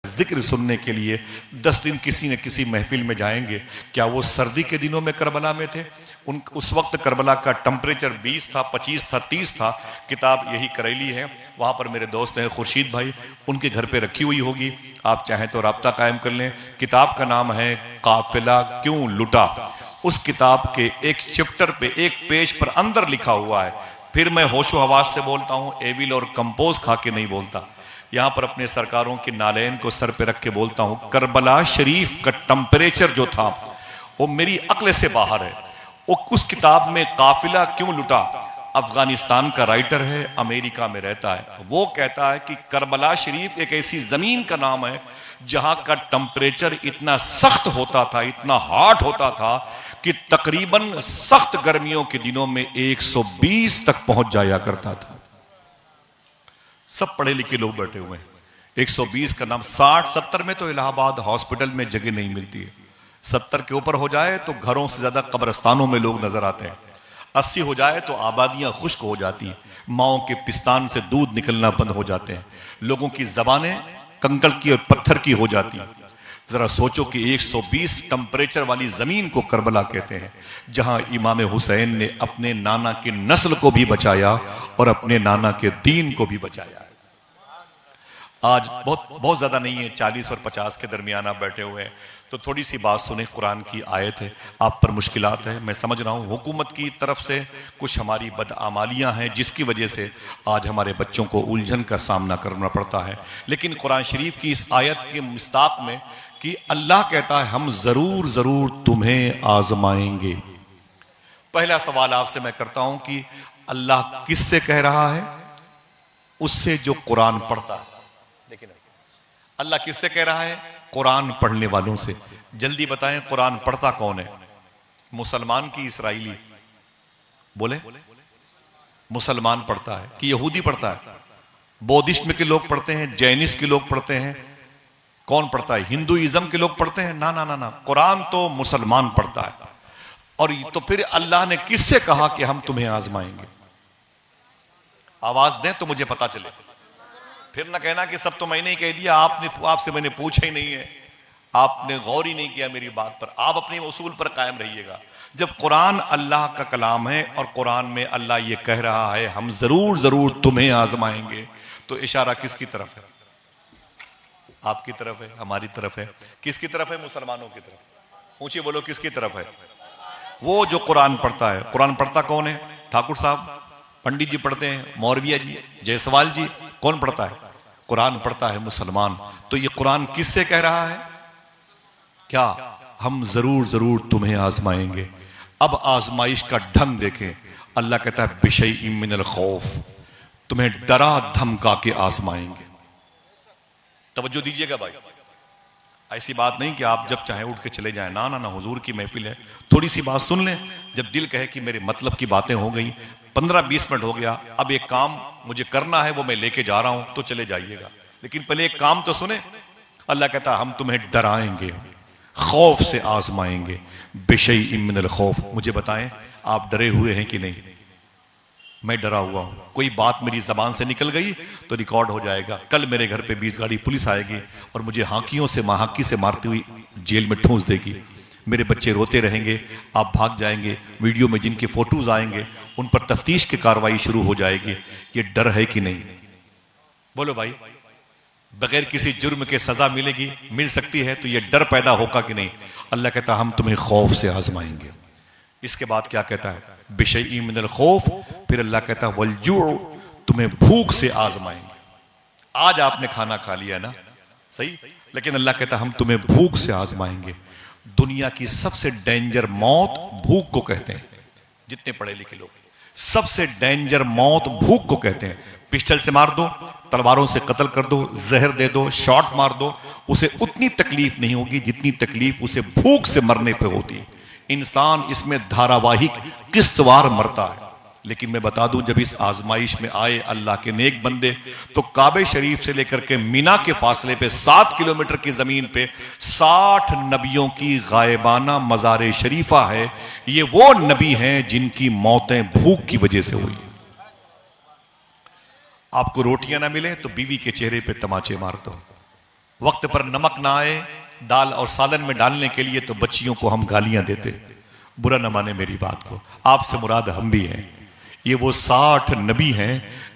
जिक्र सुनने के लिए 10 दिन किसी न किसी महफिल में जाएंगे। क्या वो सर्दी के दिनों में करबला में थे? उस वक्त करबला का टेम्परेचर 20 था, 25 था, 30 था। किताब यही करेली है, वहाँ पर मेरे दोस्त हैं खुर्शीद भाई, उनके घर पे रखी हुई होगी, आप चाहें तो राब्ता कायम कर लें। किताब का नाम है काफिला क्यों लुटा। उस किताब के एक चैप्टर पे, एक पेज पर अंदर लिखा हुआ है, फिर मैं होशो हवास से बोलता हूँ, एविल और कंपोज खा के नहीं बोलता, यहां पर अपने सरकारों की नालैन को सर पे रख के बोलता हूं, करबला शरीफ का टेम्परेचर जो था वो मेरी अक्ल से बाहर है। वो उस किताब में काफिला क्यों लुटा, अफगानिस्तान का राइटर है, अमेरिका में रहता है, वो कहता है कि करबला शरीफ एक ऐसी जमीन का नाम है जहां का टेम्परेचर इतना सख्त होता था, इतना हॉट होता था कि तकरीबन सख्त गर्मियों के दिनों में 120 तक पहुंच जाया करता था। सब पढ़े लिखे लोग बैठे हुए हैं, 120 का नाम। 60-70 में तो इलाहाबाद हॉस्पिटल में जगह नहीं मिलती है, 70 के ऊपर हो जाए तो घरों से ज्यादा कब्रिस्तानों में लोग नजर आते हैं, 80 हो जाए तो आबादियां खुश्क हो जाती हैं, माओं के पिस्तान से दूध निकलना बंद हो जाते हैं, लोगों की जबानें कंकड़ की और पत्थर की हो जाती हैं। जरा सोचो कि 120 टेम्परेचर वाली जमीन को करबला कहते हैं, जहां इमाम हुसैन ने अपने नाना की नस्ल को भी बचाया और अपने नाना के दीन को भी बचाया। आज बहुत ज्यादा नहीं है, 40 और 50 के दरमियान आप बैठे हुए हैं, तो थोड़ी सी बात सुने। कुरान की आयत है, आप पर मुश्किलात है, मैं समझ रहा हूं, हुकूमत की तरफ से कुछ हमारी बदआमालियां हैं जिसकी वजह से आज हमारे बच्चों को उलझन का सामना करना पड़ता है। लेकिन कुरान शरीफ की इस आयत के मिस्ताक में कि अल्लाह कहता है हम जरूर जरूर तुम्हें आजमाएंगे। पहला सवाल आपसे मैं करता हूं कि अल्लाह किससे कह रहा है? उससे जो कुरान पढ़ता है। लेकिन अल्लाह किससे कह रहा है? कुरान पढ़ने वालों से। जल्दी बताएं, कुरान पढ़ता कौन है? मुसलमान की इसराइली? बोले मुसलमान पढ़ता है कि यहूदी पढ़ता है? बौद्धिज्म के लोग पढ़ते हैं, जैनिस्ट के लोग पढ़ते हैं, कौन पढ़ता है? हिंदुइज्म के लोग पढ़ते हैं? ना ना ना ना, कुरान तो मुसलमान पढ़ता है। और तो फिर अल्लाह ने किससे कहा कि हम तुम्हें आजमाएंगे? आवाज दें तो मुझे पता चले, फिर ना कहना कि सब तो मैंने ही कह दिया, आपसे मैंने पूछा ही नहीं है, आपने गौर ही नहीं किया मेरी बात पर। आप अपने उसूल पर कायम रहिएगा। जब कुरान अल्लाह का कलाम है और कुरान में अल्लाह ये कह रहा है हम जरूर जरूर तुम्हें आजमाएंगे, तो इशारा किसकी तरफ है? आपकी तरफ है, हमारी तरफ है। किसकी तरफ है? मुसलमानों की तरफ। ऊंचे बोलो, किसकी तरफ है? वो जो कुरान पढ़ता है। कुरान पढ़ता कौन है? ठाकुर साहब, पंडित जी पढ़ते हैं, मौलविया जी, जायसवाल जी, कौन पढ़ता है? कुरान पढ़ता है मुसलमान। तो ये कुरान किससे कह रहा है? क्या हम जरूर जरूर तुम्हें आजमाएंगे। अब आजमाइश का ढंग देखें। अल्लाह कहता है बिशई मिनल खौफ, तुम्हें डरा धमका के आजमाएंगे। तवज्जो दीजिएगा भाई, ऐसी बात नहीं कि आप जब चाहे उठ के चले जाएं। ना ना ना, हुजूर की महफिल है, थोड़ी सी बात सुन लें। जब दिल कहे कि मेरे मतलब की बातें हो गई, 15-20 मिनट हो गया, अब एक काम मुझे करना है, वो मैं लेके जा रहा हूं, तो चले जाइएगा, लेकिन पहले एक काम तो सुने। अल्लाह कहता हम तुम्हें डराएंगे, खौफ से आजमाएंगे। बेशई मिनल खौफ। मुझे बताएं, आप डरे हुए हैं कि नहीं? मैं डरा हुआ हूं। कोई बात मेरी जबान से निकल गई तो रिकॉर्ड हो जाएगा। कल मेरे घर पे 20 गाड़ी पुलिस आएगी और मुझे हाकियों से महाकी से मारती हुई जेल में ठूंस देगी। मेरे बच्चे रोते रहेंगे, आप भाग जाएंगे, वीडियो में जिनके फोटोज आएंगे उन पर तफ्तीश की कार्रवाई शुरू हो जाएगी। ये डर है कि नहीं? बोलो भाई, बगैर किसी जुर्म के सजा मिलेगी, मिल सकती है, तो ये डर पैदा होगा कि नहीं? अल्लाह कहता हम तुम्हें खौफ से आजमाएंगे। इसके बाद क्या कहता है? बिशई मिनल खौफ। फिर अल्लाह कहता है वलजू, तुम्हें भूख से आजमाएंगे। आज आपने खाना खा लिया ना, सही, लेकिन अल्लाह कहता हम तुम्हें भूख से आजमाएंगे। दुनिया की सबसे डेंजर मौत भूख को कहते हैं। जितने पढ़े लिखे लोग, सबसे डेंजर मौत भूख को कहते हैं। पिस्टल से मार दो, तलवारों से कत्ल कर दो, जहर दे दो, शॉट मार दो, उसे उतनी तकलीफ नहीं होगी जितनी तकलीफ उसे भूख से मरने पे होती है। इंसान इसमें धारावाहिक किस्तवार मरता है। लेकिन मैं बता दूं, जब इस आजमाइश में आए अल्लाह के नेक बंदे, तो काबे शरीफ से लेकर के मीना के फासले पे 7 किलोमीटर की जमीन पे 60 नबियों की गायबाना मज़ार शरीफा है। ये वो नबी हैं जिनकी मौतें भूख की वजह से हुई। आपको रोटियां ना मिले तो बीवी के चेहरे पे तमाचे मार दो, वक्त पर नमक ना आए दाल और सालन में डालने के लिए तो बच्चियों को हम गालियां देते। बुरा न माने मेरी बात को, आपसे मुराद हम भी हैं। ये वो 60 नबी हैं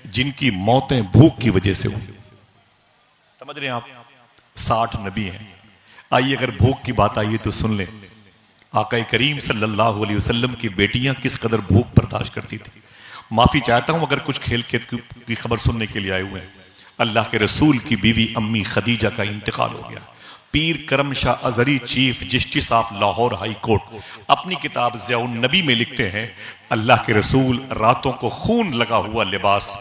जिनकी मौतें भूख की वजह से हुई। समझ रहे हैं आप? 60 नबी हैं। आइए अगर भूख की बात आई तो सुन लें, आका करीम सल्लल्लाहु अलैहि वसल्लम की बेटियां किस कदर भूख बर्दाश्त करती थी। माफी चाहता हूं अगर कुछ खेल की खबर सुनने के लिए आए हुए हैं। अल्लाह के रसूल की बीवी अम्मी खदीजा का इंतकाल हो गया। पीर करम Shah Azhari chief justice of Lahore high court अपनी किताब ज़ियाउन नबी में लिखते हैं, अल्लाह के रसूल रातों को खून लगा हुआ लिबास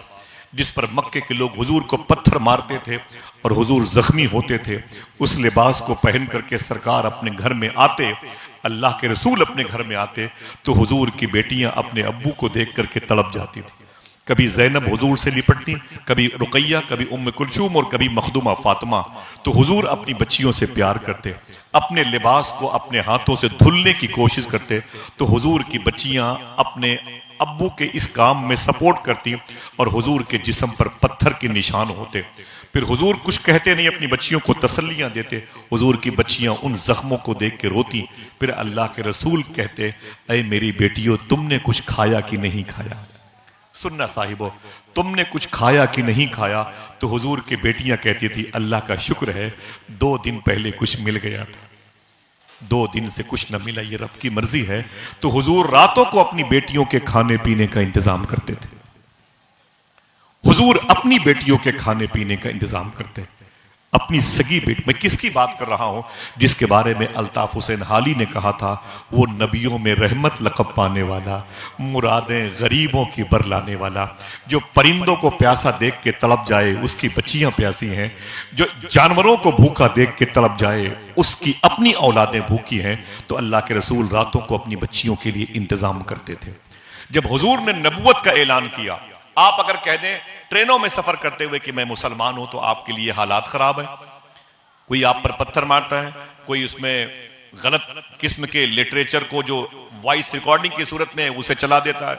जिस पर मक्के के लोग हुजूर को पत्थर मारते थे और हुजूर जख्मी होते थे, उस लिबास को पहन करके सरकार अपने घर में आते, अल्लाह के रसूल अपने घर में आते तो हुजूर की बेटियां अपने अब्बू को देख करके तड़प जाती थी। कभी जैनब हुजूर से लिपटती, कभी रुकैया, कभी उम्म कुलसूम और कभी मखदूमा फातिमा। तो हुजूर अपनी बच्चियों से प्यार करते, अपने लिबास को अपने हाथों से धुलने की कोशिश करते तो हुजूर की बच्चियां अपने अब्बू के इस काम में सपोर्ट करती और हुजूर के जिस्म पर पत्थर के निशान होते। फिर हुजूर कुछ कहते नहीं, अपनी बच्चियों को तसल्लियां देते। हुजूर की बच्चियां उन जख्मों को देख के रोती। फिर अल्लाह के रसूल कहते, ऐ मेरी बेटियों तुमने कुछ खाया कि नहीं खाया? सुनना साहिबो, तुमने कुछ खाया कि नहीं खाया? तो हुजूर की बेटियां कहती थी, अल्लाह का शुक्र है 2 दिन पहले कुछ मिल गया था, 2 दिन से कुछ न मिला, ये रब की मर्जी है। तो हुजूर रातों को अपनी बेटियों के खाने पीने का इंतजाम करते थे। हुजूर अपनी बेटियों के खाने पीने का इंतजाम करते। अपनी सगी बेटी, मैं किसकी बात कर रहा हूं? जिसके बारे में अल्ताफ हुसैन हाली ने कहा था, वो नबियों में रहमत लक़ब पाने वाला, मुरादें गरीबों की बरलाने वाला, जो परिंदों को प्यासा देख के तड़प जाए उसकी बच्चियां प्यासी हैं, जो जानवरों को भूखा देख के तड़प जाए उसकी अपनी औलादें भूखी हैं। तो अल्लाह के रसूल रातों को अपनी बच्चियों के लिए इंतजाम करते थे। जब हुजूर ने नबुवत का ऐलान किया, आप अगर कह दें ट्रेनों में सफर करते हुए कि मैं मुसलमान हूं तो आपके लिए हालात खराब है। कोई आप पर पत्थर मारता है, कोई उसमें गलत किस्म के लिटरेचर को जो वॉइस रिकॉर्डिंग की सूरत में उसे चला देता है,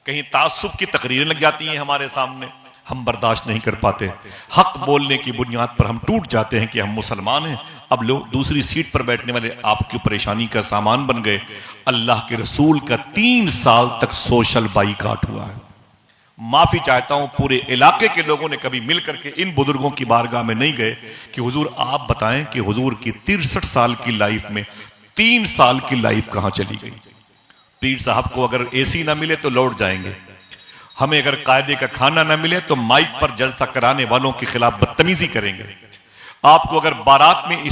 कहीं तासुब की तकरीरें लग जाती हैं हमारे सामने, हम बर्दाश्त नहीं कर पाते। हक बोलने की बुनियाद पर हम टूट जाते हैं कि हम मुसलमान हैं। अब लोग दूसरी सीट पर बैठने वाले आपकी परेशानी का सामान बन गए। अल्लाह के रसूल का 3 साल तक सोशल बाइकाट हुआ है। माफी चाहता हूं, पूरे इलाके के लोगों ने कभी मिल करके इन बुजुर्गों की बारगाह में नहीं गए कि हुजूर आप बताएं कि हुजूर की 63 साल की लाइफ में 3 साल की लाइफ कहां चली गई। पीर साहब को अगर एसी ना मिले तो लौट जाएंगे, हमें अगर कायदे का खाना ना मिले तो माइक पर जलसा कराने वालों के खिलाफ बदतमीजी करेंगे। आपको अगर बारात में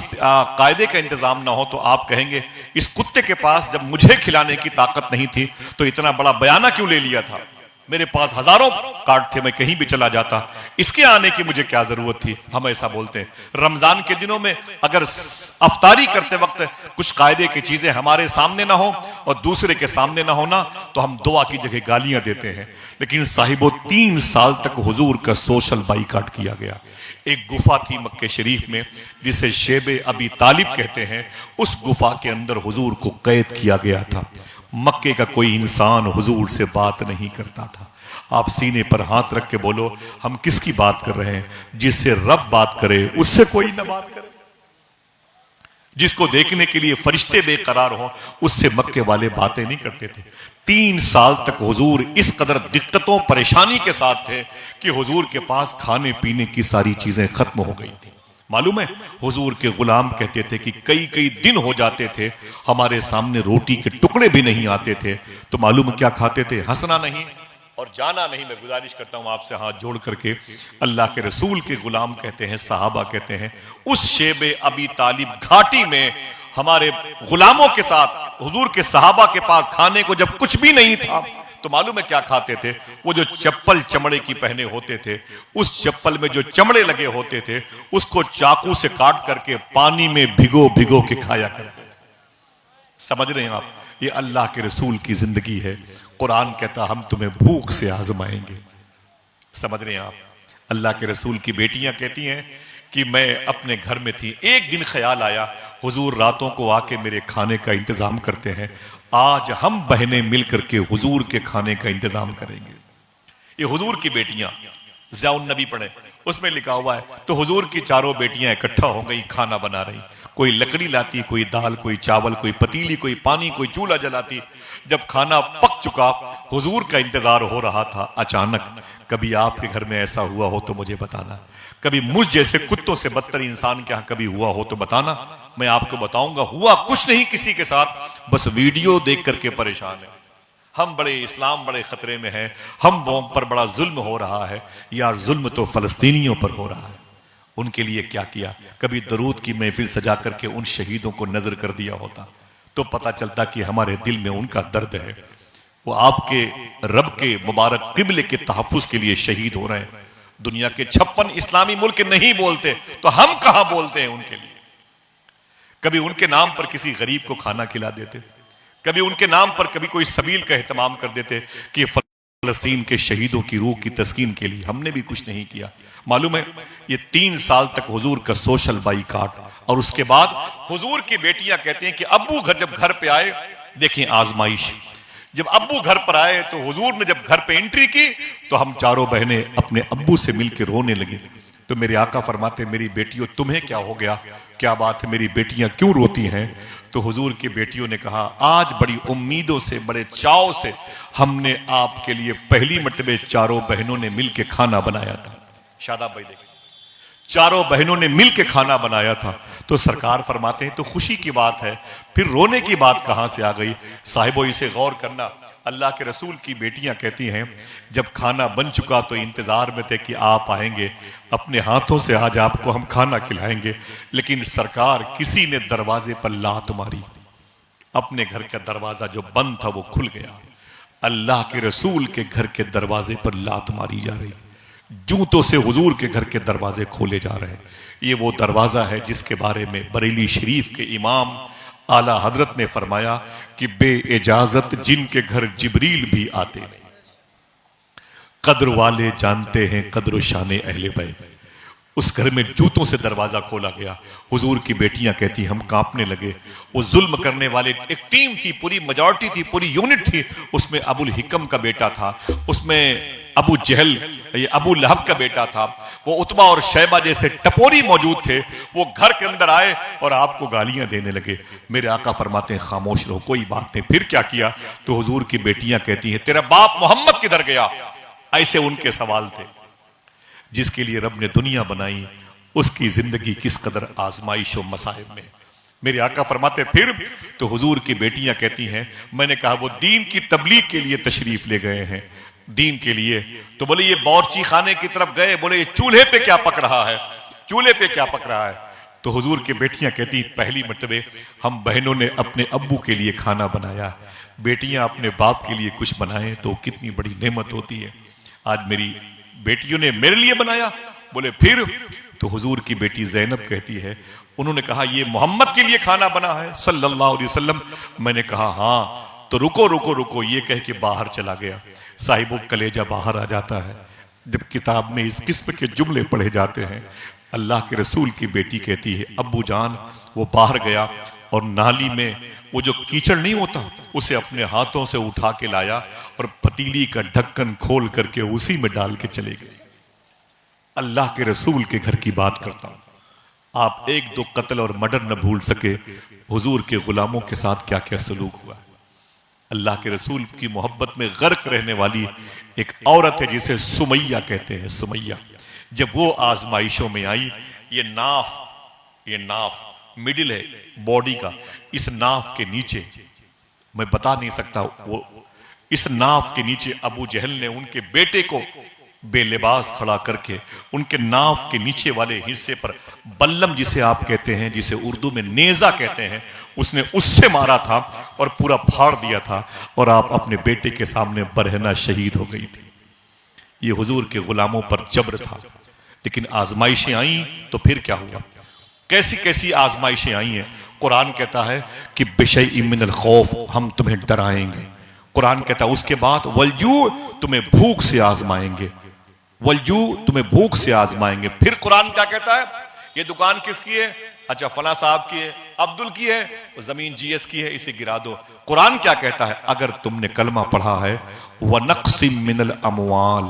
कायदे का इंतजाम ना हो तो आप कहेंगे इस कुत्ते के पास जब मुझे खिलाने की ताकत नहीं थी तो इतना बड़ा बयाना क्यों ले लिया था? मेरे पास हजारों कार्ड थे, मैं कहीं भी चला जाता, इसके आने की मुझे क्या जरूरत थी? हम ऐसा बोलते हैं। रमजान के दिनों में अगर अफ्तारी करते वक्त कुछ कायदे की चीजें हमारे सामने ना हो और दूसरे के सामने ना होना तो हम दुआ की जगह गालियां देते हैं। लेकिन साहिबो 3 साल तक हुजूर का सोशल बाइकाट किया गया। एक गुफा थी मक्के शरीफ में जिसे शेबे अबी तालिब कहते हैं, उस गुफा के अंदर हुजूर को कैद किया गया था। मक्के का कोई इंसान हुजूर से बात नहीं करता था। आप सीने पर हाथ रख के बोलो, हम किसकी बात कर रहे हैं? जिससे रब बात करे उससे कोई ना बात करे, जिसको देखने के लिए फरिश्ते बेकरार हो उससे मक्के वाले बातें नहीं करते थे। 3 साल तक हुजूर इस कदर दिक्कतों परेशानी के साथ थे कि हुजूर के पास खाने पीने की सारी चीजें खत्म हो गई थी। मालूम है, हुजूर के गुलाम कहते थे कि कई कई दिन हो जाते थे हमारे सामने रोटी के टुकड़े भी नहीं आते थे। तो मालूम क्या खाते थे? हंसना नहीं और जाना नहीं। मैं गुजारिश करता हूं आपसे हाथ जोड़ करके, अल्लाह के रसूल के गुलाम कहते हैं, सहाबा कहते हैं, उस शेबे अबी तालिब घाटी में हमारे गुलामों के साथ हुजूर के सहाबा के पास खाने को जब कुछ भी नहीं था तो मालूम है क्या खाते थे? वो जो चप्पल चमड़े की पहने होते थे, उस चप्पल में जो चमड़े लगे होते थे उसको चाकू से काट करके पानी में भिगो भिगो के खाया करते थे। समझ रहे हैं आप? ये अल्लाह के रसूल की जिंदगी है। कुरान कहता हम तुम्हें भूख से आजमाएंगे। समझ रहे हैं आप? अल्लाह के रसूल की बेटियां कहती हैं कि मैं अपने घर में थी, एक दिन ख्याल आया हुजूर रातों को आके मेरे खाने का इंतजाम करते हैं, आज हम बहनें मिलकर के हुजूर के खाने का इंतजाम करेंगे। ये हुजूर की बेटियां ज़ियाउन नबी पढ़े, उसमें लिखा हुआ है तो हुजूर की चारों बेटियां इकट्ठा हो गई, खाना बना रही। कोई लकड़ी लाती, कोई दाल, कोई चावल, कोई पतीली, कोई पानी, कोई चूल्हा जलाती। जब खाना पक चुका, हुजूर का इंतजार हो रहा था। अचानक कभी आपके घर में ऐसा हुआ हो तो मुझे बताना, कभी मुझ जैसे कुत्तों से बदतर इंसान के यहां कभी हुआ हो तो बताना, मैं आपको बताऊंगा। हुआ कुछ नहीं किसी के साथ, बस वीडियो देख करके परेशान है। हम बड़े, इस्लाम बड़े खतरे में है, हम पर बड़ा जुल्म हो रहा है। यार जुल्म तो फलस्तीनियों पर हो रहा है। उनके लिए क्या किया? कभी दरूद की महफिल सजा करके उन शहीदों को नजर कर दिया होता तो पता चलता कि हमारे दिल में उनका दर्द है। वो आपके रब के मुबारक किबले के तहफ्फुज के लिए शहीद हो रहे हैं। दुनिया के 56 इस्लामी मुल्क नहीं बोलते तो हम कहां बोलते हैं उनके लिए। कभी उनके नाम पर किसी गरीब को खाना खिला देते, कभी उनके नाम पर कभी कोई सबील का एहतमाम कर देते कि फलस्तीन के शहीदों की रूह की तस्कीन के लिए। हमने भी कुछ नहीं किया। मालूम है, ये 3 साल तक हुजूर का सोशल बाइकाट, और उसके बाद हुजूर की बेटियां कहती हैं कि अब्बू जब घर पे आए, देखिए आजमाइश, जब अब्बू घर पर आए तो हुजूर ने जब घर पे एंट्री की तो हम चारों बहनें अपने अब्बू से मिलकर रोने लगी। तो मेरे आका फरमाते, मेरी बेटियों तुम्हें क्या हो गया, क्या बात है, मेरी बेटियां क्यों रोती हैं? तो हुजूर की बेटियों ने कहा, आज बड़ी उम्मीदों से, बड़े चाव से हमने आपके लिए पहली मर्तबे चारों बहनों ने मिलकर खाना बनाया था। शादाब भाई देखिए, चारों बहनों ने मिलकर खाना बनाया था। तो सरकार फरमाते हैं तो खुशी की बात है, फिर रोने की बात कहां से आ गई? साहिबो इसे गौर करना। अल्लाह के रसूल की बेटियां कहती हैं, जब खाना बन चुका तो इंतजार में थे कि आप आएंगे, अपने हाथों से आज आपको हम खाना खिलाएंगे। लेकिन सरकार, किसी ने दरवाजे पर लात मारी, अपने घर का दरवाजा जो बंद था वो खुल गया। अल्लाह के रसूल के घर के दरवाजे पर लात मारी जा रही, जूतों से हुजूर के घर के दरवाजे खोले जा रहे हैं। ये वो दरवाजा है जिसके बारे में बरेली शरीफ के इमाम आला हजरत ने फरमाया कि बे इजाजत जिनके घर जिब्रील भी आते नहीं। कद्र वाले जानते हैं कद्र शान अहले बैत। उस घर में जूतों से दरवाजा खोला गया। हुजूर की बेटियां कहती, हम कांपने लगे। वो जुल्म करने वाले एक टीम थी, पूरी मेजॉरिटी थी, पूरी यूनिट थी। उसमें अबुल हिकम का बेटा था, उसमें अबू जहल, ये अबू लहब का बेटा था, वो उतबा और शैबा जैसे टपोरी मौजूद थे। वो घर के अंदर आए और आपको गालियां देने लगे। मेरे आका फरमाते हैं, खामोश रहो, कोई बात नहीं। फिर क्या किया? तो हुजूर की बेटियां कहती हैं, तेरा बाप मोहम्मद किधर गया? ऐसे उनके सवाल थे। जिसके लिए रब ने दुनिया बनाई, उसकी जिंदगी किस कदर आजमाइश और मसाइब में। मेरे आका फरमाते फिर, तो हुजूर की बेटियां कहती हैं, मैंने कहा वो दीन की तबलीग के लिए तशरीफ ले गए हैं, दीन के लिए। तो बोले ये बावर्ची खाने की तरफ गए, बोले ये चूल्हे पे क्या पक रहा है, चूल्हे पे क्या पक रहा है? तो हुजूर की बेटियां कहती, पहली मर्तबे हम बहनों ने अपने अब्बू के लिए खाना बनाया। बेटियां अपने बाप के लिए कुछ बनाए तो कितनी बड़ी नेमत होती है। आज मेरी बेटियों ने मेरे लिए बनाया। बोले फिर? तो हुजूर की बेटी ज़ैनब कहती है, उन्होंने कहा ये मोहम्मद के लिए खाना बना है सल्लल्लाहु अलैहि वसल्लम। मैंने कहा हाँ। तो रुको रुको रुको ये कह के बाहर चला गया। साहिबो कलेजा बाहर आ जाता है जब किताब में इस किस्म के जुमले पढ़े जाते हैं। अल्लाह के रसूल की बेटी कहती है, अब्बू जान, वो बाहर गया और नाली में वो जो कीचड़ नहीं होता उसे अपने हाथों से उठा के लाया और पतीली का ढक्कन खोल करके उसी में डाल के चले गए। अल्लाह के रसूल के घर की बात करता हूं। आप 1-2 कत्ल और मर्डर न भूल सके, हुजूर के गुलामों के साथ क्या क्या सलूक हुआ। अल्लाह के रसूल की मोहब्बत में गर्क रहने वाली एक औरत है जिसे सुमैया कहते हैं। सुमैया जब वो आजमाइशों में आई, ये नाफ मिडिल है बॉडी का, इस नाफ के नीचे मैं बता नहीं सकता, वो इस नाफ के नीचे अबू जहल ने उनके बेटे को बेलिबास खड़ा करके उनके नाफ के नीचे वाले हिस्से पर बल्लम, जिसे आप कहते हैं, जिसे उर्दू में नेजा कहते हैं, उसने उससे मारा था और पूरा फाड़ दिया था और आप अपने बेटे के सामने बरहना शहीद हो गई थी। ये हुजूर के गुलामों पर जबर था। लेकिन आजमाइशें आई तो फिर क्या हुआ? कैसी कैसी आजमाइशें आई हैं। कुरान कहता है कि बिशई मिनल खौफ, हम तुम्हें डराएंगे। कुरान कहता है उसके बाद वलजू, तुम्हें भूख से आजमाएंगे। वलजू, तुम्हें भूख से आजमाएंगे। फिर कुरान क्या कहता है? ये दुकान किसकी है? अच्छा फला साहब की है, अब्दुल की है, जमीन जीएस की है, इसे गिरा दो। कुरान क्या कहता है? अगर तुमने कलमा पढ़ा है, वनक्सिम मिनल अमवाल,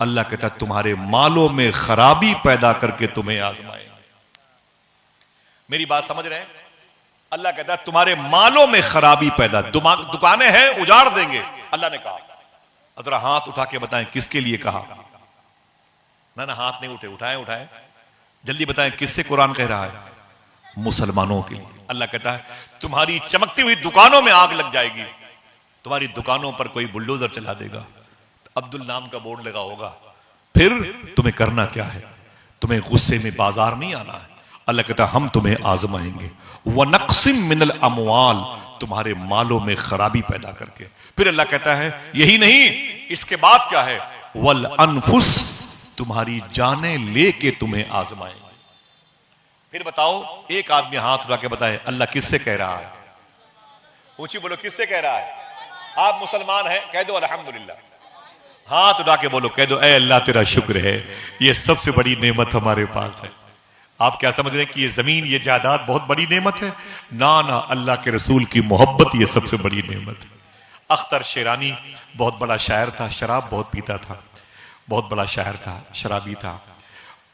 अल्लाह कहता है तुम्हारे मालों में खराबी पैदा करके तुम्हें आजमाएंगे। मेरी बात समझ रहे हैं? अल्लाह कहता है तुम्हारे मालों में खराबी पैदा, दुकानें हैं उजाड़ देंगे। अल्लाह ने कहा, जरा हाथ उठा के बताएं किसके लिए कहा? ना हाथ नहीं उठे, उठाएं जल्दी बताएं किससे कुरान कह रहा है? मुसलमानों के लिए। अल्लाह कहता है तुम्हारी चमकती हुई दुकानों में आग लग जाएगी, तुम्हारी दुकानों पर कोई बुलडोजर चला देगा, अब्दुल नाम का बोर्ड लगा होगा, फिर तुम्हें करना क्या है? तुम्हें गुस्से में बाजार नहीं आना है। अल्लाह कहता है हम तुम्हें आजमाएंगे, वनक़सिम मिनल अमवाल, तुम्हारे मालों में खराबी पैदा करके। फिर अल्लाह कहता है यही नहीं, इसके बाद क्या है? वल अनफुस, तुम्हारी जाने लेके तुम्हें आजमाएंगे। फिर बताओ, एक आदमी हाथ उठा के बताए अल्लाह किससे कह रहा है? ऊंची बोलो, किससे कह रहा है? आप मुसलमान हैं, कह दो अल्हम्दुलिल्लाह। हाथ उठा के बोलो, कह दो ऐ अल्लाह तेरा शुक्र है, ये सबसे बड़ी नेमत हमारे पास है। आप क्या समझ रहे हैं कि ये जमीन, ये जायदाद बहुत बड़ी नेमत है? ना, अल्लाह के रसूल की मोहब्बत ये सबसे बड़ी नेमत है। अख्तर शेरानी बहुत बड़ा शायर था, शराब बहुत पीता था, बहुत बड़ा शायर था, शराबी था,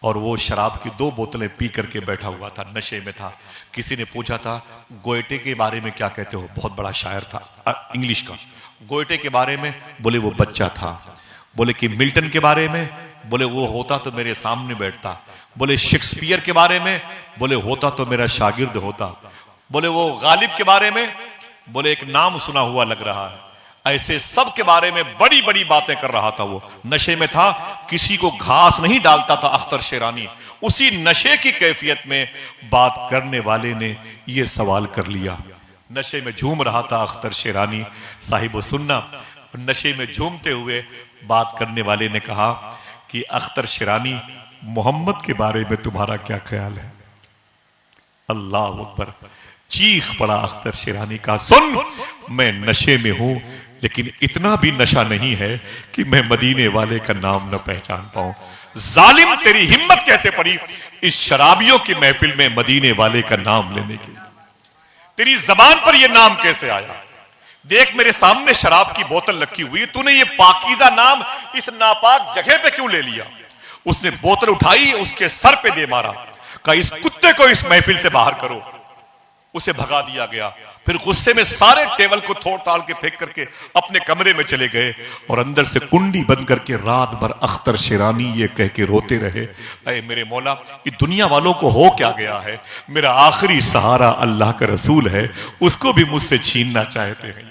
और वो शराब की 2 बोतलें पी करके बैठा हुआ था, नशे में था। किसी ने पूछा था गोयटे के बारे में क्या कहते हो? बहुत बड़ा शायर था इंग्लिश का। गोयटे के बारे में बोले वो बच्चा था। बोले कि मिल्टन के बारे में, बोले वो होता तो मेरे सामने बैठता। बोले शेक्सपियर के बारे में, बोले होता तो मेरा शागिर्द होता। बोले वो गालिब के बारे में, बोले एक नाम सुना हुआ लग रहा है। ऐसे सब के बारे में बड़ी बड़ी बातें कर रहा था। वो नशे में था, किसी को घास नहीं डालता था अख्तर शेरानी। उसी नशे की कैफियत में बात करने वाले ने यह सवाल कर लिया। नशे में झूम रहा था अख्तर शेरानी साहिब सुन्ना। नशे में झूमते हुए बात करने वाले ने कहा कि अख्तर शेरानी, मोहम्मद के बारे में तुम्हारा क्या ख्याल है? अल्लाह अकबर, चीख पड़ा अख्तर शेरानी का, सुन मैं नशे में हूं, लेकिन इतना भी नशा नहीं है कि मैं मदीने वाले का नाम न पहचान पाऊं। जालिम, तेरी हिम्मत कैसे पड़ी इस शराबियों की महफिल में मदीने वाले का नाम लेने की? तेरी जबान पर यह नाम कैसे आया? देख मेरे सामने शराब की बोतल रखी हुई, तूने ये पाकीज़ा नाम इस नापाक जगह पे क्यों ले लिया? उसने बोतल उठाई, उसके सर पे दे मारा, कहा इस कुत्ते को इस महफिल से बाहर करो। उसे भगा दिया गया। फिर गुस्से में सारे टेबल को तोड़ ताड़ के फेंक करके अपने कमरे में चले गए और अंदर से कुंडी बंद करके रात भर अख्तर शेरानी ये कह के रोते रहे, अरे मेरे मौला, ये दुनिया वालों को हो क्या गया है? मेरा आखिरी सहारा अल्लाह का रसूल है, उसको भी मुझसे छीनना चाहते हैं।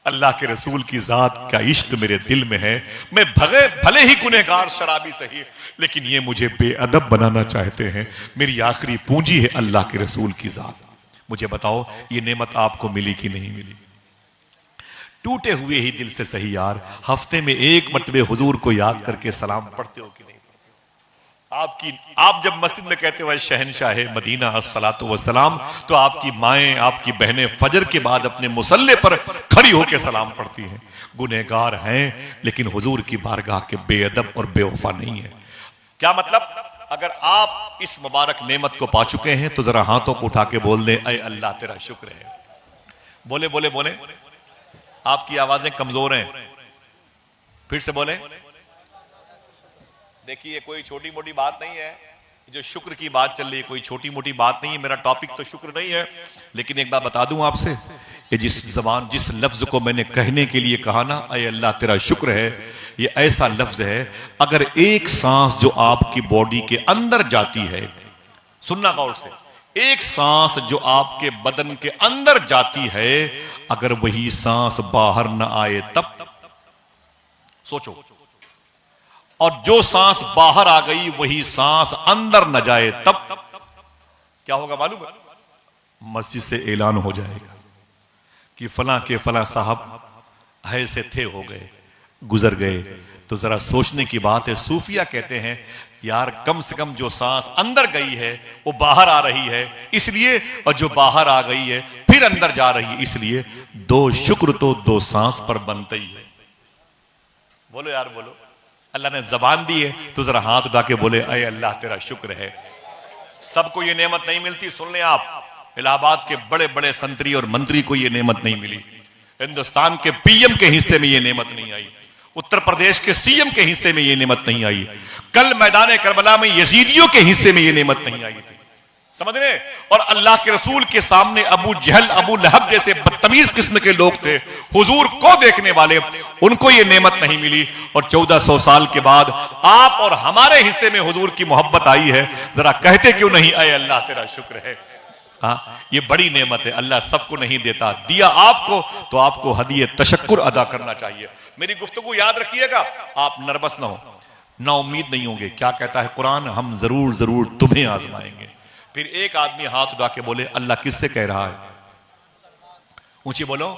अल्लाह के रसूल की जात का इश्क मेरे दिल में है। मैं भले ही गुनहगार शराबी सही, लेकिन ये मुझे बेअदब बनाना चाहते हैं। मेरी आखिरी पूंजी है अल्लाह के रसूल की जात। मुझे बताओ ये नेमत आपको मिली कि नहीं मिली? टूटे हुए ही दिल से सही यार, हफ्ते में 1 मरतबे हुजूर को याद करके सलाम पढ़ते हो कि नहीं? आप जब मस्जिद में कहते हो शहनशाह मदीना अस्सलातु वस्सलाम, तो आपकी माएं, आपकी बहनें फजर के बाद अपने मुसल्ले पर खड़ी होकर सलाम पढ़ती हैं। गुनहगार हैं, लेकिन हुजूर की बारगाह के बेअदब और बेवफा नहीं है। क्या मतलब? अगर आप इस मुबारक नेमत को पा चुके हैं तो जरा हाथों को उठा के बोल दें, ऐ अल्लाह तेरा शुक्र है। बोले बोले बोले, आपकी आवाजें कमजोर हैं, फिर से बोले। देखिए कोई छोटी मोटी बात नहीं है, जो शुक्र की बात चल रही है कोई छोटी मोटी बात नहीं है। मेरा टॉपिक तो शुक्र नहीं है, लेकिन एक बात बता दूं आपसे, ये जिस लफ्ज को मैंने कहने के लिए कहा ना, ऐ अल्लाह तेरा शुक्र है, ये ऐसा लफ्ज है, अगर एक सांस जो आपकी बॉडी के अंदर जाती है, सुनना गौर से, एक सांस जो आपके बदन के अंदर जाती है, अगर वही सांस बाहर न आए तब सोचो, और जो सांस बाहर आ गई वही सांस अंदर न जाए तब क्या होगा मालूम है? मस्जिद से ऐलान हो जाएगा कि फला के फला साहब ऐसे थे, हो गए, गुजर गए। तो जरा सोचने की बात है। सूफिया कहते हैं यार कम से कम जो सांस अंदर गई है वो बाहर आ रही है इसलिए, और जो बाहर आ गई है फिर अंदर जा रही है इसलिए। 2 शुक्र तो 2 सांस पर बनते ही है। बोलो यार बोलो। अल्लाह ने जबान दी है तो जरा हाथ उठा के बोले, अय अल्लाह तेरा शुक्र है। सबको ये नेमत नहीं मिलती। सुन लें आप, इलाहाबाद के बड़े बड़े संतरी और मंत्री को ये नेमत नहीं मिली, हिंदुस्तान के पीएम के हिस्से में ये नेमत नहीं आई। उत्तर प्रदेश के सीएम के हिस्से में यह नेमत नहीं आई। कल मैदान करबला में यजीदियों के हिस्से में यह नेमत नहीं आई थी, समझ रहे। और अल्लाह के रसूल के सामने अबू जहल, अबू लहब जैसे बदतमीज किस्म के लोग थे, हुजूर को देखने वाले, उनको ये नेमत नहीं मिली। और 1400 साल के बाद आप और हमारे हिस्से में हुजूर की मोहब्बत आई है, जरा कहते क्यों नहीं, अय अल्लाह तेरा शुक्र है। हाँ, ये बड़ी नेमत है, अल्लाह सबको नहीं देता, दिया आपको तो आपको हदिये तशक्कुर अदा करना चाहिए। मेरी गुफ्तगू याद रखिएगा, आप नर्वस ना हो, ना उम्मीद नहीं होंगे। क्या कहता है कुरान, हम जरूर जरूर तुम्हें आजमाएंगे। फिर एक आदमी हाथ उठा के बोले, अल्लाह किससे कह रहा है? ऊंची बोलो,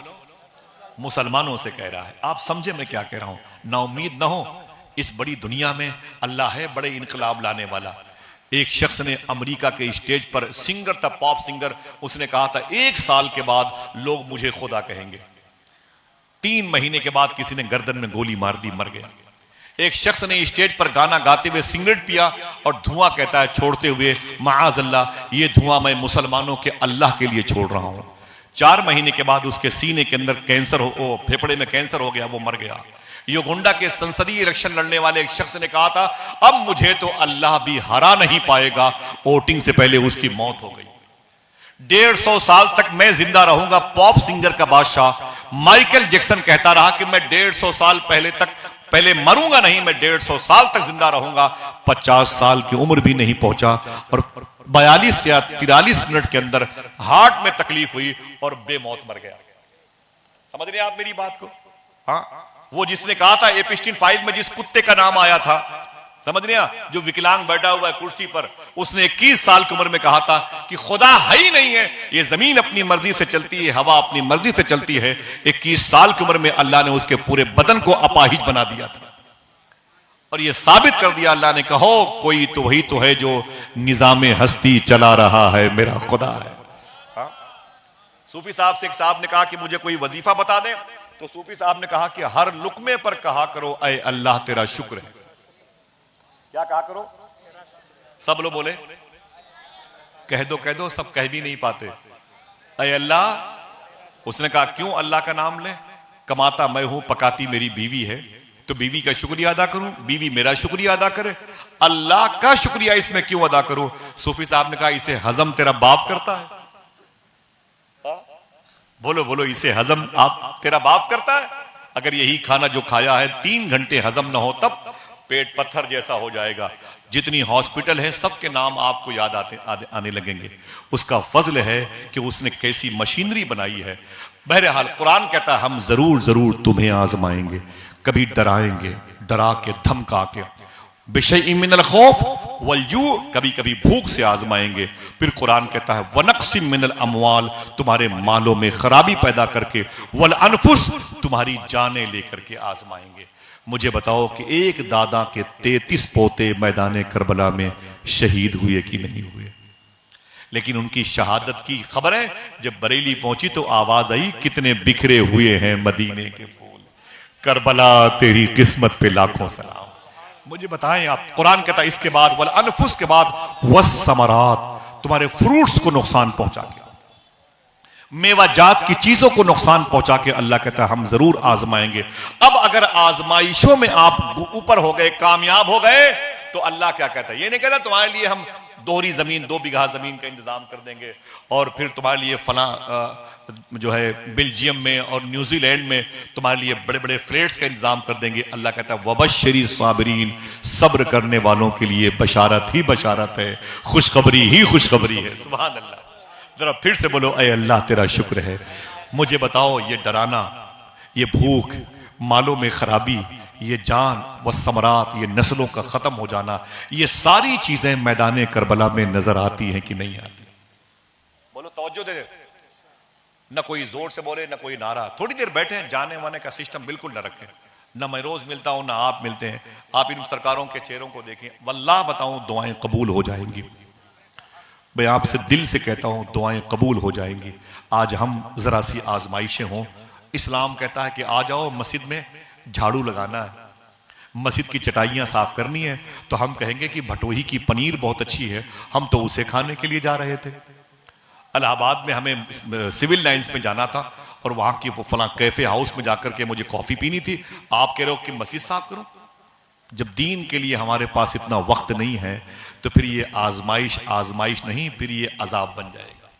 मुसलमानों से कह रहा है। आप समझे मैं क्या कह रहा हूं? ना उम्मीद ना हो, इस बड़ी दुनिया में अल्लाह है बड़े इनकलाब लाने वाला। एक शख्स ने अमेरिका के स्टेज पर, सिंगर था, पॉप सिंगर, उसने कहा था 1 साल के बाद लोग मुझे खुदा कहेंगे। 3 महीने के बाद किसी ने गर्दन में गोली मार दी, मर गया। एक शख्स ने स्टेज पर गाना गाते हुए सिगरेट पिया और धुआं कहता है छोड़ते हुए, माअज़ अल्लाह, ये धुआं मैं मुसलमानों के अल्लाह के लिए छोड़ रहा हूं। 4 महीने के बाद उसके सीने के अंदर कैंसर हो, फेफड़े में कैंसर हो गया, वो मर गया। युगांडा के संसदीय इलेक्शन लड़ने वाले एक शख्स ने कहा था, अब मुझे तो अल्लाह भी हरा नहीं पाएगा, वोटिंग से पहले उसकी मौत हो गई। 150 साल तक मैं जिंदा रहूंगा, पॉप सिंगर का बादशाह माइकल जैक्सन कहता रहा कि मैं 150 साल पहले मरूंगा नहीं, मैं 150 साल तक जिंदा रहूंगा। 50 साल की उम्र भी नहीं पहुंचा और 42 या 43 मिनट के अंदर हार्ट में तकलीफ हुई और बेमौत मर गया। समझ रहे आप मेरी बात को? हाँ, वो जिसने कहा था एपिस्टीन फाइल में जिस कुत्ते का नाम आया था, समझ रहे हैं, जो विकलांग बैठा हुआ है कुर्सी पर, उसने 21 साल की उम्र में कहा था कि खुदा है ही नहीं है, ये जमीन अपनी मर्जी से चलती है, हवा अपनी मर्जी से चलती है। 21 साल की उम्र में अल्लाह ने उसके पूरे बदन को अपाहिज बना दिया था और ये साबित कर दिया अल्लाह ने, कहो कोई तो वही तो है जो निजाम हस्ती चला रहा है, मेरा खुदा है। हाँ? सूफी साहब से एक साहब ने कहा कि मुझे कोई वजीफा बता दें, तो सूफी साहब ने कहा कि हर लुकमे पर कहा करो, अय अल्लाह तेरा शुक्र है। क्या कहा करो? सब लोग बोले, कह दो, सब कह भी नहीं पाते, अय अल्लाह। उसने कहा क्यों अल्लाह का नाम ले? कमाता मैं हूं, पकाती मेरी बीवी है, तो बीवी का शुक्रिया अदा करूं, बीवी मेरा शुक्रिया अदा करे, अल्लाह का शुक्रिया इसमें क्यों अदा करूं? सूफी साहब ने कहा इसे हजम तेरा बाप करता है। बोलो, इसे हजम आप तेरा बाप करता है? अगर यही खाना जो खाया है 3 घंटे हजम ना हो तब पेट पत्थर जैसा हो जाएगा। जितनी हॉस्पिटल है सबके नाम आपको याद आने लगेंगे। उसका फजल है कि उसने कैसी मशीनरी बनाई है। बहरहाल कुरान कहता है हम जरूर जरूर तुम्हें आजमाएंगे, कभी डराएंगे, डरा के धमका के, बिशैइन मिनल खौफ वल जू, कभी कभी भूख से आजमाएंगे। फिर कुरान कहता है वनक्सिम मिनल अमवाल, तुम्हारे मालों में खराबी पैदा करके, वल अनफुस, तुम्हारी जानें लेकर के आजमाएंगे। मुझे बताओ कि एक दादा के 33 पोते मैदान करबला में शहीद हुए कि नहीं हुए? लेकिन उनकी शहादत की खबर है जब बरेली पहुंची तो आवाज आई, कितने बिखरे हुए हैं मदीने के फूल, करबला तेरी किस्मत पे लाखों सलाम। मुझे बताएं आप, कुरान कहता है इसके बाद वल अनफुस के बाद वस्समरात, तुम्हारे फ्रूट्स को नुकसान पहुंचा के, मेवा जात की चीजों को नुकसान पहुंचा के अल्लाह कहता है हम जरूर आजमाएंगे। अब अगर आजमाइशों में आप ऊपर हो गए, कामयाब हो गए, तो अल्लाह क्या कहता है? ये नहीं कहता तुम्हारे लिए हम दोहरी जमीन, 2 बीघा जमीन का इंतजाम कर देंगे और फिर तुम्हारे लिए फला जो है बेल्जियम में और न्यूजीलैंड में तुम्हारे लिए बड़े बड़े फ्लैट्स का इंतजाम कर देंगे। अल्लाह कहता है वबश्शिरी साबिरीन, सब्र करने वालों के लिए बशारत ही बशारत है, खुशखबरी ही खुशखबरी है। सुभान अल्लाह। जरा फिर से बोलो, अय अल्लाह तेरा शुक्र है। मुझे बताओ ये डराना, ये भूख, मालों में खराबी, ये जान व समरात, ये नस्लों का खत्म हो जाना, ये सारी चीजें मैदान करबला में नजर आती हैं कि नहीं आती? बोलो, तवज्जो दे। न कोई जोर से बोले, न कोई नारा। थोड़ी देर बैठे, जाने वाने का सिस्टम बिल्कुल न रखें। न मैं रोज मिलता हूं, ना आप मिलते हैं। आप इन सरकारों के चेहरों को देखें, वल्लाह बताऊं दुआएं कबूल हो जाएंगी। मैं आपसे दिल से कहता हूं दुआएं कबूल हो जाएंगी। आज हम जरा सी आजमाइशें हों। इस्लाम कहता है कि आ जाओ मस्जिद में, झाड़ू लगाना है, मस्जिद की चटाइयां साफ करनी है, तो हम कहेंगे कि भटोही की पनीर बहुत अच्छी है, हम तो उसे खाने के लिए जा रहे थे। इलाहाबाद में हमें सिविल लाइंस में जाना था और वहां की वो फला कैफे हाउस में जाकर के मुझे कॉफी पीनी थी, आप कह रहे हो कि मस्जिद साफ करो। जब दीन के लिए हमारे पास इतना वक्त नहीं है तो फिर ये आजमाइश नहीं, फिर ये अजाब बन जाएगा,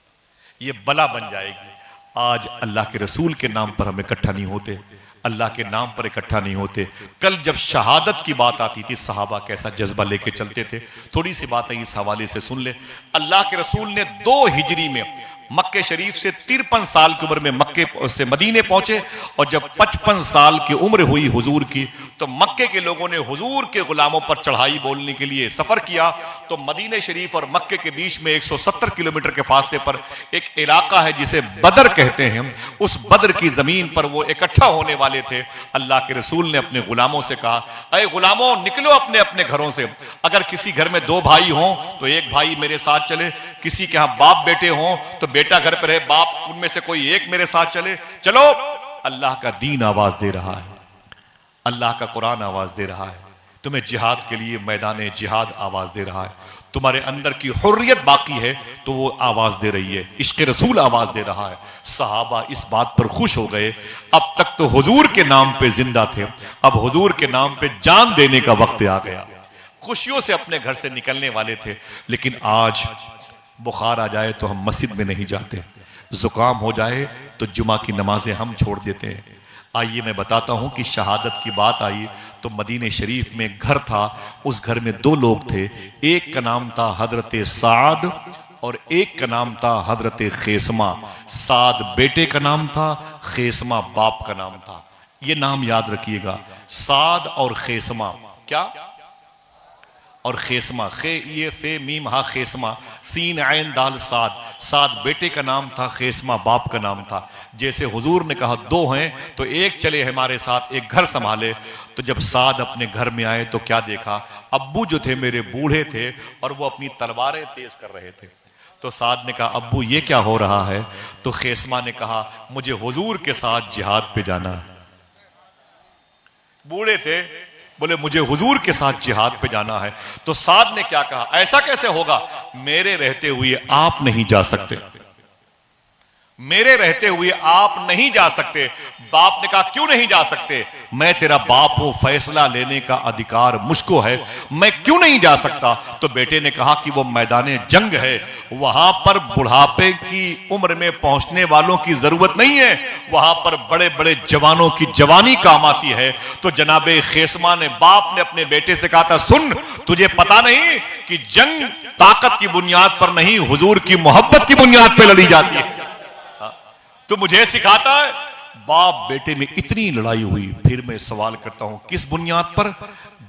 ये बला बन जाएगी। आज अल्लाह के रसूल के नाम पर हम इकट्ठा नहीं होते, अल्लाह के नाम पर इकट्ठा नहीं होते। कल जब शहादत की बात आती थी, सहाबा कैसा जज्बा लेके चलते थे। थोड़ी सी बातें इस हवाले से सुन ले। अल्लाह के रसूल ने 2 हिजरी में मक्के शरीफ से 53 साल की उम्र में मक्के से मदीने पहुंचे, और जब 55 साल की उम्र हुई हुजूर की, तो मक्के के लोगों ने हुजूर के गुलामों पर चढ़ाई बोलने के लिए सफर किया। तो मदीने शरीफ और मक्के के बीच में 170 किलोमीटर के फासले पर एक इलाका है जिसे बदर कहते हैं। उस बदर की जमीन पर वो इकट्ठा होने वाले थे। अल्लाह के रसूल ने अपने गुलामों से कहा, अरे गुलामों, निकलो अपने अपने घरों से। अगर किसी घर में 2 भाई हों तो एक भाई मेरे साथ चले, किसी के यहां बाप बेटे हों तो बेटा घर पर है, बाप उनमें से कोई एक मेरे साथ चले। चलो, अल्लाह का दीन आवाज दे रहा है, अल्लाह का कुरान आवाज दे रहा है, तुम्हें जिहाद के लिए मैदान जिहाद आवाज दे रहा है, तुम्हारे अंदर की हुर्रियत बाकी है तो वो आवाज दे रही है, इश्क रसूल आवाज दे रहा है। सहाबा इस बात पर खुश हो गए। अब तक तो हुजूर के नाम पे जिंदा थे, अब हुजूर के नाम पे जान देने का वक्त आ गया। खुशियों से अपने घर से निकलने वाले थे, लेकिन आज बुखार आ जाए तो हम मस्जिद में नहीं जाते, जुकाम हो जाए तो जुमा की नमाजें हम छोड़ देते हैं। आइए मैं बताता हूं कि शहादत की बात आई तो मदीने शरीफ में घर था, उस घर में 2 लोग थे। एक का नाम था हजरत साद और एक का नाम था हजरत खेसमा। साद बेटे का नाम था, खेसमा बाप का नाम था। ये नाम याद रखिएगा, साद और खेसमा। क्या? और खेसमा, खे ये फे मीम हा खेसमा, सीन आयन दाल साद। साद बेटे का नाम था, खेसमा बाप का नाम था। जैसे हुजूर ने कहा 2 हैं तो एक चले हमारे साथ, एक घर संभाले। तो जब साद अपने घर में आए तो क्या देखा, अब्बू जो थे मेरे बूढ़े थे और वो अपनी तलवारें तेज कर रहे थे। तो साद ने कहा, अब्बू ये क्या हो रहा है? तो खेसमा ने कहा, मुझे हुजूर के साथ जिहाद पे जाना है। बूढ़े थे, बोले मुझे हुजूर के साथ जिहाद पे जाना है। तो साद ने क्या कहा, ऐसा कैसे होगा, मेरे रहते हुए आप नहीं जा सकते, मेरे रहते हुए आप नहीं जा सकते। बाप ने कहा, क्यों नहीं जा सकते? मैं तेरा बाप हूं, फैसला लेने का अधिकार मुझको है, मैं क्यों नहीं जा सकता? तो बेटे ने कहा कि वो मैदान जंग है, वहां पर बुढ़ापे की उम्र में पहुंचने वालों की जरूरत नहीं है, वहां पर बड़े बड़े जवानों की जवानी काम आती है। तो जनाबे खेसमा ने, बाप ने अपने बेटे से कहा था, सुन, तुझे पता नहीं कि जंग ताकत की बुनियाद पर नहीं, हुजूर की मोहब्बत की बुनियाद पर लड़ी जाती है। तो मुझे सिखाता है। बाप बेटे में इतनी लड़ाई हुई। फिर मैं सवाल करता हूं, किस बुनियाद पर?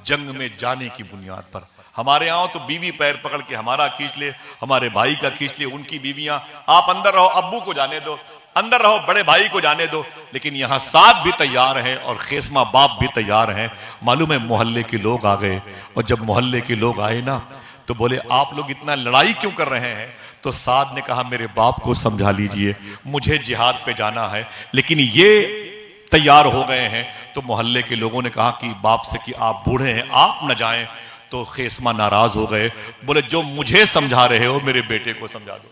जंग में जाने की बुनियाद पर। हमारे यहां तो बीवी पैर पकड़ के हमारा खींच ले, हमारे भाई का खींच ले, उनकी बीवियां, आप अंदर रहो, अब्बू को जाने दो, अंदर रहो, बड़े भाई को जाने दो। लेकिन यहां साद भी तैयार है और खेसमा बाप भी तैयार है। मालूम है, मोहल्ले के लोग आ गए, और जब मोहल्ले के लोग आए ना तो बोले, आप लोग इतना लड़ाई क्यों कर रहे हैं? तो साद ने कहा, मेरे बाप को समझा लीजिए, मुझे जिहाद पे जाना है, लेकिन ये तैयार हो गए हैं। तो मोहल्ले के लोगों ने कहा कि बाप से कि आप बूढ़े हैं, आप न जाएं। तो खेसमा नाराज हो गए, बोले जो मुझे समझा रहे हो मेरे बेटे को समझा दो,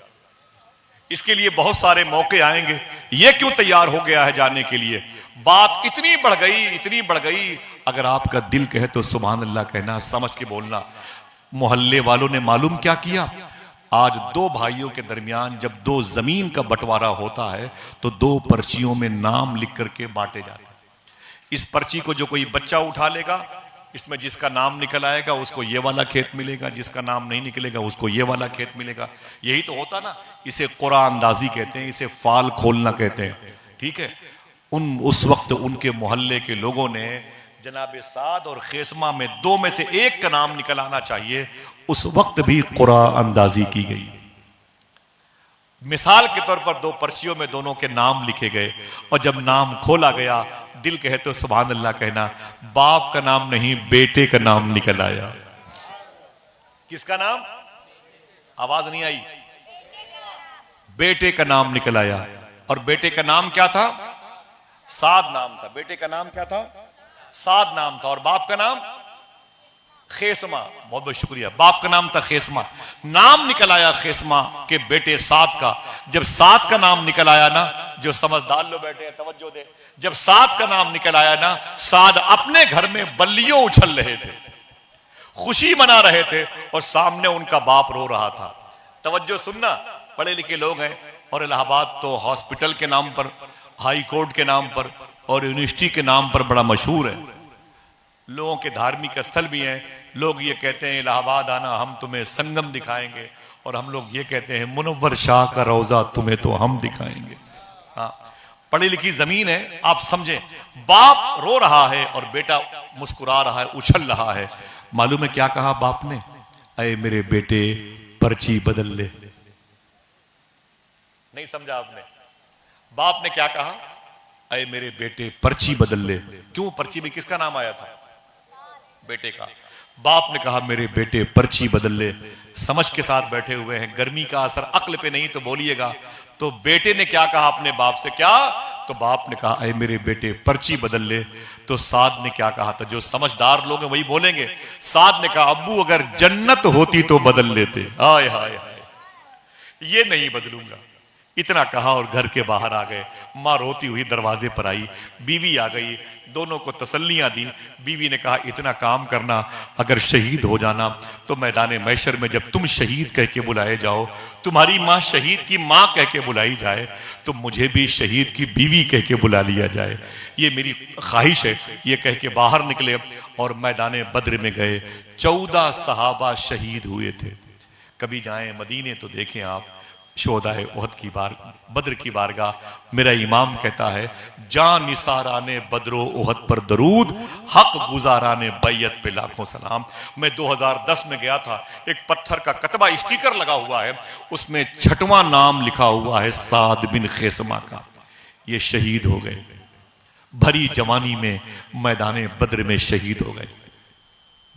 इसके लिए बहुत सारे मौके आएंगे, ये क्यों तैयार हो गया है जाने के लिए? बात इतनी बढ़ गई, इतनी बढ़ गई। अगर आपका दिल कहे तो सुभान अल्लाह कहना, समझ के बोलना। मोहल्ले वालों ने मालूम क्या किया, आज 2 भाइयों के दरमियान जब 2 जमीन का बंटवारा होता है तो 2 पर्चियों में नाम लिख करके बांटे जाते हैं। इस पर्ची को जो कोई बच्चा उठा लेगा, इसमें जिसका नाम निकल आएगा उसको ये वाला खेत मिलेगा, जिसका नाम नहीं निकलेगा उसको ये वाला खेत मिलेगा। यही तो होता ना, इसे कुरान अंदाजी कहते हैं, इसे फाल खोलना कहते हैं। ठीक है, उस वक्त उनके मोहल्ले के लोगों ने जनाबे साद और खेसमा में 2 में से एक का नाम निकल आना चाहिए, उस वक्त भी कुरान अंदाजी की गई। मिसाल के तौर पर 2 पर्चियों में दोनों के नाम लिखे गए, और जब नाम खोला गया, दिल कहे तो सुभान अल्लाह कहना, बाप का नाम नहीं बेटे का नाम निकल आया। किसका नाम? आवाज नहीं आई। बेटे का नाम निकल आया। और बेटे का नाम क्या था? साद नाम था। बेटे का नाम क्या था? साद नाम था। और बाप का नाम? खेसमा। बहुत बहुत शुक्रिया। बाप का नाम था खेसमा। नाम निकल आया खेसमा के बेटे साद का। जब साद का नाम निकल आया ना, जो समझदार लोग बैठे हैं तवज्जो दे, जब साद का नाम निकल आया ना, साद अपने घर में बल्लियों उछल रहे थे, खुशी मना रहे थे, और सामने उनका बाप रो रहा था। तवज्जो सुनना, पढ़े लिखे लोग हैं, और इलाहाबाद तो हॉस्पिटल के नाम पर, हाई कोर्ट के नाम पर और यूनिवर्सिटी के नाम पर बड़ा मशहूर है। लोगों के धार्मिक स्थल भी हैं। लोग ये कहते हैं इलाहाबाद आना, हम तुम्हें संगम दिखाएंगे, और हम लोग ये कहते हैं मुनव्वर शाह का रोजा तुम्हें तो हम दिखाएंगे। हाँ, पढ़ी लिखी जमीन है, आप समझें। बाप रो रहा है और बेटा मुस्कुरा रहा है, उछल रहा है। मालूम है क्या कहा बाप ने? अरे मेरे बेटे पर्ची बदल ले। नहीं समझा आपने? बाप ने क्या कहा? अरे मेरे बेटे पर्ची बदल ले। क्यों? पर्ची में किसका नाम आया था? बेटे का। बाप ने कहा मेरे बेटे पर्ची बदल ले। समझ के साथ बैठे हुए हैं, गर्मी का असर अक्ल पे नहीं तो बोलिएगा। तो बेटे ने क्या कहा अपने बाप से? क्या? तो बाप ने कहा अरे मेरे बेटे पर्ची बदल ले। तो साद ने क्या कहा था? जो समझदार लोग हैं वही बोलेंगे। साद ने कहा अब्बू अगर जन्नत होती तो बदल लेते। हाय हाय हाय, ये नहीं बदलूंगा। इतना कहा और घर के बाहर आ गए। माँ रोती हुई दरवाजे पर आई, बीवी आ गई, दोनों को तसल्लियां दी। बीवी ने कहा इतना काम करना, अगर शहीद हो जाना तो मैदान मैशर में जब तुम शहीद कह के बुलाए जाओ, तुम्हारी माँ शहीद की माँ कह के बुलाई जाए, तो मुझे भी शहीद की बीवी कह के बुला लिया जाए, ये मेरी ख्वाहिश है। ये कह के बाहर निकले और मैदान बद्र में गए। 14 सहाबा शहीद हुए थे। कभी जाएं मदीने तो देखें आप, शोहदाए उहद की बार, बद्र की बारगाह। मेरा इमाम कहता है जान निसारा ने बद्रो उहद पर दरूद, हक गुजारा ने बैयत पे लाखों सलाम। मैं 2010 में गया था, एक पत्थर का कतबा स्टिकर लगा हुआ है, उसमें 6वां नाम लिखा हुआ है साद बिन खेसमा का। ये शहीद हो गए, भरी जवानी में मैदान बद्र में शहीद हो गए।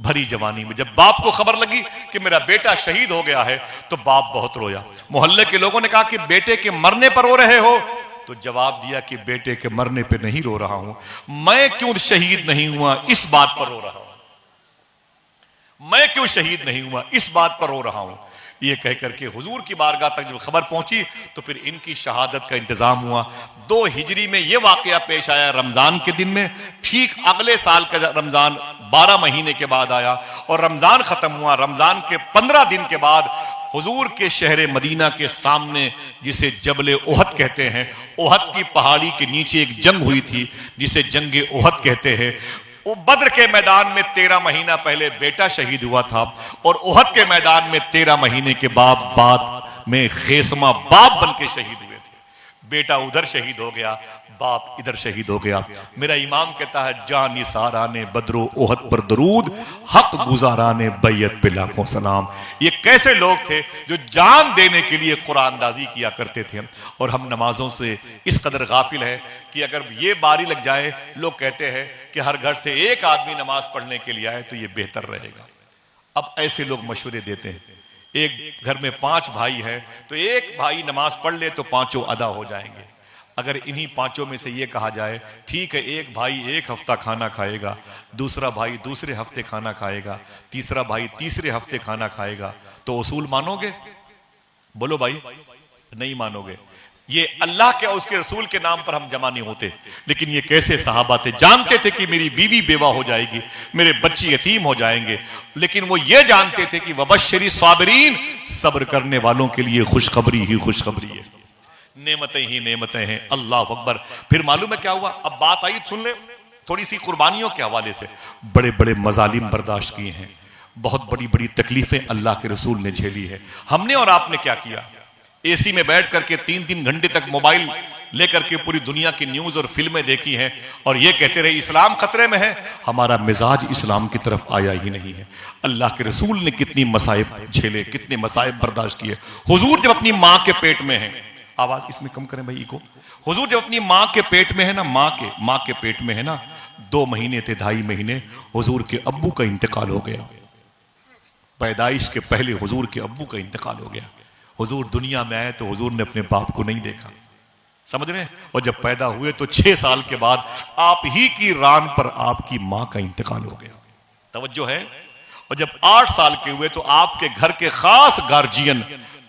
भरी जवानी में जब बाप को खबर लगी कि मेरा बेटा शहीद हो गया है तो बाप बहुत रोया। मोहल्ले के लोगों ने कहा कि बेटे के मरने पर रो रहे हो? तो जवाब दिया कि बेटे के मरने पे नहीं रो रहा हूं, मैं क्यों शहीद नहीं हुआ इस बात पर रो रहा हूं। मैं क्यों शहीद नहीं हुआ इस बात पर रो रहा हूं। ये कह करके हुजूर की बारगाह तक जब खबर पहुंची तो फिर इनकी शहादत का इंतजाम हुआ। 2 हिजरी में यह वाकया पेश आया रमजान के दिन में। ठीक अगले साल का रमजान 12 महीने के बाद आया और रमजान खत्म हुआ। रमजान के 15 दिन के बाद हुजूर के शहर मदीना के सामने, जिसे जबले ओहद कहते हैं, ओहद की पहाड़ी के नीचे एक जंग हुई थी जिसे जंगे ओहद कहते हैं। वो बद्र के मैदान में 13 महीना पहले बेटा शहीद हुआ था और ओहद के मैदान में 13 महीने के बाद में खेसमा बाप बन के शहीद हुए थे। बेटा उधर शहीद हो गया, बाप इधर शहीद हो गया। मेरा इमाम कहता है जान निसारा ने बद्रो ओहद पर दरूद, हक गुजारा ने बैयत पे लाखों सलाम। ये कैसे लोग थे जो जान देने के लिए कुरानदाजी किया करते थे। और हम नमाजों से इस कदर गाफिल है कि अगर ये बारी लग जाए, लोग कहते हैं कि हर घर से एक आदमी नमाज पढ़ने के लिए आए तो ये बेहतर रहेगा। अब ऐसे लोग मशवरे देते हैं। एक घर में 5 भाई है तो एक भाई नमाज पढ़ ले तो 5 अदा हो जाएंगे। अगर इन्हीं 5 में से ये कहा जाए ठीक है एक भाई 1 हफ्ता खाना खाएगा, दूसरा भाई दूसरे हफ्ते खाना खाएगा, तीसरा भाई तीसरे हफ्ते खाना खाएगा, तो उसूल मानोगे? बोलो भाई, नहीं मानोगे। ये अल्लाह के और उसके रसूल के नाम पर हम जमा नहीं होते। लेकिन ये कैसे सहाबा थे, जानते थे कि मेरी बीवी बेवा हो जाएगी, मेरे बच्चे यतीम हो जाएंगे, लेकिन वो ये जानते थे कि वबश्शिरी साबिरीन, सब्र करने वालों के लिए खुशखबरी ही खुशखबरी है, नेमतें ही नेमतें हैं। अल्लाह अकबर। फिर मालूम है क्या हुआ? अब बात आई, सुन ले थोड़ी सी कुर्बानियों के हवाले से। बड़े बड़े मजालिम बर्दाश्त किए हैं, बहुत बड़ी बड़ी तकलीफें अल्लाह के रसूल ने झेली है। हमने और आपने क्या किया? एसी में बैठ करके 3-3 घंटे तक मोबाइल लेकर के पूरी दुनिया की न्यूज और फिल्में देखी हैं और ये कहते रहे इस्लाम खतरे में है। हमारा मिजाज इस्लाम की तरफ आया ही नहीं है। अल्लाह के रसूल ने कितनी मसाइब झेले, कितने मसाइब बर्दाश्त किए। हुजूर जब अपनी माँ के पेट में है, आवाज इसमें कम करें भाई को। हुजूर जब अपनी माँ के पेट में है ना, माँ के पेट में है ना, 2 महीने थे, 2.5 महीने, हुजूर के अब्बू का इंतकाल हो गया। पैदाइश के पहले हुजूर के अब्बू का इंतकाल हो गया। हुजूर दुनिया में आए तो हुजूर ने अपने बाप को नहीं देखा, समझ रहे हैं? और जब पैदा हुए तो 6 साल के बाद आप ही की रान पर आपकी मां का इंतकाल हो गया। तवज्जो है? और जब 8 साल के हुए तो आपके घर के खास गार्जियन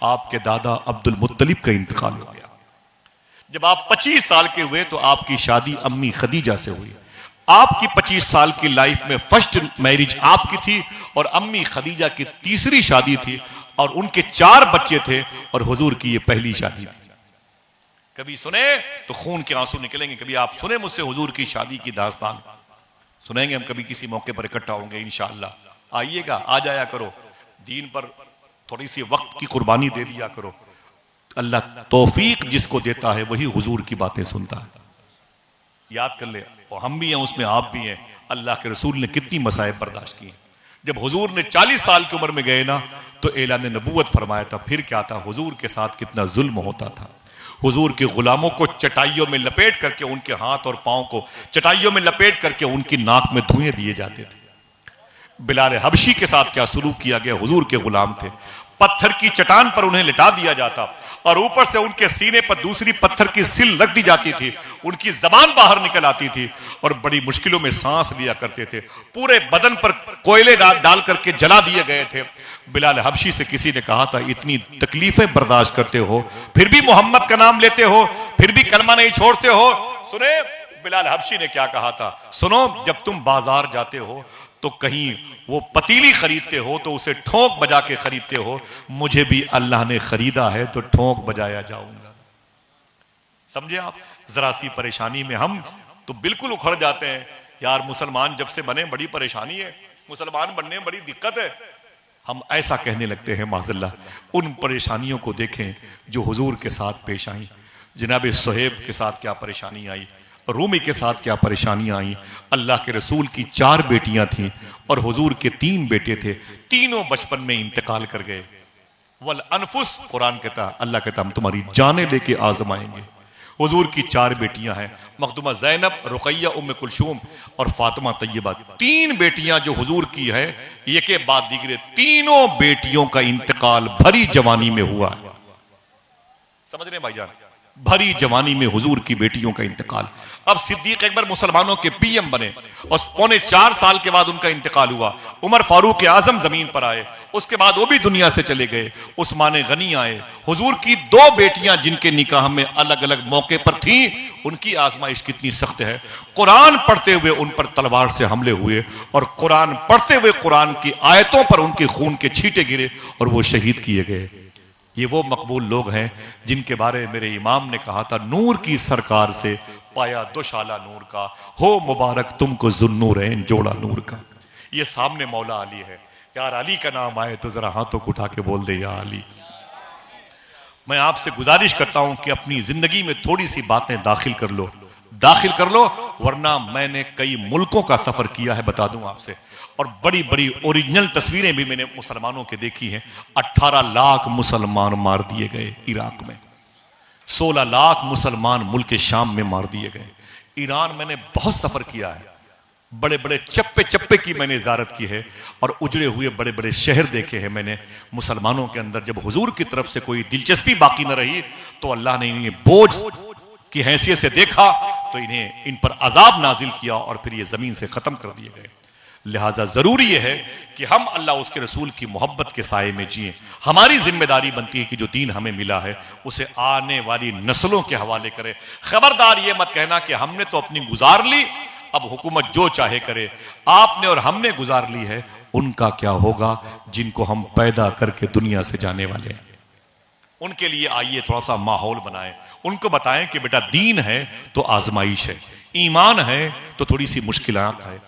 आपके दादा अब्दुल मुत्तलिब का इंतकाल हो गया। जब आप 25 साल के हुए तो आपकी शादी अम्मी खदीजा से हुई। आपकी 25 साल की लाइफ में फर्स्ट मैरिज आपकी थी और अम्मी खदीजा की तीसरी शादी थी और उनके 4 बच्चे थे और हुजूर की ये पहली शादी थी। कभी सुने तो खून के आंसू निकलेंगे, कभी आप सुने मुझसे हुजूर की शादी की दास्तान, सुनेंगे हम कभी किसी मौके पर इकट्ठा होंगे इंशाअल्लाह। आइएगा, आ जाया करो, दीन पर थोड़ी सी वक्त की कुर्बानी दे दिया करो। अल्लाह तौफीक जिसको देता है वही हुजूर की बातें सुनता है। याद कर ले, और हम भी हैं उसमें, आप भी हैं। अल्लाह के रसूल ने कितनी मसाइब बर्दाश्त की। जब हुजूर ने 40 साल की उम्र में गए ना तो ऐलान नबूवत फरमाया था। फिर क्या था, हुजूर के साथ कितना जुल्म होता था। हुजूर के गुलामों को चटाइयों में लपेट करके, उनके हाथ और पांव को चटाइयों में लपेट करके उनकी नाक में धुएं दिए जाते थे। बिलाल हबशी के साथ क्या सुलूक किया गया, हुजूर के गुलाम थे, पत्थर की चट्टान पर उन्हें लिटा दिया जाता और ऊपर से उनके सीने पर दूसरी पत्थर की सिल रख दी जाती थी, उनकी जबान बाहर निकल आती थी और बड़ी मुश्किलों में सांस लिया करते थे। पूरे बदन पर कोयले डाल करके जला दिए गए थे। बिलाल हबशी से किसी ने कहा था, इतनी तकलीफें बर्दाश्त करते हो फिर भी मोहम्मद का नाम लेते हो, फिर भी कलमा नहीं छोड़ते हो। सुने बिलाल हबशी ने क्या कहा था, सुनो, जब तुम बाजार जाते हो तो कहीं वो पतीली खरीदते हो तो उसे ठोंक बजा के खरीदते हो, मुझे भी अल्लाह ने खरीदा है तो ठोंक बजाया जाऊंगा। समझे आप? जरा सी परेशानी में हम तो बिल्कुल उखड़ जाते हैं। यार मुसलमान जब से बने बड़ी परेशानी है, मुसलमान बनने में बड़ी दिक्कत है। हम ऐसा कहने लगते हैं माज़अल्लाह। उन परेशानियों को देखें जो हुजूर के साथ पेश आई। जनाब सुहेब के साथ क्या परेशानी आई, रूमी के साथ क्या परेशानियां आई। अल्लाह के रसूल की 4 बेटियां थीं और हुजूर के 3 बेटे थे, तीनों बचपन में इंतकाल कर गए। वल अनफुस, कुरान कहता, अल्लाह कहता हम तुम्हारी जाने लेके आजमाएंगे। हुजूर की 4 बेटियां हैं, मखदूमा ज़ैनब, रुकैया, उम्मे कुलसूम और फातिमा तैयबा। 3 बेटियां जो हुजूर की है, एक के बाद दीगरे तीनों बेटियों का इंतकाल भरी जवानी में हुआ है। समझ रहे भाईजान, भरी जवानी में हुजूर की बेटियों का इंतकाल। अब सिद्दीक अकबर मुसलमानों के पीएम बने और 4.25 साल के बाद उनका इंतकाल हुआ। उमर फारूक आजम जमीन पर आए, उसके बाद वो भी दुनिया से चले गए। उस्मान गनी आए। हुजूर की 2 बेटियां जिनके निकाह में अलग अलग मौके पर थी, उनकी आजमाइश कितनी सख्त है। कुरान पढ़ते हुए उन पर तलवार से हमले हुए और कुरान पढ़ते हुए कुरान की आयतों पर उनके खून के छींटे गिरे और वो शहीद किए गए। ये वो मकबूल लोग हैं जिनके बारे में मेरे इमाम ने कहा था, नूर की सरकार से पाया दुशाला नूर का, हो मुबारक तुमको जुन्नूरैन जोड़ा नूर का। ये सामने मौला अली है। यार अली का नाम आए तो जरा हाथों को उठा के बोल दे या अली। मैं आपसे गुजारिश करता हूं कि अपनी जिंदगी में थोड़ी सी बातें दाखिल कर लो, वरना मैंने कई मुल्कों का सफर किया है, बता दूं आपसे, और बड़ी बड़ी ओरिजिनल तस्वीरें भी मैंने मुसलमानों के देखी हैं। 18 लाख मुसलमान मार दिए गए इराक में, 16 लाख मुसलमान मुल्क शाम में मार दिए गए। ईरान मैंने बहुत सफर किया है, बड़े बड़े चप्पे चप्पे की मैंने ज़ियारत की है और उजड़े हुए बड़े बड़े शहर देखे हैं मैंने मुसलमानों के अंदर। जब हुजूर की तरफ से कोई दिलचस्पी बाकी न रही तो अल्लाह ने इन्हें बोझ की हैसियत से देखा तो इन्हें इन पर अजाब नाजिल किया और फिर ये जमीन से खत्म कर दिए गए। लिहाजा जरूरी यह है कि हम अल्लाह उसके रसूल की मोहब्बत के साए में जिए। हमारी जिम्मेदारी बनती है कि जो दीन हमें मिला है उसे आने वाली नस्लों के हवाले करें। खबरदार ये मत कहना कि हमने तो अपनी गुजार ली, अब हुकूमत जो चाहे करे। आपने और हमने गुजार ली है, उनका क्या होगा जिनको हम पैदा करके दुनिया से जाने वाले हैं। उनके लिए आइए थोड़ा सा माहौल बनाएं, उनको बताएं कि बेटा दीन है तो आजमाइश है, ईमान है तो थोड़ी सी मुश्किलात है।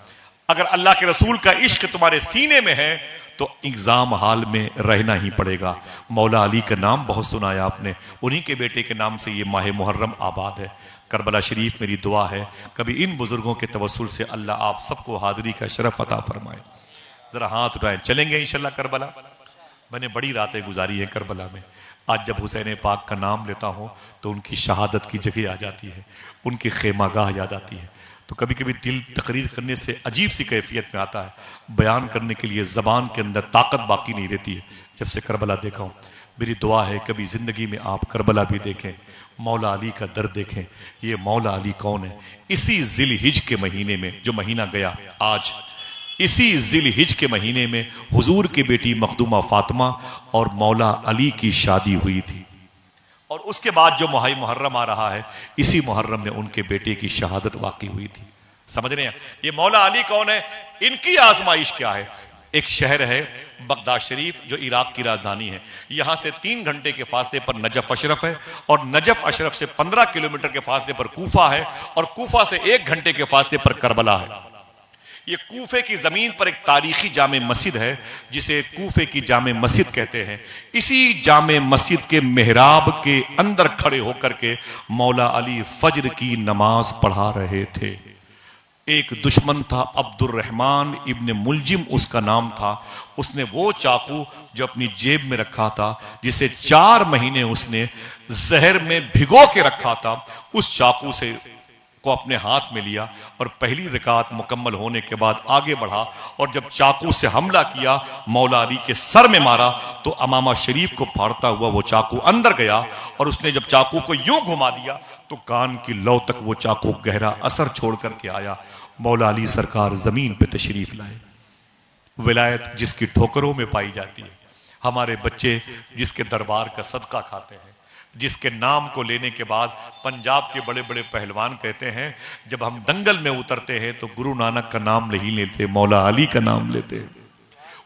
अगर अल्लाह के रसूल का इश्क तुम्हारे सीने में है तो एग्जाम हाल में रहना ही पड़ेगा। मौला अली का नाम बहुत सुना है आपने, उन्हीं के बेटे के नाम से ये माह मुहर्रम आबाद है। करबला शरीफ मेरी दुआ है कभी इन बुजुर्गों के तवस्सुल से अल्लाह आप सबको हाजिरी का शरफ अता फरमाए। जरा हाथ उठाएं, चलेंगे इंशाल्लाह करबला। मैंने बड़ी रातें गुजारी है करबला में। आज जब हुसैन पाक का नाम लेता हूं तो उनकी शहादत की जगह आ जाती है, उनकी खेमागाह याद आती है। तो कभी कभी दिल तकरीर करने से अजीब सी कैफियत में आता है, बयान करने के लिए ज़बान के अंदर ताकत बाकी नहीं रहती है। जब से करबला देखा हूँ, मेरी दुआ है कभी ज़िंदगी में आप करबला भी देखें, मौला अली का दर्द देखें। ये मौला अली कौन है? इसी जिलहिज के महीने में, जो महीना गया आज, इसी जिलहिज के महीने में हुजूर की बेटी मखदूमा फातिमा और मौला अली की शादी हुई थी। और उसके बाद जो माह मुहर्रम आ रहा है, इसी मुहर्रम में उनके बेटे की शहादत वाकई हुई थी। समझ रहे हैं? ये मौला अली कौन है, इनकी आजमाइश क्या है। एक शहर है बगदाद शरीफ, जो इराक की राजधानी है। यहां से 3 घंटे के फासले पर नजफ अशरफ है, और नजफ अशरफ से 15 किलोमीटर के फासले पर कूफा है, और कूफा से 1 घंटे के फासले पर करबला है। ये कूफे की जमीन पर एक तारीखी जामे मस्जिद है, जिसे कूफे की जामे मस्जिद कहते हैं। इसी जामे मस्जिद के मेहराब के अंदर खड़े होकर के मौला अली फज्र की नमाज पढ़ा रहे थे। एक दुश्मन था अब्दुर्रहमान इब्ने मुलजिम उसका नाम था। उसने वो चाकू जो अपनी जेब में रखा था, जिसे 4 महीने उसने जहर में भिगो के रखा था, उस चाकू से को अपने हाथ में लिया और पहली रकात मुकम्मल होने के बाद आगे बढ़ा, और जब चाकू से हमला किया मौला अली के सर में मारा, तो अमामा शरीफ को फाड़ता हुआ वो चाकू अंदर गया, और उसने जब चाकू को यूं घुमा दिया तो कान की लौ तक वो चाकू गहरा असर छोड़ करके आया। मौला अली सरकार जमीन पे तशरीफ लाए। विलायत जिसकी ठोकरों में पाई जाती है। हमारे बच्चे जिसके दरबार का सदका खाते हैं, जिसके नाम को लेने के बाद पंजाब के बड़े बड़े पहलवान कहते हैं, जब हम दंगल में उतरते हैं तो गुरु नानक का नाम नहीं लेते, मौला अली का नाम लेते हैं।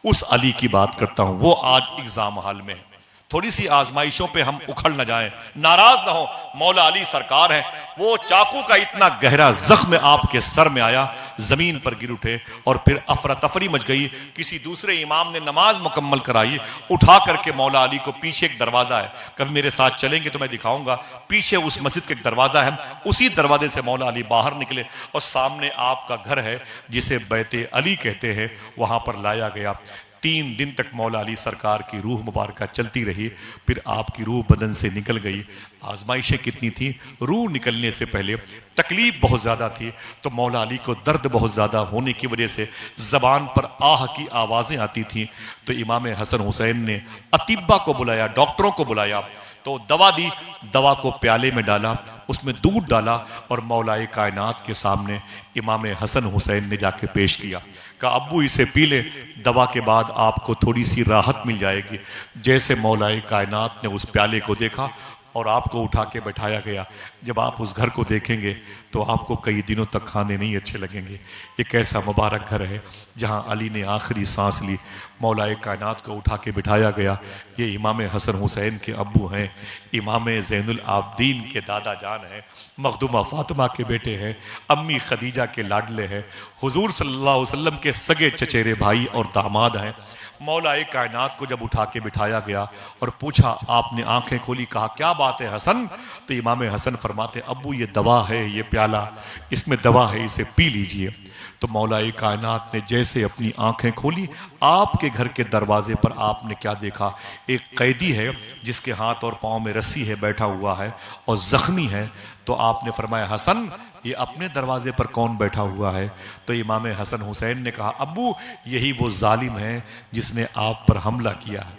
उस अली की बात करता हूं, वो आज एग्जाम हॉल में है। थोड़ी सी आजमाइशों पे हम उखड़ न जाएं, नाराज ना हो, मौला अली सरकार है। वो चाकू का इतना गहरा जख्म आपके सर में आया, जमीन पर गिर उठे, और फिर अफरा तफरी मच गई। किसी दूसरे इमाम ने नमाज मुकम्मल कराई, उठा करके मौला अली को, पीछे एक दरवाजा है, कभी मेरे साथ चलेंगे तो मैं दिखाऊंगा, पीछे उस मस्जिद का एक दरवाजा है, उसी दरवाजे से मौला अली बाहर निकले, और सामने आपका घर है जिसे बैते अली कहते हैं, वहां पर लाया गया। 3 दिन तक मौला अली सरकार की रूह मुबारक चलती रही, फिर आपकी रूह बदन से निकल गई। आजमाइशें कितनी थी, रूह निकलने से पहले तकलीफ बहुत ज्यादा थी, तो मौला अली को दर्द बहुत ज्यादा होने की वजह से जबान पर आह की आवाजें आती थी। तो इमाम हसन हुसैन ने अतिब्बा को बुलाया, डॉक्टरों को बुलाया, तो दवा दी, दवा को प्याले में डाला, उसमें दूध डाला, और मौलाए कायनात के सामने इमाम हसन हुसैन ने जाके पेश किया। कहा अब्बू इसे पी ले, दवा के बाद आपको थोड़ी सी राहत मिल जाएगी। जैसे मौलाए कायनात ने उस प्याले को देखा और आपको उठा के बैठाया गया, जब आप उस घर को देखेंगे तो आपको कई दिनों तक खाने नहीं अच्छे लगेंगे। एक ऐसा मुबारक घर है जहां अली ने आखिरी सांस ली, मौलाए कायनात को उठा के बिठाया गया। ये इमाम हसन हुसैन के अब्बू हैं, इमाम ज़ैनुल आबदीन के दादा जान हैं, मखदूमा फातिमा के बेटे हैं, अम्मी खदीजा के लाडले हैं, हुजूर सल्लल्लाहु अलैहि वसल्लम के सगे चचेरे भाई और दामाद हैं। मौलाए कायनात को जब उठा के बिठाया गया और पूछा, आपने आंखें खोली, कहा क्या बात है हसन? तो इमाम हसन फरमाते, अब्बू ये दवा है, ये प्याला, इसमें दवा है, इसे पी लीजिए। तो मौलाए कायनात ने जैसे अपनी आंखें खोली, आपके घर के दरवाजे पर आपने क्या देखा? एक कैदी है जिसके हाथ और पांव में रस्सी है, बैठा हुआ है और जख्मी है। तो आपने फरमाया, हसन ये अपने दरवाजे पर कौन बैठा हुआ है? तो इमाम हसन हुसैन ने कहा, अब्बू यही वो जालिम है जिसने आप पर हमला किया है,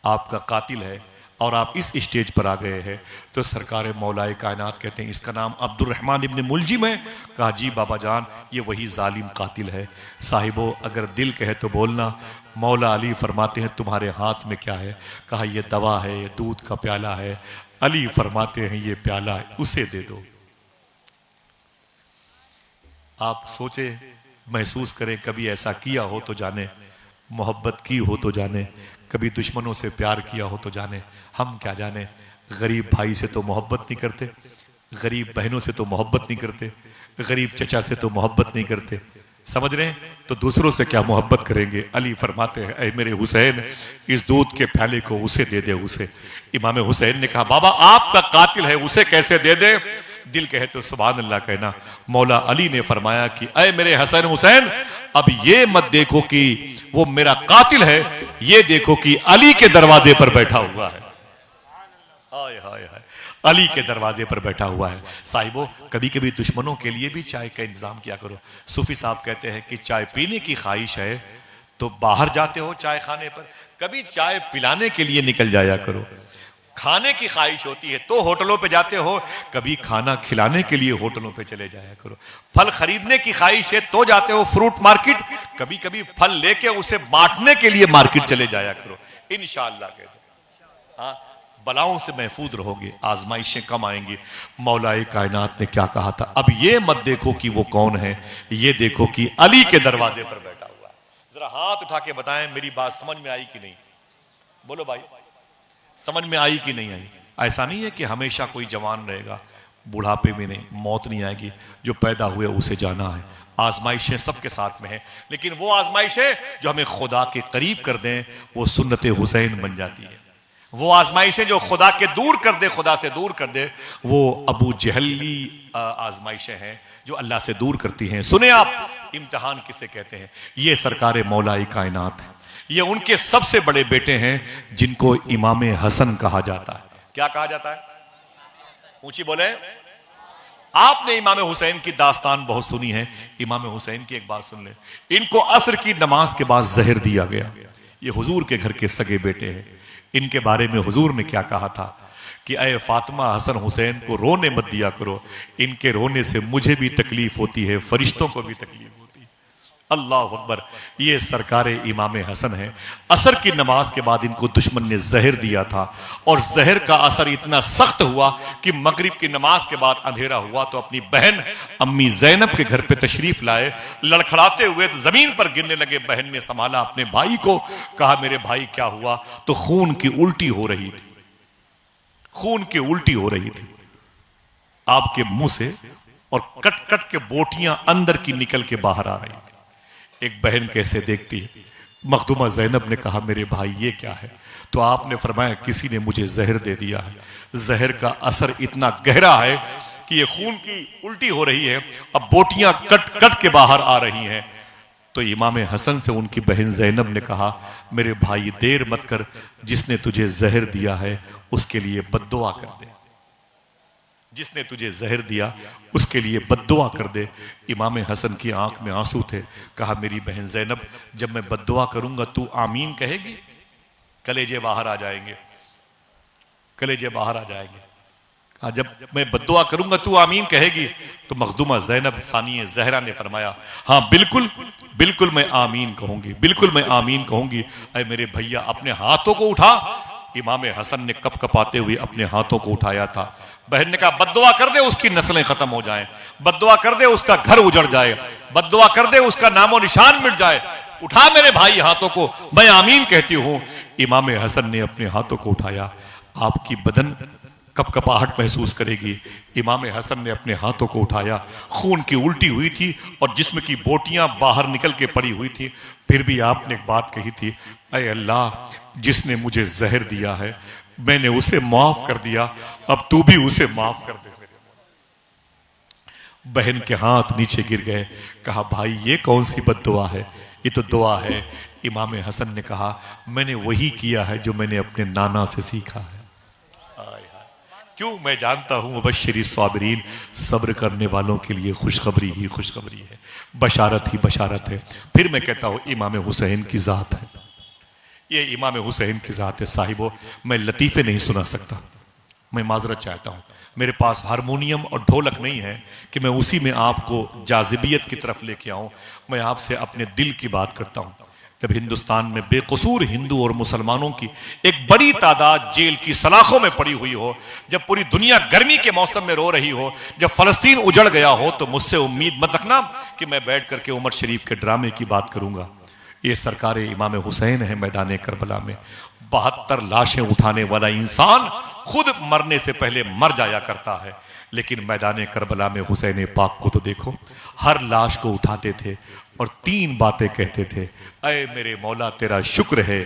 आपका कातिल है, और आप इस स्टेज पर आ गए हैं। तो सरकार मौलाए कायनात कहते हैं, इसका नाम अब्दुर्रहमान इब्ने मुलजिम है। कहा जी बाबा जान, ये वही जालिम कातिल है। साहिबो अगर दिल कहे तो बोलना। मौला अली फरमाते हैं, तुम्हारे हाथ में क्या है? कहा ये दवा है, ये दूध का प्याला है। अली फरमाते हैं, ये प्याला उसे दे दो। आप सोचे, महसूस करें, कभी ऐसा किया हो तो जाने, मोहब्बत की हो तो जाने, कभी दुश्मनों से प्यार किया हो तो जाने। हम क्या जाने, गरीब भाई से तो मोहब्बत नहीं करते, गरीब बहनों से तो मोहब्बत नहीं करते, गरीब चचा से तो मोहब्बत नहीं करते, समझ रहे हैं? तो दूसरों से क्या मोहब्बत करेंगे? अली फरमाते हैं, ऐ मेरे हुसैन, इस दूध के प्याले को उसे दे दे, उसे। इमाम हुसैन ने कहा, बाबा आपका कातिल है, उसे कैसे दे दे? दिल कहे तो सुभान अल्लाह कहना। मौला अली ने फरमाया कि ऐ मेरे हसन हुसैन, अब ये मत देखो कि वो मेरा कातिल है, ये देखो कि अली के दरवाजे पर बैठा हुआ है। हाय हाय हाय, अली के दरवाजे पर बैठा हुआ है। साहिबो कभी कभी दुश्मनों के लिए भी चाय का इंतजाम किया करो। सूफी साहब कहते हैं कि चाय पीने की ख्वाहिश है तो बाहर जाते हो चाय खाने पर, कभी चाय पिलाने के लिए निकल जाया करो। खाने की ख्वाहिश होती है तो होटलों पे जाते हो, कभी खाना खिलाने के लिए होटलों पे चले जाया करो। फल खरीदने की ख्वाहिश है तो जाते हो फ्रूट मार्केट, कभी कभी फल लेके उसे बांटने के लिए मार्केट चले जाया करो। इंशाअल्लाह कह दो। हाँ, बलाओं से महफूज रहोगे, आजमाइशें कम आएंगी। मौलाए कायनात ने क्या कहा था? अब ये मत देखो कि वो कौन है, ये देखो कि अली के दरवाजे पर बैठा हुआ है। जरा हाथ उठा के बताएं मेरी बात समझ में आई कि नहीं? बोलो भाई, समझ में आई कि नहीं आई? ऐसा नहीं है कि हमेशा कोई जवान रहेगा, बुढ़ापे में नहीं, मौत नहीं आएगी। जो पैदा हुए उसे जाना है। आजमाइशें सबके साथ में है, लेकिन वो आजमाइशें जो हमें खुदा के करीब कर दें वो सुन्नत हुसैन बन जाती है। वो आजमाइशें जो खुदा के दूर कर दे, खुदा से दूर कर दे, वो अबू जहली आजमाइशें हैं जो अल्लाह से दूर करती हैं। सुने आप, इम्तिहान किसे कहते हैं? ये सरकार मौलाई कायनात है। ये उनके सबसे बड़े बेटे हैं जिनको इमाम हसन कहा जाता है। क्या कहा जाता है? ऊंची बोले। आपने इमाम हुसैन की दास्तान बहुत सुनी है। इमाम हुसैन की एक बात सुन ले, इनको असर की नमाज के बाद जहर दिया गया। ये हुजूर के घर के सगे बेटे हैं। इनके बारे में हुजूर ने क्या कहा था कि अय फातिमा हसन हुसैन को रोने मत दिया करो, इनके रोने से मुझे भी तकलीफ होती है, फरिश्तों को भी तकलीफ होती है। अल्लाह अकबर। ये सरकार इमाम हसन है। असर की नमाज के बाद इनको दुश्मन ने जहर दिया था और जहर का असर इतना सख्त हुआ कि मगरिब की नमाज के बाद अंधेरा हुआ तो अपनी बहन अम्मी जैनब के घर पे तशरीफ लाए। लड़खड़ाते हुए तो जमीन पर गिरने लगे। बहन ने संभाला अपने भाई को, कहा मेरे भाई क्या हुआ? तो खून की उल्टी हो रही थी, खून की उल्टी हो रही थी आपके मुंह से, और कट कट के बोटियां अंदर की निकल के बाहर आ रही थी। एक बहन कैसे देखती है? मखदूमा जैनब ने कहा मेरे भाई ये क्या है? तो आपने फरमाया किसी ने मुझे जहर दे दिया है। जहर का असर इतना गहरा है कि ये खून की उल्टी हो रही है, अब बोटियां कट कट के बाहर आ रही हैं। तो इमाम हसन से उनकी बहन जैनब ने कहा मेरे भाई देर मत कर, जिसने तुझे जहर दिया है उसके लिए बद्दुआ कर दे, जिसने तुझे जहर दिया उसके लिए बद्दुआ कर दे। इमाम हसन की आंख में आंसू थे। कहा मेरी बहन जैनब, जब मैं बद्दुआ करूंगा तू आमीन कहेगी? कलेजे बाहर आ जाएंगे, कलेजे बाहर आ जाएंगे। कहा जब मैं बद्दुआ करूंगा तू आमीन कहेगी? तो मखदूमा जैनब सानिया जहरा ने फरमाया हाँ बिल्कुल बिल्कुल मैं आमीन कहूंगी, बिल्कुल मैं आमीन कहूंगी। अरे मेरे भैया अपने हाथों को उठा। इमाम हसन ने कप कपाते हुए अपने हाथों को उठाया था। बहन ने कहा बद्दुआ कर दे उसकी नस्लें खत्म हो जाएं, बद्दुआ कर दे उसका घर उजड़ जाए, बद्दुआ कर दे उसका नामो निशान मिट जाए। उठा मेरे भाई हाथों को, मैं आमीन कहती हूं। इमाम हसन ने अपने हाथों को उठाया। आपकी बदन कपकपाहट महसूस करेगी। इमाम हसन ने अपने हाथों को उठाया। खून की उल्टी हुई थी और जिस्म की बोटियां बाहर निकल के पड़ी हुई थी। फिर भी आपने एक बात कही थी, ऐ अल्लाह जिसने मुझे जहर दिया है मैंने उसे माफ कर दिया, अब तू भी उसे माफ कर दे। बहन के हाथ नीचे गिर गए। कहा भाई ये कौन सी बद्दुआ है? ये तो दुआ है। इमाम हसन ने कहा मैंने वही किया है जो मैंने अपने नाना से सीखा है। क्यों? मैं जानता हूं बशरी साबिरीन, सब्र करने वालों के लिए खुशखबरी ही खुशखबरी है, बशारत ही बशारत है। फिर मैं कहता हूं इमाम हुसैन की जात है, ये इमाम हुसैन की जात है। साहिबो मैं लतीफ़े नहीं सुना सकता, मैं माजरत चाहता हूं। मेरे पास हारमोनियम और ढोलक नहीं है कि मैं उसी में आपको जाज़िबियत की तरफ लेके आऊं। मैं आपसे अपने दिल की बात करता हूं। जब हिंदुस्तान में बेकसूर हिंदू और मुसलमानों की एक बड़ी तादाद जेल की सलाखों में पड़ी हुई हो, जब पूरी दुनिया गर्मी के मौसम में रो रही हो, जब फलस्तीन उजड़ गया हो, तो मुझसे उम्मीद मत रखना कि मैं बैठ करके उमर शरीफ के ड्रामे की बात करूंगा। ये सरकार इमाम हुसैन है मैदान करबला में। 72 लाशें उठाने वाला इंसान खुद मरने से पहले मर जाया करता है, लेकिन मैदान करबला में हुसैन पाक को तो देखो, हर लाश को उठाते थे और 3 बातें कहते थे। ऐ मेरे मौला तेरा शुक्र है,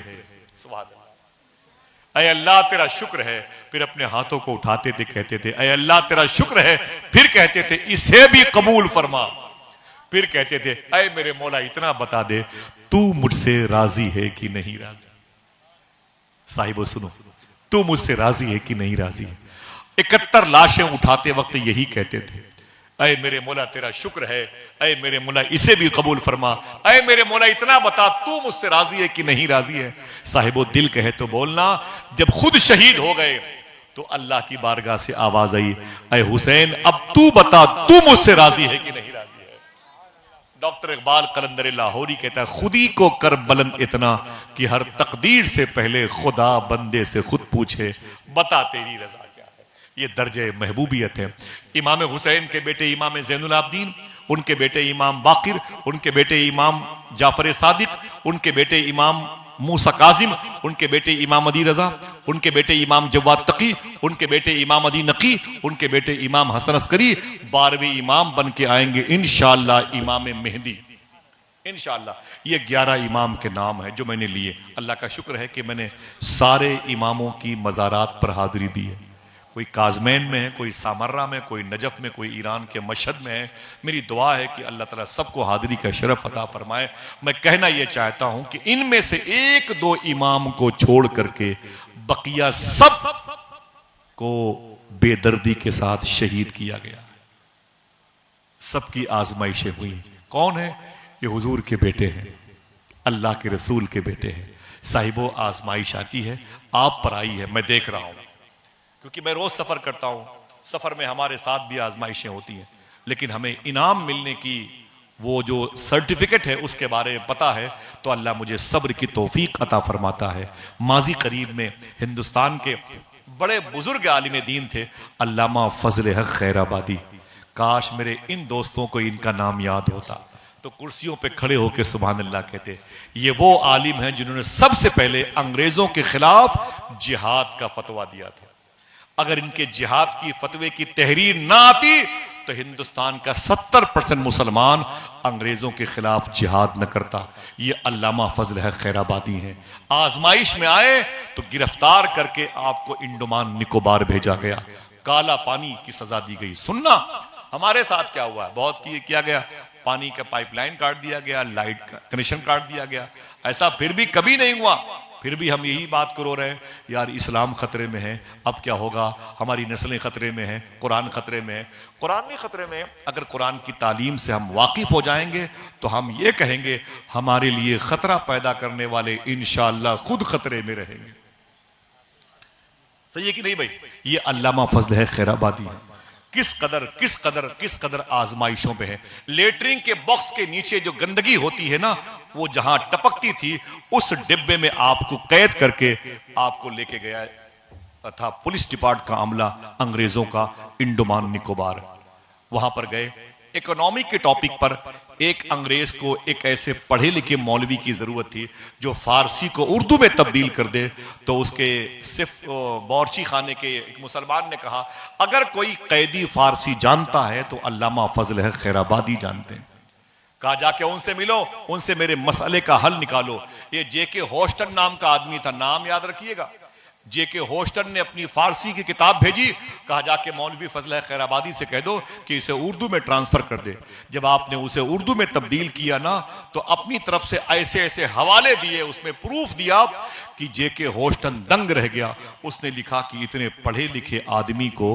ऐ अल्लाह तेरा शुक्र है। फिर अपने हाथों को उठाते थे, कहते थे ऐ अल्लाह तेरा शुक्र है। फिर कहते थे इसे भी कबूल फरमा। फिर कहते थे ऐ मेरे मौला इतना बता दे तू मुझसे राजी है कि नहीं राजी। साहिबो सुनो, तू मुझसे राजी है कि नहीं राजी है। 71 लाशें उठाते वक्त यही कहते थे ऐ मेरे मौला तेरा शुक्र है, ऐ मेरे मौला इसे भी कबूल फरमा, ऐ मेरे मौला इतना बता तू मुझसे राजी है कि नहीं राजी है। साहिबो दिल कहे तो बोलना। जब खुद शहीद हो गए तो अल्लाह की बारगाह से आवाज आई ऐ हुसैन अब तू बता तू मुझसे राजी है कि नहीं राजी है। डॉक्टर इकबाल कलंदर लाहौरी कहता है, खुदी को कर बुलंद इतना कि हर तकदीर से पहले खुदा बंदे से खुद पूछे, बता तेरी रजा क्या है। ये दर्जे महबूबियत है। इमाम हुसैन के बेटे इमाम ज़ैनुल आबदीन, उनके बेटे इमाम बाकिर, उनके बेटे इमाम जाफर सादिक, उनके बेटे इमाम मूसा काजिम, उनके बेटे इमाम अदी रजा, उनके बेटे इमाम जवाद तकी, उनके बेटे इमाम अदी नकी, उनके बेटे इमाम हसन अस्करी 12वें इमाम बन के आएंगे इंशाअल्लाह, इमाम मेहदी इंशाअल्लाह। ये 11 इमाम के नाम है जो मैंने लिए। अल्लाह का शुक्र है कि मैंने सारे इमामों की मज़ारात पर हाजिरी दी है। कोई काजमैन में है, कोई सामर्रा में, कोई नजफ में, कोई ईरान के मशहद में है। मेरी दुआ है कि अल्लाह ताला सबको हाजिरी का शरफ अता फरमाए। मैं कहना यह चाहता हूं कि इनमें से 1-2 इमाम को छोड़ करके बकिया सब को बेदर्दी के साथ शहीद किया गया। सबकी आजमाइशें हुई। कौन है ये? हुजूर के बेटे हैं, अल्लाह के रसूल के बेटे हैं। साहिबो आजमाइश आती है, आप पर आई है, मैं देख रहा हूं, क्योंकि मैं रोज सफर करता हूं। सफर में हमारे साथ भी आजमाइशें होती हैं, लेकिन हमें इनाम मिलने की वो जो सर्टिफिकेट है उसके बारे में पता है, तो अल्लाह मुझे सब्र की तौफीक अता फरमाता है। माजी करीब में हिंदुस्तान के बड़े बुजुर्ग आलिम दीन थे, अल्लामा फजल हक खैराबादी। काश मेरे इन दोस्तों को इनका नाम याद होता तो कुर्सियों पे खड़े होकर सुभान अल्लाह कहते। ये वो आलिम हैं जिन्होंने सबसे पहले अंग्रेजों के खिलाफ जिहाद का फतवा दिया था। अगर इनके जिहाद की फतवे की तहरीर ना आती तो हिंदुस्तान का 70% मुसलमान अंग्रेजों के खिलाफ जिहाद न करता। ये अल्लामा फजल हक खैराबादी हैं। आजमाइश में आए तो गिरफ्तार करके आपको इंडोमान निकोबार भेजा गया, काला पानी की सजा दी गई। सुनना हमारे साथ क्या हुआ है, बहुत किया गया, पानी का पाइपलाइन काट दिया गया, लाइट का कनेक्शन काट दिया गया, ऐसा फिर भी कभी नहीं हुआ। फिर भी हम यही बात करो रहे, यार इस्लाम खतरे में है, अब क्या होगा, हमारी नस्लें खतरे में हैं, कुरान खतरे में है। कुरान नहीं खतरे में है। अगर कुरान की तालीम से हम वाकिफ हो जाएंगे तो हम ये कहेंगे हमारे लिए खतरा पैदा करने वाले इंशाअल्लाह खुद खतरे में रहेंगे। सही है कि नहीं भाई? ये अल्लामा फजल है खैराबादी है। किस कदर आजमाइशों पे है। लेटरिन के बॉक्स के नीचे जो गंदगी होती है ना, वो जहां टपकती थी उस डिब्बे में आपको कैद करके आपको लेके गया था पुलिस डिपार्टमेंट का अमला अंग्रेजों का इंडोमान निकोबार। वहां पर गए, इकोनॉमी के टॉपिक पर एक अंग्रेज को एक ऐसे पढ़े लिखे मौलवी की जरूरत थी जो फारसी को उर्दू में तब्दील कर दे। तो उसके सिर्फ बावर्ची खाने के एक मुसलमान ने कहा, अगर कोई कैदी फारसी जानता है तो अल्लामा फजल हक खैराबादी जानते हैं। कहा जाके उनसे मिलो, उनसे मेरे मसले का हल निकालो। ये जेके होस्टन नाम का आदमी था, नाम याद रखिएगा। जेके होस्टन ने अपनी फारसी की किताब भेजी, कहा जाके मौलवी फजल खैराबादी से कह दो कि इसे उर्दू में ट्रांसफर कर दे। जब आपने उसे उर्दू में तब्दील किया ना, तो अपनी तरफ से ऐसे ऐसे हवाले दिए, उसमें प्रूफ दिया कि जेके होस्टन दंग रह गया। उसने लिखा कि इतने पढ़े लिखे आदमी को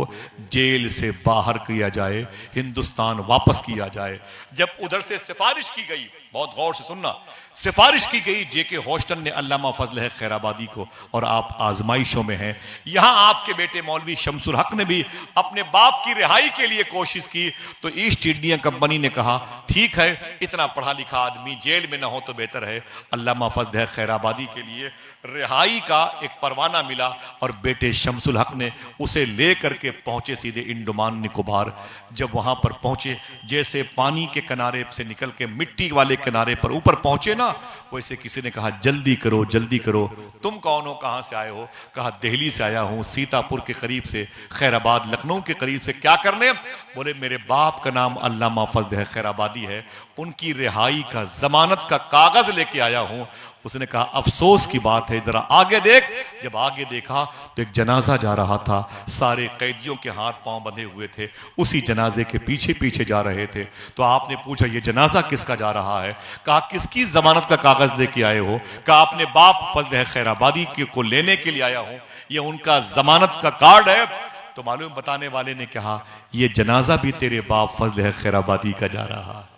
जेल से बाहर किया जाए, हिंदुस्तान वापस किया जाए। जब उधर से सिफारिश की गई, बहुत गौर से सुनना, सिफारिश की गई जेके होस्टन ने अल्लामा फजल हक खैराबादी को, और आप आजमाइशों में हैं। यहां आपके बेटे मौलवी शमसुल हक ने भी अपने बाप की रिहाई के लिए कोशिश की, तो ईस्ट इंडिया कंपनी ने कहा ठीक है, इतना पढ़ा लिखा आदमी जेल में ना हो तो बेहतर है। अल्लामा फजल हक खैराबादी के लिए रिहाई का एक परवाना मिला और बेटे शमसुल हक ने उसे ले करके पहुंचे सीधे इंडोमान निकोबार। जब वहां पर पहुंचे, जैसे पानी के किनारे से निकल के मिट्टी वाले किनारे पर ऊपर पहुंचे ना, वैसे किसी ने कहा जल्दी करो जल्दी करो। तुम कौन हो, कहां से आए हो? कहा दिल्ली से आया हूं, सीतापुर के करीब से, खैराबाद लखनऊ के करीब से। क्या करने? बोले मेरे बाप का नाम अल्लामा फजल हक खैराबादी है, उनकी रिहाई का जमानत का कागज लेके आया हूं। उसने कहा अफसोस की बात है, जरा आगे देख। जब आगे देखा तो एक जनाजा जा रहा था, सारे कैदियों के हाथ पांव बंधे हुए थे, उसी जनाजे के पीछे पीछे जा रहे थे। तो आपने पूछा ये जनाजा किसका जा रहा है? कहा किसकी जमानत का कागज लेके आए हो? कहा अपने बाप फजल हक खैराबादी को लेने के लिए आया हूं, ये उनका जमानत का कार्ड है। तो मालूम बताने वाले ने कहा यह जनाजा भी तेरे बाप फजल हक खैराबादी का जा रहा है।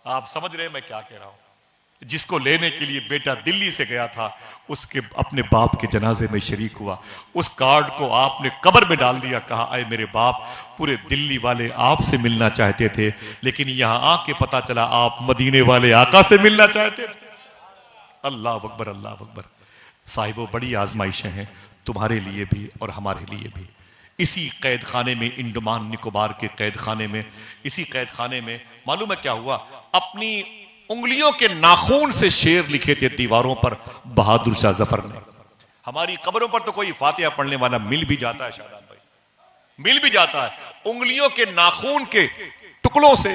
आप समझ रहे मैं क्या कह रहा हूं? जिसको लेने के लिए बेटा दिल्ली से गया था, उसके अपने बाप के जनाजे में शरीक हुआ। उस कार्ड को आपने कब्र में डाल दिया, कहा अय मेरे बाप, पूरे दिल्ली वाले आपसे मिलना चाहते थे, लेकिन यहां आके पता चला आप मदीने वाले आका से मिलना चाहते थे। अल्लाह अकबर, अल्लाह अकबर। साहिबो, बड़ी आजमाइशें हैं तुम्हारे लिए भी और हमारे लिए भी। इसी कैद खाने में, इंडमान निकोबार के कैद खाने में, इसी कैद खाने में मालूम है क्या हुआ? अपनी उंगलियों के नाखून से शेर लिखे थे दीवारों पर बहादुर शाह जफर ने। हमारी कब्रों पर तो कोई फातिहा पढ़ने वाला मिल भी जाता है शादाब भाई, मिल भी जाता है। उंगलियों के नाखून के टुकड़ों से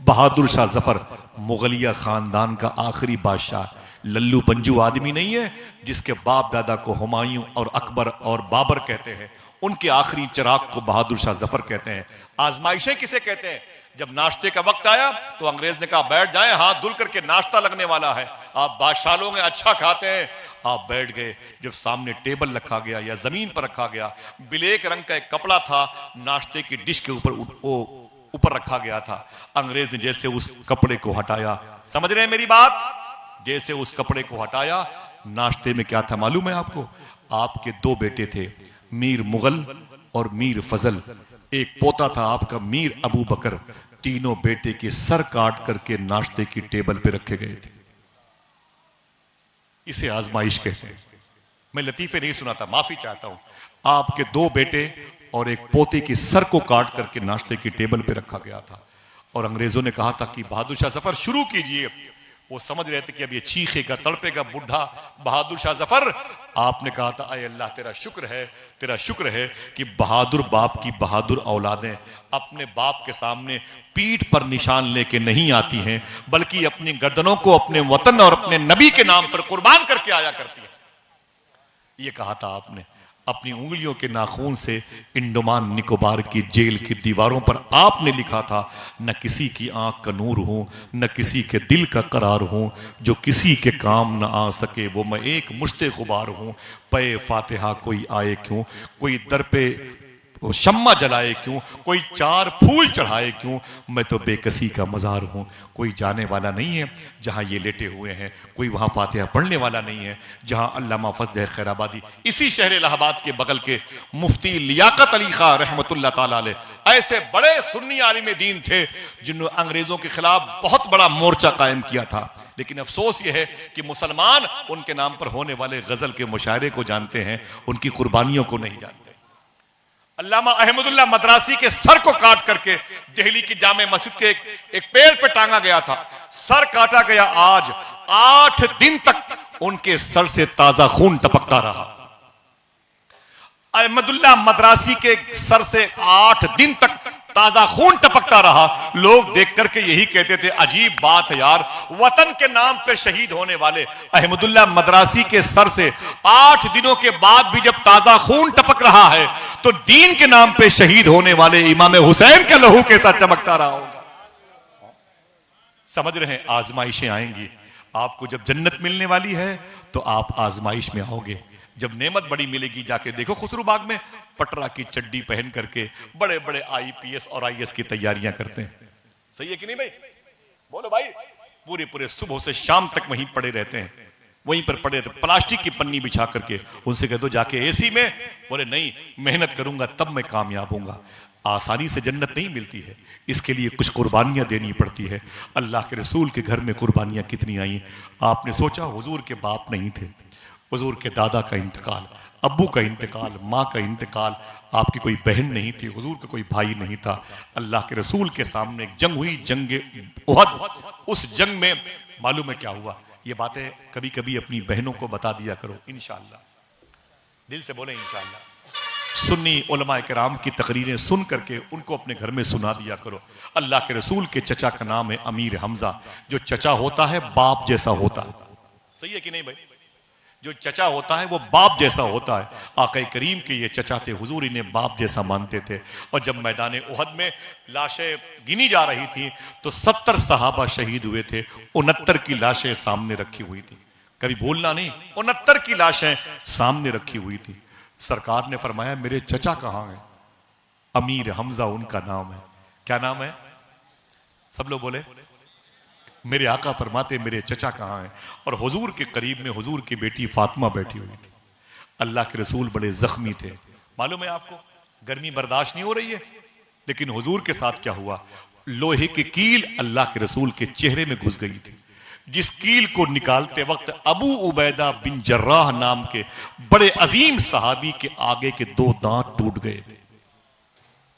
बहादुर शाह जफर, मुगलिया खानदान का आखिरी बादशाह, लल्लू पंजू आदमी नहीं है जिसके बाप दादा को हुमायूं और अकबर और बाबर कहते हैं, उनके आखिरी चिराग को बहादुर शाह जफर कहते हैं। आजमाइशें किसे कहते हैं? जब नाश्ते का वक्त आया तो अंग्रेज ने कहा बैठ जाएं, हाथ धुल करके नाश्ता लगने वाला है, आप बादशाह लोग हैं, अच्छा खाते हैं। आप बैठ गए। जब सामने टेबल रखा गया या जमीन पर रखा गया, ब्लैक रंग का एक कपड़ा था, नाश्ते की डिश के ऊपर रखा गया था। अंग्रेज ने जैसे उस कपड़े को हटाया, समझ रहे हैं मेरी बात? जैसे उस कपड़े को हटाया, नाश्ते में क्या था मालूम है आपको? आपके दो बेटे थे, मीर मुगल और मीर फजल। एक पोता था आपका मीर अबू बकर। तीनों बेटे के सर काट करके नाश्ते की टेबल पे रखे गए थे। इसे आजमाइश कहते हैं। मैं लतीफे नहीं सुनाता, माफी चाहता हूं। आपके दो बेटे और एक पोते के सर को काट करके नाश्ते की टेबल पे रखा गया था और अंग्रेजों ने कहा था कि बहादुर शाह जफर शुरू कीजिए। वो समझ रहे थे कि अब ये चीखेगा तड़पेगा बुढ़ा बहादुर शाह जफर। आपने कहा था अय अल्लाह तेरा शुक्र है कि बहादुर बाप की बहादुर औलादें अपने बाप के सामने पीठ पर निशान लेके नहीं आती हैं, बल्कि अपनी गर्दनों को अपने वतन और अपने नबी के नाम पर कुर्बान करके आया करती है। ये कहा था आपने। अपनी उंगलियों के नाखून से इंडमान निकोबार की जेल की दीवारों पर आपने लिखा था, न किसी की आंख का नूर हूं, न किसी के दिल का करार हूं, जो किसी के काम न आ सके वो मैं एक मुश्ते गुबार हूं। पे फातिहा कोई आए क्यों, कोई दर पे वो शम्मा जलाए क्यों, कोई चार फूल चढ़ाए क्यों, मैं तो बेकसी का मजार हूं। कोई जाने वाला नहीं है जहां ये लेटे हुए हैं, कोई वहां फातिहा पढ़ने वाला नहीं है जहां अल्लामा फजल खैराबादी, इसी शहर इलाहाबाद के बगल के मुफ्ती लियाकत अली खां रहमतुल्लाह ताला अलैह, ऐसे बड़े सुन्नी आलिम दीन थे जिन्होंने अंग्रेजों के खिलाफ बहुत बड़ा मोर्चा कायम किया था। लेकिन अफसोस यह है कि मुसलमान उनके नाम पर होने वाले गजल के मुशायरे को जानते हैं, उनकी कुर्बानियों को नहीं जानते। अल्लामा अहमदुल्लाह मद्रासी के सर को काट करके दिल्ली की जामे मस्जिद के एक पेड़ पे टांगा गया था। सर काटा गया, आज 8 दिन तक उनके सर से ताजा खून टपकता रहा। अहमदुल्लाह मद्रासी के सर से 8 दिन तक ताजा खून टपकता रहा। लोग देख करके यही कहते थे, अजीब बात है यार, वतन के नाम पे शहीद होने वाले अहमदुल्लाह मद्रासी के सर से 8 दिनों के बाद भी जब ताजा खून टपक रहा है, तो दीन के नाम पे शहीद होने वाले इमाम हुसैन का लहू कैसा चमकता रहा होगा। समझ रहे हैं? आजमाइशें आएंगी। आपको जब जन्नत मिलने वाली है तो आप आजमाइश में आओगे। जब नेमत बड़ी मिलेगी, जाके देखो खुसरू बाग में पटरा की चड्डी पहन करके बड़े बड़े आईपीएस और आईएएस की तैयारियां करते हैं। सही है कि नहीं भाई? बोलो भाई। पूरे पूरे सुबह से शाम तक वहीं पड़े रहते हैं, वहीं पर पड़े रहते, प्लास्टिक की पन्नी बिछा करके। उनसे कह दो जाके एसी में, बोले नहीं, मेहनत करूंगा तब मैं कामयाब होऊंगा। आसानी से जन्नत नहीं मिलती है, इसके लिए कुछ कुर्बानियां देनी पड़ती है। अल्लाह के रसूल के घर में कुर्बानियां कितनी आई। आपने सोचा हुजूर के बाप नहीं थे, हुजूर के दादा का इंतकाल, अब्बू का इंतकाल, माँ का इंतकाल, आपकी कोई बहन नहीं थी, हुजूर का कोई भाई नहीं था। अल्लाह के रसूल के सामने एक जंग हुई, जंग उहद। उस जंग में मालूम है क्या हुआ? ये बातें कभी कभी अपनी बहनों को बता दिया करो, इंशाअल्लाह। दिल से बोले इंशाअल्लाह। सुन्नी उलमाए किराम की तकरीरें सुन करके उनको अपने घर में सुना दिया करो। अल्लाह के रसूल के चचा का नाम है अमीर हमजा। जो चचा होता है बाप जैसा होता है। सही है कि नहीं भाई? जो चचा होता है वो बाप जैसा होता है। आका करीम के ये चचा थे, हुजूर इन्हें बाप जैसा मानते थे। और जब मैदान उहद में लाशें गिनी जा रही थी तो 70 सहाबा शहीद हुए थे। 69 की लाशें सामने रखी हुई थी। कभी भूलना नहीं, 69 की लाशें सामने रखी हुई थी। सरकार ने फरमाया मेरे चचा कहां हैं? अमीर हमजा उनका नाम है। क्या नाम है? सब लोग बोले मेरे आका फरमाते मेरे चचा कहाँ हैं, और हुजूर के करीब में हुजूर की बेटी फातिमा बैठी हुई थी। अल्लाह के रसूल बड़े जख्मी थे, मालूम है आपको, गर्मी बर्दाश्त नहीं हो रही है, लेकिन हुजूर के साथ क्या हुआ, लोहे की कील अल्लाह के रसूल के चेहरे में घुस गई थी, जिस कील को निकालते वक्त अबू उबैदा बिन जर्राह नाम के बड़े अजीम सहाबी के आगे के 2 दांत टूट गए थे।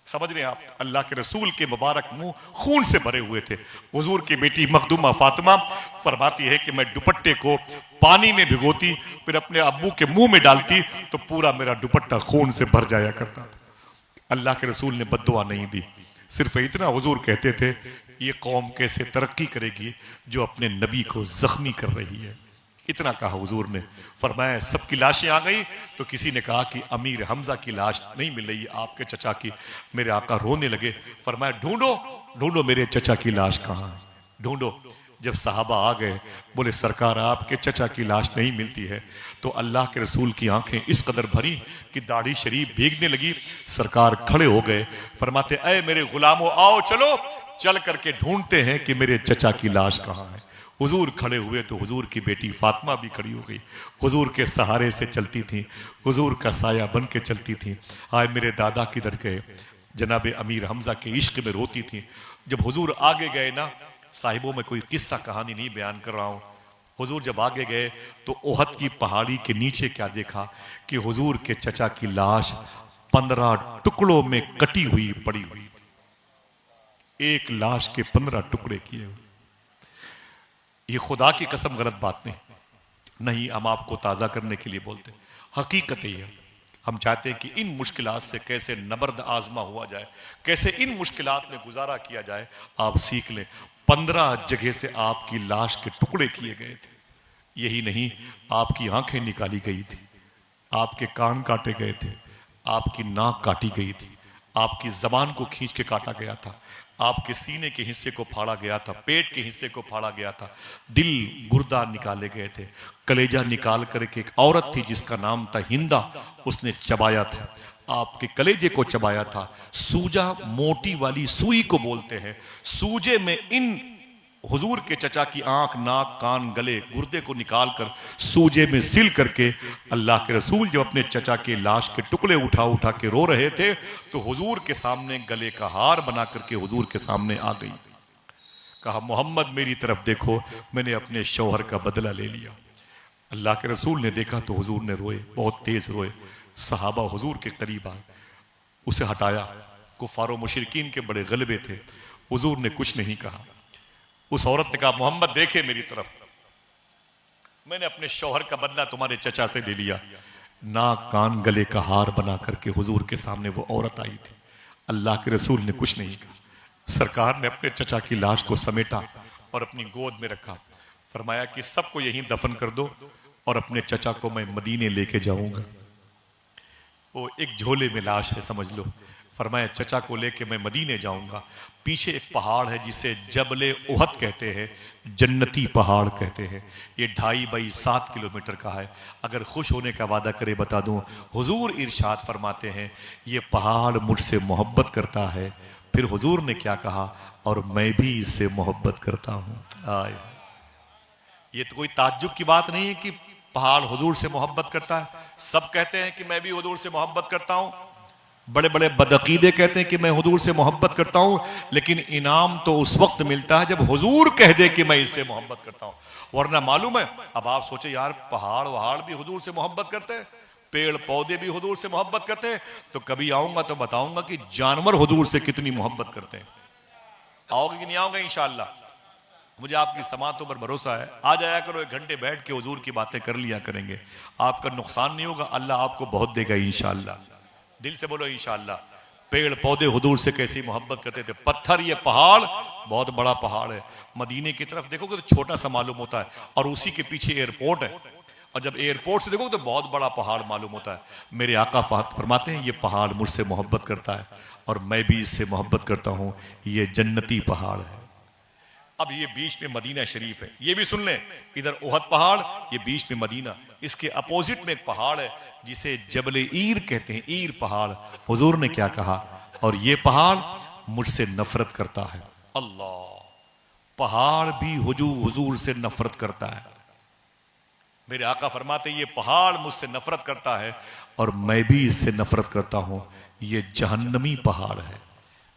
समझ रहे हैं आप, अल्लाह के रसूल के मुबारक मुंह खून से भरे हुए थे। हुजूर की बेटी मखदूमा फातिमा फरमाती है कि मैं दुपट्टे को पानी में भिगोती, फिर अपने अब्बू के मुंह में डालती तो पूरा मेरा दुपट्टा खून से भर जाया करता था। अल्लाह के रसूल ने बद्दुआ नहीं दी, सिर्फ इतना हुजूर कहते थे ये कौम कैसे तरक्की करेगी जो अपने नबी को जख्मी कर रही है। इतना कहा हुजूर ने। फरमाया सबकी लाशें आ गई तो किसी ने कहा कि अमीर हमजा की लाश नहीं मिल रही आपके चचा की। मेरे आका रोने लगे, फरमाया ढूंढो ढूंढो मेरे चचा की लाश कहाँ है, ढूंढो। जब सहाबा आ गए, बोले सरकार आपके चचा की लाश नहीं मिलती है, तो अल्लाह के रसूल की आंखें इस कदर भरी कि दाढ़ी शरीफ भीगने लगी। सरकार खड़े हो गए, फरमाते ऐ मेरे गुलामों आओ चलो चल करके ढूंढते हैं कि मेरे चचा की लाश कहाँ है। हुजूर खड़े हुए तो हुजूर की बेटी फातिमा भी खड़ी हो गई, हुजूर के सहारे से चलती थी, हुजूर का साया बन के चलती थी। आए मेरे दादा किधर गए, जनाब अमीर हमजा के इश्क में रोती थी। जब हुजूर आगे गए ना, साहिबों में कोई किस्सा कहानी नहीं बयान कर रहा हूं, हुजूर जब आगे गए तो ओहद की पहाड़ी के नीचे क्या देखा कि हुजूर के चचा की लाश 15 टुकड़ों में कटी हुई पड़ी हुई, एक लाश के 15 टुकड़े किए हुए। ये खुदा की कसम गलत बात नहीं, हम आपको ताज़ा करने के लिए बोलते, हकीकत ही है। हम चाहते हैं कि इन मुश्किलात से कैसे नबर्द आजमा हुआ जाए, कैसे इन मुश्किलात में गुजारा किया जाए, आप सीख लें। 15 जगह से आपकी लाश के टुकड़े किए गए थे। यही नहीं, आपकी आंखें निकाली गई थी, आपके कान काटे गए थे, आपकी नाक काटी गई थी, आपकी जबान को खींच के काटा गया था, आपके सीने के हिस्से को फाड़ा गया था, पेट के हिस्से को फाड़ा गया था, दिल गुर्दा निकाले गए थे, कलेजा निकाल करके एक औरत थी जिसका नाम था हिंदा, उसने चबाया था, आपके कलेजे को चबाया था। सूजा मोटी वाली सुई को बोलते हैं, सूजे में इन हुजूर के चचा की आंख नाक कान गले गुर्दे को निकालकर सूजे में सिल करके अल्लाह के रसूल जब अपने चचा के लाश के टुकड़े उठा उठा के रो रहे थे तो हुजूर के सामने गले का हार बना करके हुजूर के सामने आ गई। कहा मोहम्मद मेरी तरफ देखो, मैंने अपने शौहर का बदला ले लिया। अल्लाह के रसूल ने देखा तो हुजूर ने रोए, बहुत तेज रोए। सहाबा हुजूर के करीब आए, उसे हटाया। कुफारो मुशरिकीन के बड़े गलबे थे, हुजूर ने कुछ नहीं कहा। उस औरत ने कहा मोहम्मद देखे मेरी तरफ, मैंने अपने शौहर का बदला तुम्हारे चचा से ले लिया। नाक कान गले का हार बना करके हुजूर के सामने वो औरत आई थी। अल्लाह के रसूल ने कुछ नहीं कहा। सरकार ने अपने चचा की लाश को समेटा और अपनी गोद में रखा, फरमाया कि सबको यहीं दफन कर दो और अपने चचा को मैं मदीने लेके जाऊंगा। वो एक झोले में लाश है समझ लो। फरमाया चचा को लेके मैं मदीने जाऊंगा। पीछे एक पहाड़ है जिसे जबले उहद कहते हैं, जन्नती पहाड़ कहते हैं। ये 2.5 बाई 7 किलोमीटर का है। अगर खुश होने का वादा करे बता दूं, हुजूर इरशाद फरमाते हैं ये पहाड़ मुझसे मोहब्बत करता है। फिर हुजूर ने क्या कहा, और मैं भी इससे मोहब्बत करता हूं। आए, ये तो कोई ताज्जुब की बात नहीं है कि पहाड़ हुजूर से मोहब्बत करता है। सब कहते हैं कि मैं भी हुजूर से मोहब्बत करता हूं, बड़े बड़े बदअकीदे कहते हैं कि मैं हुजूर से मोहब्बत करता हूं, लेकिन इनाम तो उस वक्त मिलता है जब हुजूर कह दे कि मैं इससे मोहब्बत करता हूं, वरना मालूम है। अब आप सोचे यार पहाड़ वहाड़ भी हुजूर से मोहब्बत करते हैं, पेड़ पौधे भी हुजूर से मोहब्बत करते हैं, तो कभी आऊंगा तो बताऊंगा कि जानवर हुजूर से कितनी मोहब्बत करते हैं। आओगे कि नहीं आओगे? इंशाअल्लाह मुझे आपकी समातों पर भरोसा है। आ जाया करो, 1 घंटे बैठ के हुजूर की बातें कर लिया करेंगे, आपका नुकसान नहीं होगा, अल्लाह आपको बहुत देगा इंशाअल्लाह। दिल से बोलो इंशाअल्लाह। पेड़ पौधे हुजूर से कैसी मोहब्बत करते थे। पत्थर, ये पहाड़ बहुत बड़ा पहाड़ है, मदीने की तरफ देखोगे तो छोटा सा मालूम होता है, और उसी के पीछे एयरपोर्ट है, और जब एयरपोर्ट से देखोगे तो बहुत बड़ा पहाड़ मालूम होता है। मेरे आका फरमाते हैं ये पहाड़ मुझसे मोहब्बत करता है और मैं भी इससे मोहब्बत करता हूं, ये जन्नती पहाड़ है। अब ये बीच में मदीना शरीफ है, ये भी सुन लें, इधर उहद पहाड़, ये बीच में मदीना, इसके अपोजिट में एक पहाड़ है जिसे जबले ईर कहते हैं, ईर पहाड़। हुजूर ने क्या कहा, और ये पहाड़ मुझसे नफरत करता है। अल्लाह, पहाड़ भी हुजूर से नफरत करता है। मेरे आका फरमाते ये पहाड़ मुझसे नफरत करता है और मैं भी इससे नफरत करता हूं। ये जहन्नमी पहाड़ है।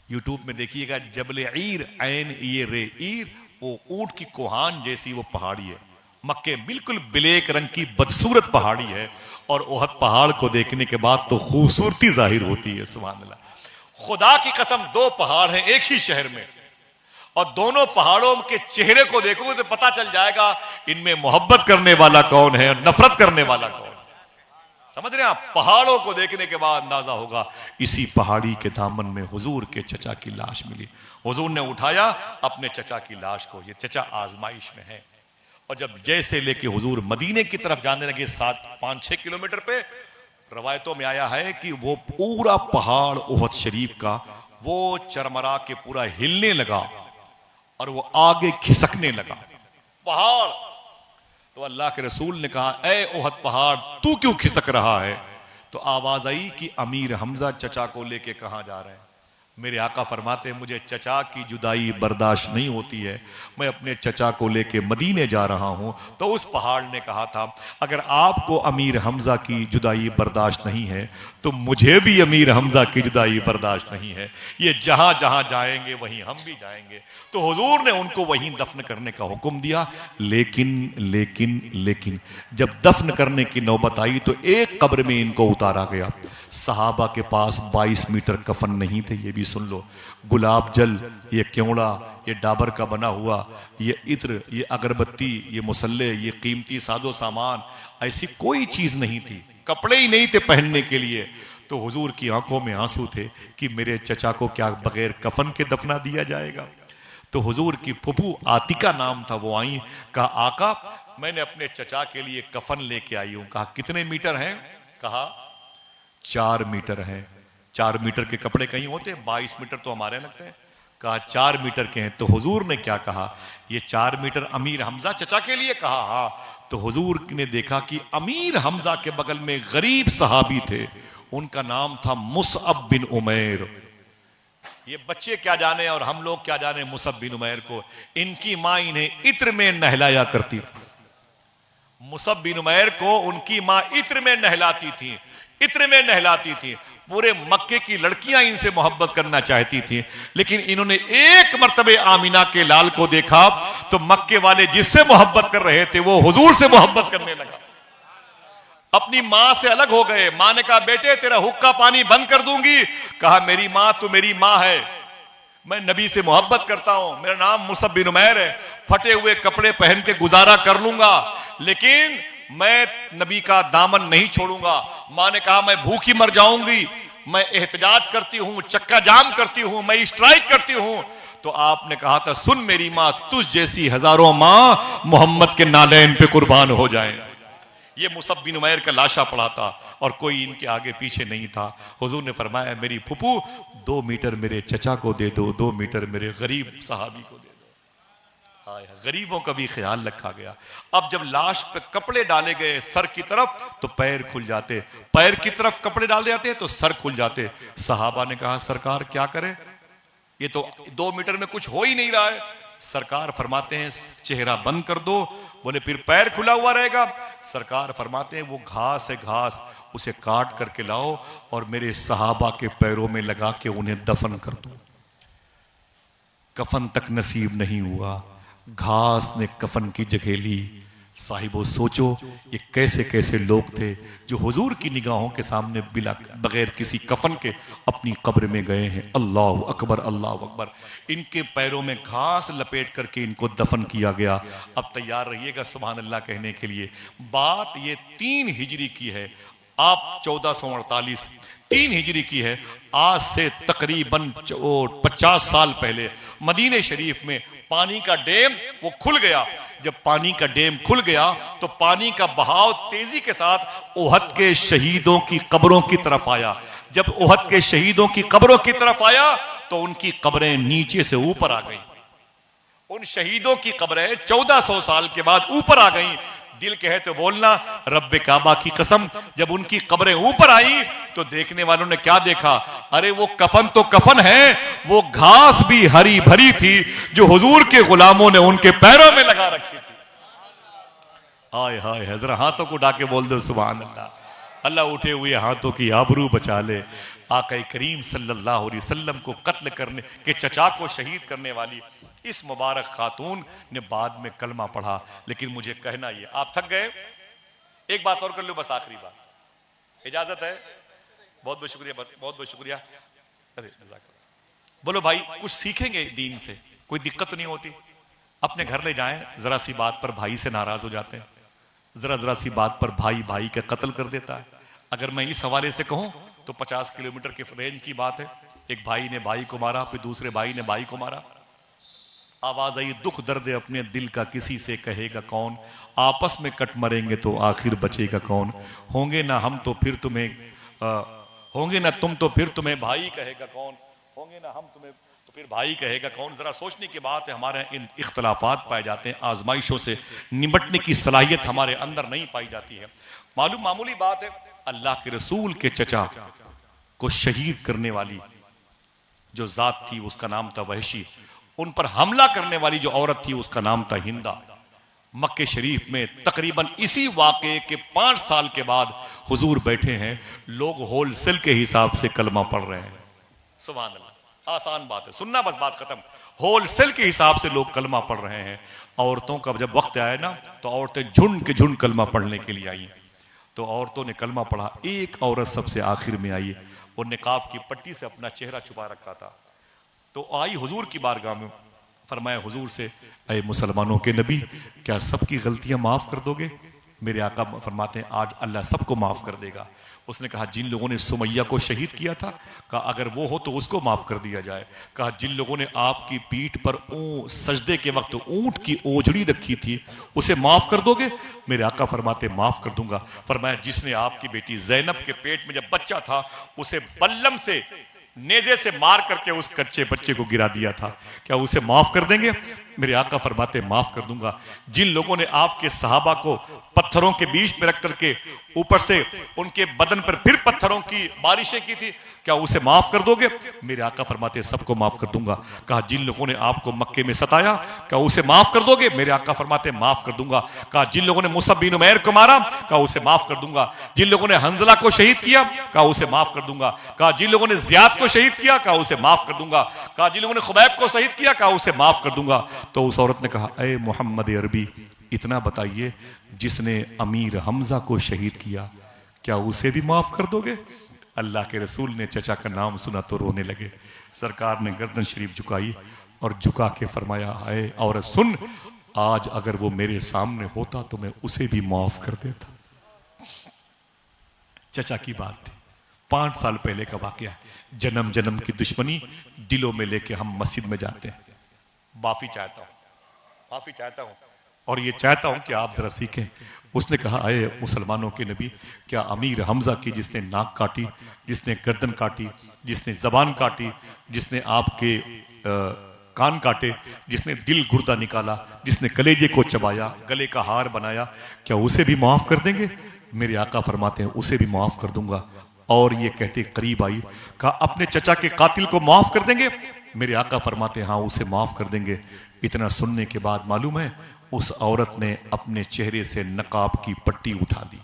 यूट्यूब में देखिएगा, जबल ईर, ऐन ये रे ईर, वो ऊंट की कोहान जैसी वो पहाड़ी है। मक्के बिल्कुल ब्लैक रंग की बदसूरत पहाड़ी है और ओहद पहाड़ को देखने के बाद तो खूबसूरती जाहिर होती है। सुभान अल्लाह। खुदा की कसम, दो पहाड़ हैं एक ही शहर में और दोनों पहाड़ों के चेहरे को देखोगे तो पता चल जाएगा इनमें मोहब्बत करने वाला कौन है और नफरत करने वाला कौन है। समझ रहे हैं आप? पहाड़ों को देखने के बाद अंदाजा होगा। इसी पहाड़ी के दामन में हुजूर के चचा की लाश मिली। हुजूर ने उठाया अपने चचा की लाश को। ये चचा आजमाइश में है। और जब जैसे लेके हुजूर मदीने की तरफ जाने लगे 5-6 किलोमीटर पे, रवायतों में आया है कि वो पूरा पहाड़ ओहद शरीफ का वो चरमरा के पूरा हिलने लगा और वो आगे खिसकने लगा पहाड़। तो अल्लाह के रसूल ने कहा, ए ओहद पहाड़, तू क्यों खिसक रहा है? तो आवाज आई कि अमीर हमजा चचा को लेके कहां जा रहे हैं? मेरे आका फरमाते हैं, मुझे चचा की जुदाई बर्दाश्त नहीं होती है, मैं अपने चचा को लेके मदीने जा रहा हूं। तो उस पहाड़ ने कहा था, अगर आपको अमीर हमजा की जुदाई बर्दाश्त नहीं है तो मुझे भी अमीर हमजा की जुदाई बर्दाश्त नहीं है। ये जहां जहां जाएंगे वहीं हम भी जाएंगे। तो हुजूर ने उनको वहीं दफन करने का हुक्म दिया। लेकिन जब दफन करने की नौबत आई तो एक कब्र में इनको उतारा गया। सहाबा के पास 22 मीटर कफन नहीं थे। ये भी सुन लो, गुलाब जल, ये क्योड़ा, ये डाबर का बना हुआ, ये इत्र, ये अगरबत्ती, ये मुसल्ले, ये कीमती सादो सामान, ऐसी कोई चीज नहीं थी। कपड़े ही नहीं थे पहनने के लिए। तो हुजूर की आंखों में आंसू थे कि मेरे चचा को क्या बगैर कफन के दफना दिया जाएगा? तो हुजूर की फुफू आतिका नाम था, वो आई, कहा आका मैंने अपने चचा के लिए कफन लेके आई हूं। कहा कितने मीटर हैं? कहा 4 मीटर हैं। 4 मीटर के कपड़े कहीं होते, 22 मीटर तो हमारे लगते हैं। कहा 4 मीटर के हैं। तो हुजूर ने क्या कहा, ये 4 मीटर अमीर हमजा चचा के लिए? कहा हाँ। तो हुजूर ने देखा कि अमीर हमजा के बगल में गरीब सहाबी थे, उनका नाम था मुसअब बिन उमैर। ये बच्चे क्या जाने और हम लोग क्या जाने मुसअब बिन उमैर को। इनकी मां इन्हें इत्र में नहलाया करती थी। मुसअब बिन उमैर को उनकी मां इत्र में नहलाती थी, इत्र में नहलाती थी। पूरे मक्के की लड़कियां इनसे मोहब्बत करना चाहती थी, लेकिन इन्होंने एक मर्तबे आमिना के लाल को देखा तो मक्के वाले जिससे मोहब्बत कर रहे थे वो हुजूर से मोहब्बत करने लगा। अपनी मां से अलग हो गए। मां ने कहा बेटे तेरा हुक्का पानी बंद कर दूंगी। कहा मेरी मां तो मेरी मां है, मैं नबी से मोहब्बत करता हूं, मेरा नाम मुसअब बिन उमैर है, फटे हुए कपड़े पहन के गुजारा कर लूंगा लेकिन मैं नबी का दामन नहीं छोड़ूंगा। मां ने कहा मैं भूखी मर जाऊंगी, मैं एहतजाज करती हूं, चक्का जाम करती हूं, मैं स्ट्राइक करती हूं। तो आपने कहा था सुन मेरी मां, तुझ जैसी हजारों मां मोहम्मद के नालैन पे कुर्बान हो जाएं। ये मुसअब बिन उमैर का लाशा पड़ा था और कोई इनके आगे पीछे नहीं था। हुजूर ने फरमाया मेरी फुफू 2 मीटर मेरे चचा को दे दो, 2 मीटर मेरे गरीब सहाबी को दे दो। हाय, गरीबों का भी ख्याल रखा गया। अब जब लाश पे कपड़े डाले गए सर की तरफ तो पैर खुल जाते, पैर की तरफ कपड़े डाल जाते तो सर खुल जाते। सहाबा ने कहा सरकार क्या करे, ये तो 2 मीटर में कुछ हो ही नहीं रहा है। सरकार फरमाते हैं चेहरा बंद कर दो। बोले फिर पैर खुला हुआ रहेगा। सरकार फरमाते हैं वो घास है, घास उसे काट करके लाओ और मेरे सहाबा के पैरों में लगा के उन्हें दफन कर दो। कफन तक नसीब नहीं हुआ, घास ने कफन की जगह ली। साहिबो सोचो ये कैसे कैसे लोग थे जो हुजूर की निगाहों के सामने बिला बगैर किसी कफन के अपनी कब्र में गए हैं। अल्लाह अकबर, अल्लाह अकबर। इनके पैरों में घास लपेट करके इनको दफन किया गया। अब तैयार रहिएगा सुभान अल्लाह कहने के लिए। बात ये 3 हिजरी की है, आप 1448 3 हिजरी की है। आज से तकरीबन 50 साल पहले मदीने शरीफ में पानी का डैम वो खुल गया। जब पानी का डैम खुल गया तो पानी का बहाव तेजी के साथ ओहद के शहीदों की कब्रों की तरफ आया। जब ओहद के शहीदों की कब्रों की तरफ आया तो उनकी कब्रें नीचे से ऊपर आ गई। उन शहीदों की कब्रें 1400 साल के बाद ऊपर आ गई। दिल कहे तो बोलना। रब्बे काबा की कसम, जब उनकी कब्रें ऊपर आई तो देखने वालों ने क्या देखा? अरे वो कफन तो कफन है, वो घास भी हरी भरी थी जो हुजूर के गुलामों ने उनके पैरों में लगा रखी थी। हाय हाय, जरा हाथों को डाके बोल दो सुभान अल्लाह। अल्लाह उठे हुए हाथों की आबरू बचा ले। आका करीम सल्लल्लाहु अलैहि वसल्लम को कत्ल करने के चचा को शहीद करने वाली इस मुबारक खातून ने बाद में कलमा पढ़ा। लेकिन मुझे कहना ये, आप थक गए? एक बात और कर लो, बस आखिरी बात, इजाजत है? बहुत बहुत शुक्रिया, बहुत बहुत शुक्रिया। अरे बोलो भाई, कुछ सीखेंगे दीन से, कोई दिक्कत तो नहीं होती? अपने घर ले जाएं, जरा सी बात पर भाई से नाराज हो जाते हैं, जरा सी बात पर भाई भाई का कत्ल कर देता है। अगर मैं इस हवाले से कहूं तो 50 किलोमीटर के रेंज की बात है। एक भाई ने भाई को मारा, फिर दूसरे भाई ने भाई को मारा। आवाज आई, दुख दर्द अपने दिल का किसी से कहेगा कौन, आपस में कट मरेंगे तो आखिर बचेगा कौन। होंगे ना हम तो फिर तुम्हें होंगे ना तुम तो फिर तुम्हें भाई कहेगा कौन, होंगे ना हम तुम्हें तो फिर भाई कहेगा कौन। जरा सोचने की बात है, हमारे इन इख्तलाफात पाए जाते हैं, आजमाइशों से निपटने की सलाहियत हमारे अंदर नहीं पाई जाती है। मामूली बात है, अल्लाह के रसूल के चचा को शहीद करने वाली जो जात थी उसका नाम था वहशी। उन पर हमला करने वाली जो औरत थी उसका नाम था हिंदा। मक्के शरीफ में तकरीबन इसी वाक़े के 5 साल के बाद हुजूर बैठे हैं, लोग होलसेल के हिसाब से कलमा पढ़ रहे हैं। सुभान अल्लाह, आसान बात है, सुनना बस, बात खत्म। होलसेल के हिसाब से लोग कलमा पढ़ रहे हैं। औरतों का जब वक्त आया ना तो औरतें झुंड के झुंड कलमा पढ़ने के लिए आई। तो औरतों ने कलमा पढ़ा। एक औरत सबसे आखिर में आई, वो निकाब की पट्टी से अपना चेहरा छुपा रखा था। तो आई हुजूर की बारगाह में, फरमाया हुजूर से, अरे मुसलमानों के नबी, क्या सबकी गलतियां माफ कर दोगे? मेरे आका फरमाते हैं, आज अल्लाह सबको माफ कर देगा। उसने कहा, जिन लोगों ने सुमैया को शहीद किया था, कहा अगर वो हो तो उसको माफ कर दिया जाए। कहा जिन लोगों ने आपकी पीठ पर सजदे के वक्त ऊंट की ओझड़ी रखी थी, उसे माफ कर दोगे? मेरे आका फरमाते माफ कर दूंगा। फरमाया जिसने आपकी बेटी जैनब के पेट में जब बच्चा था उसे बल्लम से, नेजे से मार करके उस कच्चे बच्चे को गिरा दिया था, क्या उसे माफ कर देंगे? मेरे आका फरमाते माफ कर दूंगा। जिन लोगों ने आपके सहाबा को पत्थरों के बीच में रख करके ऊपर से उनके बदन पर फिर पत्थरों की बारिशें की थी, क्या उसे माफ कर दोगे? मेरे आका फरमाते सबको माफ कर दूंगा। कहा जिन लोगों ने आपको मक्के में सताया, क्या उसे माफ कर दोगे? मेरे आका फरमाते माफ कर दूंगा। कहा जिन लोगों ने मुसअब बिन उमैर को मारा, कहा उसे माफ कर दूंगा। जिन लोगों ने हंजला को शहीद किया, कहा उसे माफ कर दूंगा। कहा जिन लोगों ने जियाद को शहीद किया, कहा उसे माफ कर दूंगा। कहा जिन लोगों ने खुबैब को शहीद किया, कहा उसे माफ कर दूंगा। तो उस औरत ने कहा, ए मोहम्मद अरबी, इतना बताइए, जिसने अमीर हमजा को शहीद किया, क्या उसे भी माफ कर दोगे? अल्लाह के रसूल ने चचा का नाम सुना तो रोने लगे। सरकार ने गर्दन शरीफ झुकाई और झुका के फरमाया, हाय औरत सुन, आज अगर वो मेरे सामने होता तो मैं उसे भी माफ कर देता। चचा की बात थी, 5 साल पहले का वाकया है। जन्म जन्म की दुश्मनी दिलों में लेके हम मस्जिद में जाते हैं। माफी चाहता हूं और ये चाहता हूं कि आप जरा सीखें। उसने कहा, आए मुसलमानों के नबी, क्या अमीर हमजा की, जिसने नाक काटी, जिसने गर्दन काटी, जिसने जबान काटी, जिसने आपके कान काटे, जिसने दिल गुर्दा निकाला, जिसने कलेजे को चबाया, गले का हार बनाया, क्या उसे भी माफ कर देंगे? मेरे आका फरमाते हैं उसे भी माफ कर दूंगा। और ये कहते करीब आई, कहा अपने चचा के कातिल को माफ कर देंगे? मेरे आका फरमाते हैं हाँ उसे माफ कर देंगे। इतना सुनने के बाद मालूम है उस औरत ने अपने चेहरे से नकाब की पट्टी उठा दी।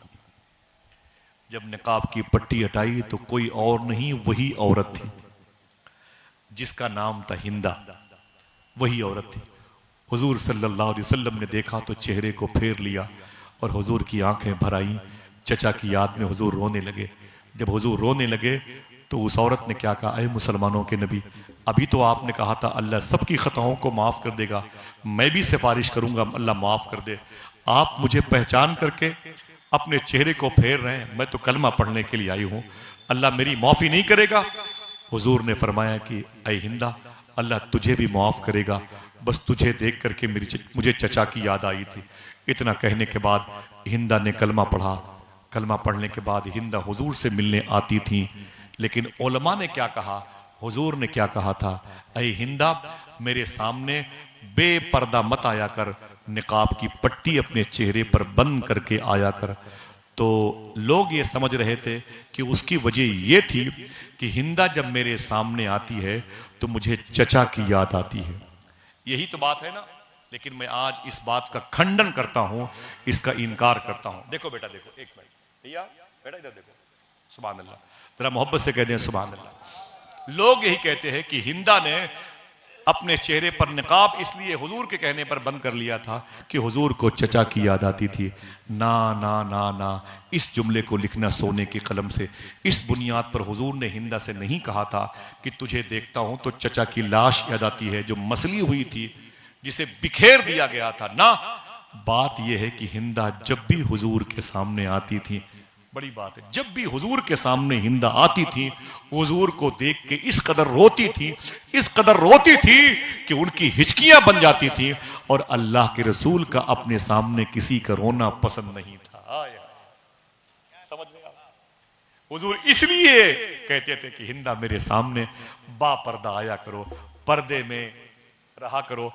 जब नकाब की पट्टी हटाई तो कोई और नहीं, वही औरत थी जिसका नाम था हिंदा। वही औरत थी। हुजूर सल्लल्लाहु अलैहि वसल्लम ने देखा तो चेहरे को फेर लिया और हुजूर की आंखें भर आईं। चचा की याद में हुजूर रोने लगे। जब हुजूर रोने लगे तो उस औरत ने क्या कहा, अरे मुसलमानों के नबी, अभी तो आपने कहा था अल्लाह सबकी खताओं को माफ कर देगा, मैं भी सिफारिश करूंगा अल्लाह माफ कर दे। आप मुझे पहचान करके अपने चेहरे को फेर रहे हैं, मैं तो कलमा पढ़ने के लिए आई हूं, अल्लाह मेरी माफी नहीं करेगा? हुजूर ने फरमाया कि ऐ हिंदा, अल्लाह तुझे भी माफ करेगा, बस तुझे देख करके मुझे चचा की याद आई थी। इतना कहने के बाद हिंदा ने कलमा पढ़ा। कलमा पढ़ने के बाद हिंदा हुजूर से मिलने आती थी। लेकिन उलमा ने क्या कहा, हुजूर ने क्या कहा था, ऐ हिंदा मेरे सामने बेपर्दा मत आया कर, निकाब की पट्टी अपने चेहरे पर बंद करके आया कर। तो लोग ये समझ रहे थे कि उसकी वजह ये थी कि हिंदा जब मेरे सामने आती है तो मुझे चचा की याद आती है। यही तो बात है ना। लेकिन मैं आज इस बात का खंडन करता हूं, इसका इनकार करता हूं। देखो बेटा, देखो, एक मिनट भैया, बेटा इधर देखो, सुभान अल्लाह, जरा मोहब्बत से कह दें सुभान अल्लाह। लोग यही कहते हैं कि हिंदा ने अपने चेहरे पर निकाब इसलिए हुजूर के कहने पर बंद कर लिया था कि हुजूर को चचा की याद आती थी। ना ना ना ना, इस जुमले को लिखना सोने की कलम से। इस बुनियाद पर हुजूर ने हिंदा से नहीं कहा था कि तुझे देखता हूं तो चचा की लाश याद आती है जो मसली हुई थी, जिसे बिखेर दिया गया था। ना, बात यह है कि हिंदा जब भी हुजूर के सामने आती थी, बड़ी बात है, जब भी हुजूर के सामने हिंदा आती थी, हुजूर को देख के इस कदर रोती थी, इस कदर रोती थी कि उनकी हिचकियां बन जाती थी। और अल्लाह के रसूल का अपने सामने किसी का रोना पसंद नहीं था। समझ में आया? हुजूर इसलिए कहते थे कि हिंदा मेरे सामने बापर्दा आया करो, पर्दे में रहा करो,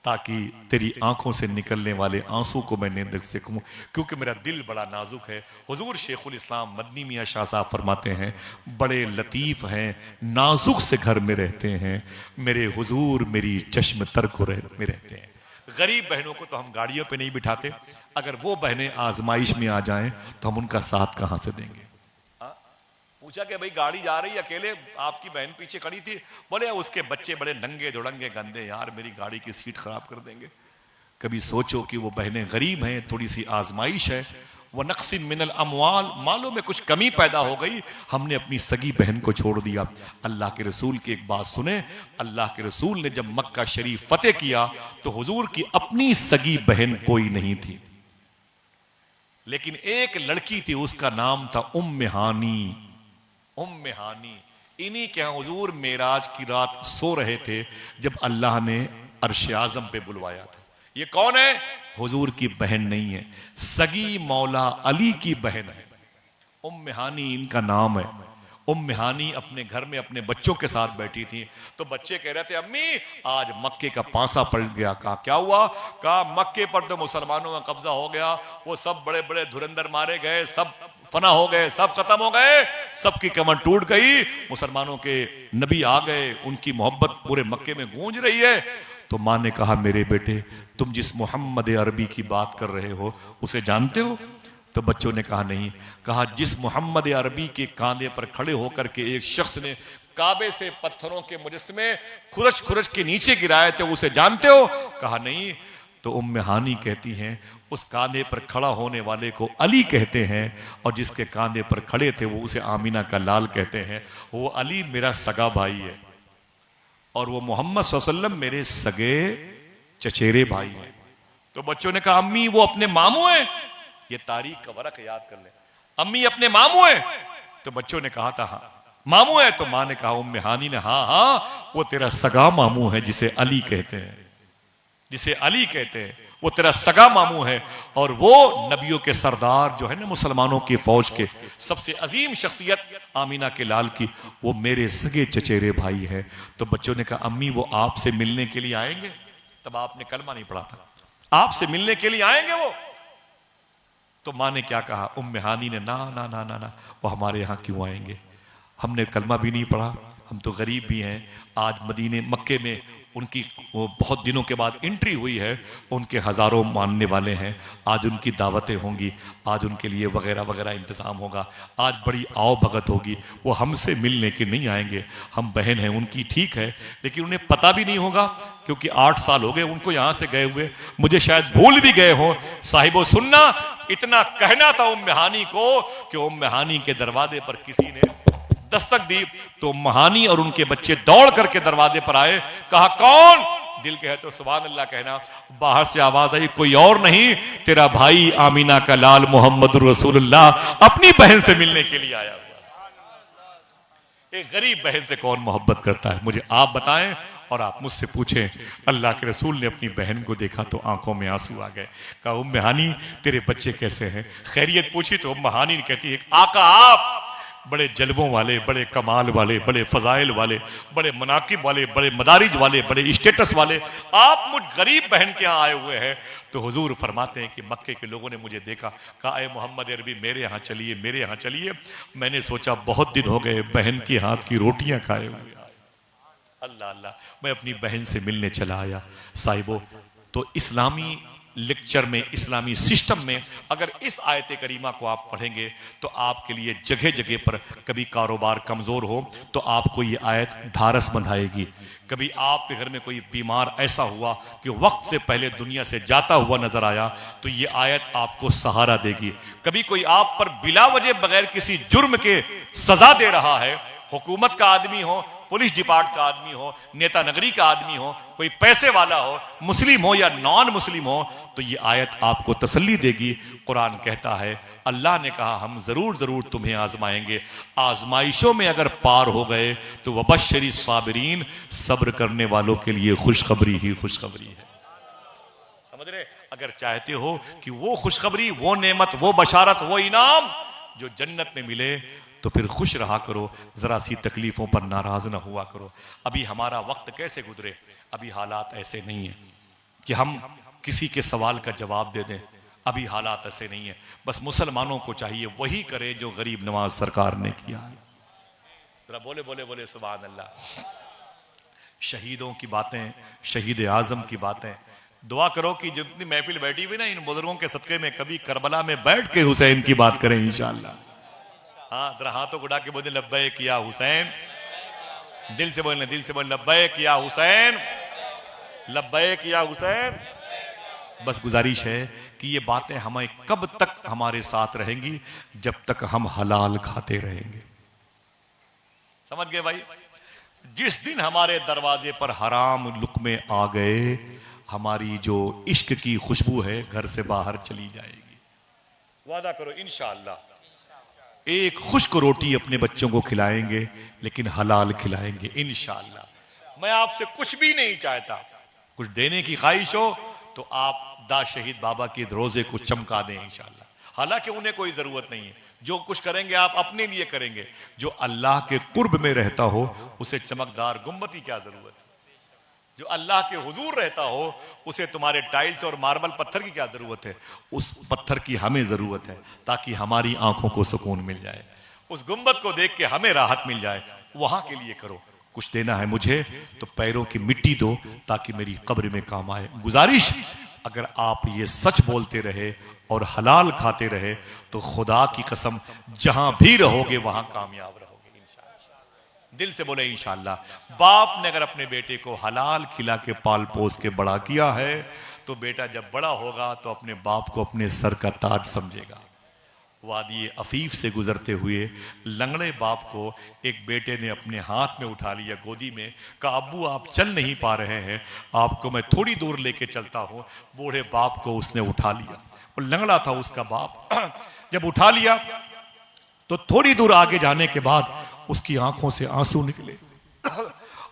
ताकि तेरी आंखों से निकलने वाले आंसू को मैं नहीं देख सकूं, क्योंकि मेरा दिल बड़ा नाजुक है। हुजूर शेखुल इस्लाम मदनी मियां शाह साहब फरमाते हैं, बड़े लतीफ हैं, नाजुक से घर में रहते हैं, मेरे हुजूर मेरी चश्म तर को में रहते हैं। गरीब बहनों को तो हम गाड़ियों पे नहीं बिठाते, अगर वो बहनें आजमाइश में आ जाएं तो हम उनका साथ कहां से देंगे? पूछा कि भाई गाड़ी जा रही अकेले, आपकी बहन पीछे खड़ी थी, बोले उसके बच्चे बड़े नंगे धुड़ंगे गंदे, यार मेरी गाड़ी की सीट खराब कर देंगे। कभी सोचो कि वो बहनें गरीब हैं, थोड़ी सी आजमाइश है, वो नक्सिन मिनल अमवाल, मालों में कुछ कमी पैदा हो गई, हमने अपनी सगी बहन को छोड़ दिया। अल्लाह के रसूल की एक बात सुने, अल्लाह के रसूल ने जब मक्का शरीफ फतेह किया तो हुजूर की अपनी सगी बहन कोई नहीं थी, लेकिन एक लड़की थी, उसका नाम था उम्मे हानी। उम्मे हानी, इन्हीं के यहां हुजूर मेराज की रात सो रहे थे जब अल्लाह ने अर्श आजम पे बुलवाया था। ये कौन है? हुजूर की बहन नहीं है, सगी मौला अली की बहन है। उम्मे हानी इनका नाम है। उम्मे हानी अपने घर में अपने बच्चों के साथ बैठी थी, तो बच्चे कह रहे थे अम्मी आज मक्के का पासा पड़ गया। कहा क्या हुआ? कहा मक्के पर तो मुसलमानों का कब्जा हो गया, वो सब बड़े बड़े धुरंधर मारे गए, सब फना हो गए, सब खत्म हो गए, सबकी कमर टूट गई, मुसलमानों के नबी आ गए, उनकी मोहब्बत पूरे मक्के में गूंज रही है। तो माँ ने कहा मेरे बेटे, तुम जिस मोहम्मद अरबी की बात कर रहे हो उसे जानते हो? तो बच्चों ने कहा नहीं। कहा जिस मोहम्मद अरबी के कांधे पर खड़े होकर के एक शख्स ने काबे से पत्थरों के मुजस्समे खुरच खुरच के नीचे गिराए थे, उसे जानते हो? कहा नहीं। तो उम्मे हानी कहती हैं उस कांधे पर खड़ा होने वाले को अली कहते हैं, और जिसके कांधे पर खड़े थे वो उसे आमीना का लाल कहते हैं। वो अली मेरा सगा भाई है और वो मोहम्मद सल्लल्लाहु अलैहि वसल्लम मेरे सगे चचेरे भाई हैं। तो बच्चों ने कहा अम्मी वो अपने मामू हैं? ये तारीख का वरक याद कर ले, अम्मी अपने मामू हैं? तो बच्चों ने कहा था हाँ मामू है। तो माँ ने कहा, उम्मे हानी ने, हाँ हाँ वो तेरा सगा मामू है जिसे अली कहते हैं, जिसे अली कहते हैं, वो तेरा सगा मामू है। और वो नबियों के सरदार जो है ना, मुसलमानों की फौज के सबसे अजीम शख्सियत आमीना के लाल की, वो मेरे सगे चचेरे भाई है। तो बच्चों ने कहा अम्मी वो आपसे मिलने के लिए आएंगे? तब आपने कलमा नहीं पढ़ा था, आपसे मिलने के लिए आएंगे वो? तो माँ ने क्या कहा? उम्मे हानी ने ना ना ना ना ना, वो हमारे यहाँ क्यों आएंगे? हमने कलमा भी नहीं पढ़ा, हम तो गरीब भी हैं। आज मदीने मक्के में उनकी वो बहुत दिनों के बाद एंट्री हुई है, उनके हजारों मानने वाले हैं, आज उनकी दावतें होंगी, आज उनके लिए वगैरह वगैरह इंतजाम होगा, आज बड़ी आओ भगत होगी। वो हमसे मिलने के नहीं आएंगे, हम बहन हैं उनकी ठीक है, लेकिन उन्हें पता भी नहीं होगा क्योंकि 8 साल हो गए उनको यहां से गए हुए, मुझे शायद भूल भी गए हों। साहिबो सुन्ना इतना कहना था उम्मे हानी को कि उम्मे हानी के दरवाजे पर किसी ने दस्तक दी तो उम्मे हानी और उनके बच्चे दौड़ करके दरवाजे पर आए। कहा कौन? दिल कहे तो सुभान अल्लाह कहना। बाहर से आवाज आई, कोई और नहीं तेरा भाई आमीना का लाल मोहम्मद रसूलुल्लाह अपनी बहन से मिलने के लिए आया हुआ। एक गरीब बहन से कौन मोहब्बत करता है? मुझे आप बताएं और आप मुझसे पूछें। अल्लाह के रसूल ने अपनी बहन को देखा तो आंखों में आंसू आ गए। कहा उम्मे हानी तेरे बच्चे कैसे हैं? खैरियत पूछी तो उम्मे हानी ने कहती है आका आप बड़े जलवों वाले, बड़े कमाल वाले, बड़े फजाइल वाले, बड़े मनाकिब वाले, बड़े मदारिज वाले, बड़े स्टेटस वाले, आप मुझ गरीब बहन के यहाँ आए हुए हैं। तो हुजूर फरमाते हैं कि मक्के के लोगों ने मुझे देखा, कहा ए मोहम्मद अरबी मेरे यहाँ चलिए, मेरे यहाँ चलिए। मैंने सोचा बहुत दिन हो गए बहन के हाथ की रोटियां खाए हुए। अल्लाह अल्लाह, मैं अपनी बहन से मिलने चला आया। साहिबो, तो इस्लामी लेक्चर में, इस्लामी सिस्टम में अगर इस आयत करीमा को आप पढ़ेंगे तो आपके लिए जगह जगह पर, कभी कारोबार कमजोर हो तो आपको ये आयत ढारस बंधाएगी। कभी आपके घर में कोई बीमार ऐसा हुआ कि वक्त से पहले दुनिया से जाता हुआ नजर आया तो ये आयत आपको सहारा देगी। कभी कोई आप पर बिला वजह बगैर किसी जुर्म के सजा दे रहा है, हुकूमत का आदमी हो, पुलिस डिपार्ट का आदमी हो, नेता नगरी का आदमी हो, कोई पैसे वाला हो, मुस्लिम हो या नॉन मुस्लिम हो, तो ये आयत आपको तसल्ली देगी। कुरान कहता है, अल्लाह ने कहा हम जरूर जरूर तुम्हें आजमाएंगे, आजमाइशों में अगर पार हो गए तो वबश्शिरी साबिरीन, सब्र करने वालों के लिए खुशखबरी ही खुशखबरी है। समझ रहे? अगर चाहते हो कि वो खुशखबरी, वो नेमत, वो बशारत, वो इनाम जो जन्नत में मिले तो फिर खुश रहा करो, जरा सी तकलीफों पर नाराज ना हुआ करो। अभी हमारा वक्त कैसे गुजरे, अभी हालात ऐसे नहीं है कि हम किसी के सवाल का जवाब दे दें। अभी हालात ऐसे नहीं है। बस मुसलमानों को चाहिए वही करे जो गरीब नवाज सरकार ने किया है। जरा बोले बोले बोले सुभान अल्लाह। शहीदों की बातें, शहीद आजम की बातें, दुआ करो कि जितनी महफिल बैठी हुई ना इन बुजुर्गों के सदके में, कभी करबला में बैठ के हुसैन की बात करें इंशाअल्लाह। हाँ, जरा हाथों को उठा के बोले लब्बैक या हुसैन, दिल से बोलने, दिल से बोलने लब्बैक या हुसैन, लब्बैक या हुसैन। बस गुजारिश है कि ये बातें हमें कब तक हमारे साथ रहेंगी, जब तक हम हलाल खाते रहेंगे। समझ गए भाई? जिस दिन हमारे दरवाजे पर हराम लुक्मे आ गए, हमारी जो इश्क की खुशबू है घर से बाहर चली जाएगी। वादा करो इंशाअल्लाह एक खुश्क रोटी अपने बच्चों को खिलाएंगे, लेकिन हलाल खिलाएंगे इंशाअल्लाह। मैं आपसे कुछ भी नहीं चाहता, कुछ देने की ख्वाहिश हो तो आप दा शहीद बाबा के रोजे को चमका दें इंशाअल्लाह। हालांकि उन्हें कोई जरूरत नहीं है, जो कुछ करेंगे आप अपने लिए करेंगे। जो अल्लाह के कुर्ब में रहता हो उसे चमकदार गुम्बद की क्या जरूरत है? जो अल्लाह के हुजूर रहता हो उसे तुम्हारे टाइल्स और मार्बल पत्थर की क्या जरूरत है? उस पत्थर की हमें जरूरत है ताकि हमारी आंखों को सुकून मिल जाए, उस गुम्बद को देख के हमें राहत मिल जाए। वहां के लिए करो। कुछ देना है मुझे तो पैरों की मिट्टी दो ताकि मेरी कब्र में काम आए। गुजारिश, अगर आप ये सच बोलते रहे और हलाल खाते रहे तो खुदा की कसम जहां भी रहोगे वहां कामयाब रहोगे इंशाअल्लाह। दिल से बोले इंशाअल्लाह। बाप ने अगर अपने बेटे को हलाल खिला के पाल पोस के बड़ा किया है तो बेटा जब बड़ा होगा तो अपने बाप को अपने सर का ताज समझेगा। वादी अफीफ से गुजरते हुए लंगड़े बाप को एक बेटे ने अपने हाथ में उठा लिया, गोदी में, कहा अब्बू आप चल नहीं पा रहे हैं, आपको मैं थोड़ी दूर लेके चलता हूं। बूढ़े बाप को उसने उठा लिया, और लंगड़ा था उसका बाप। जब उठा लिया तो थोड़ी दूर आगे जाने के बाद उसकी आंखों से आंसू निकले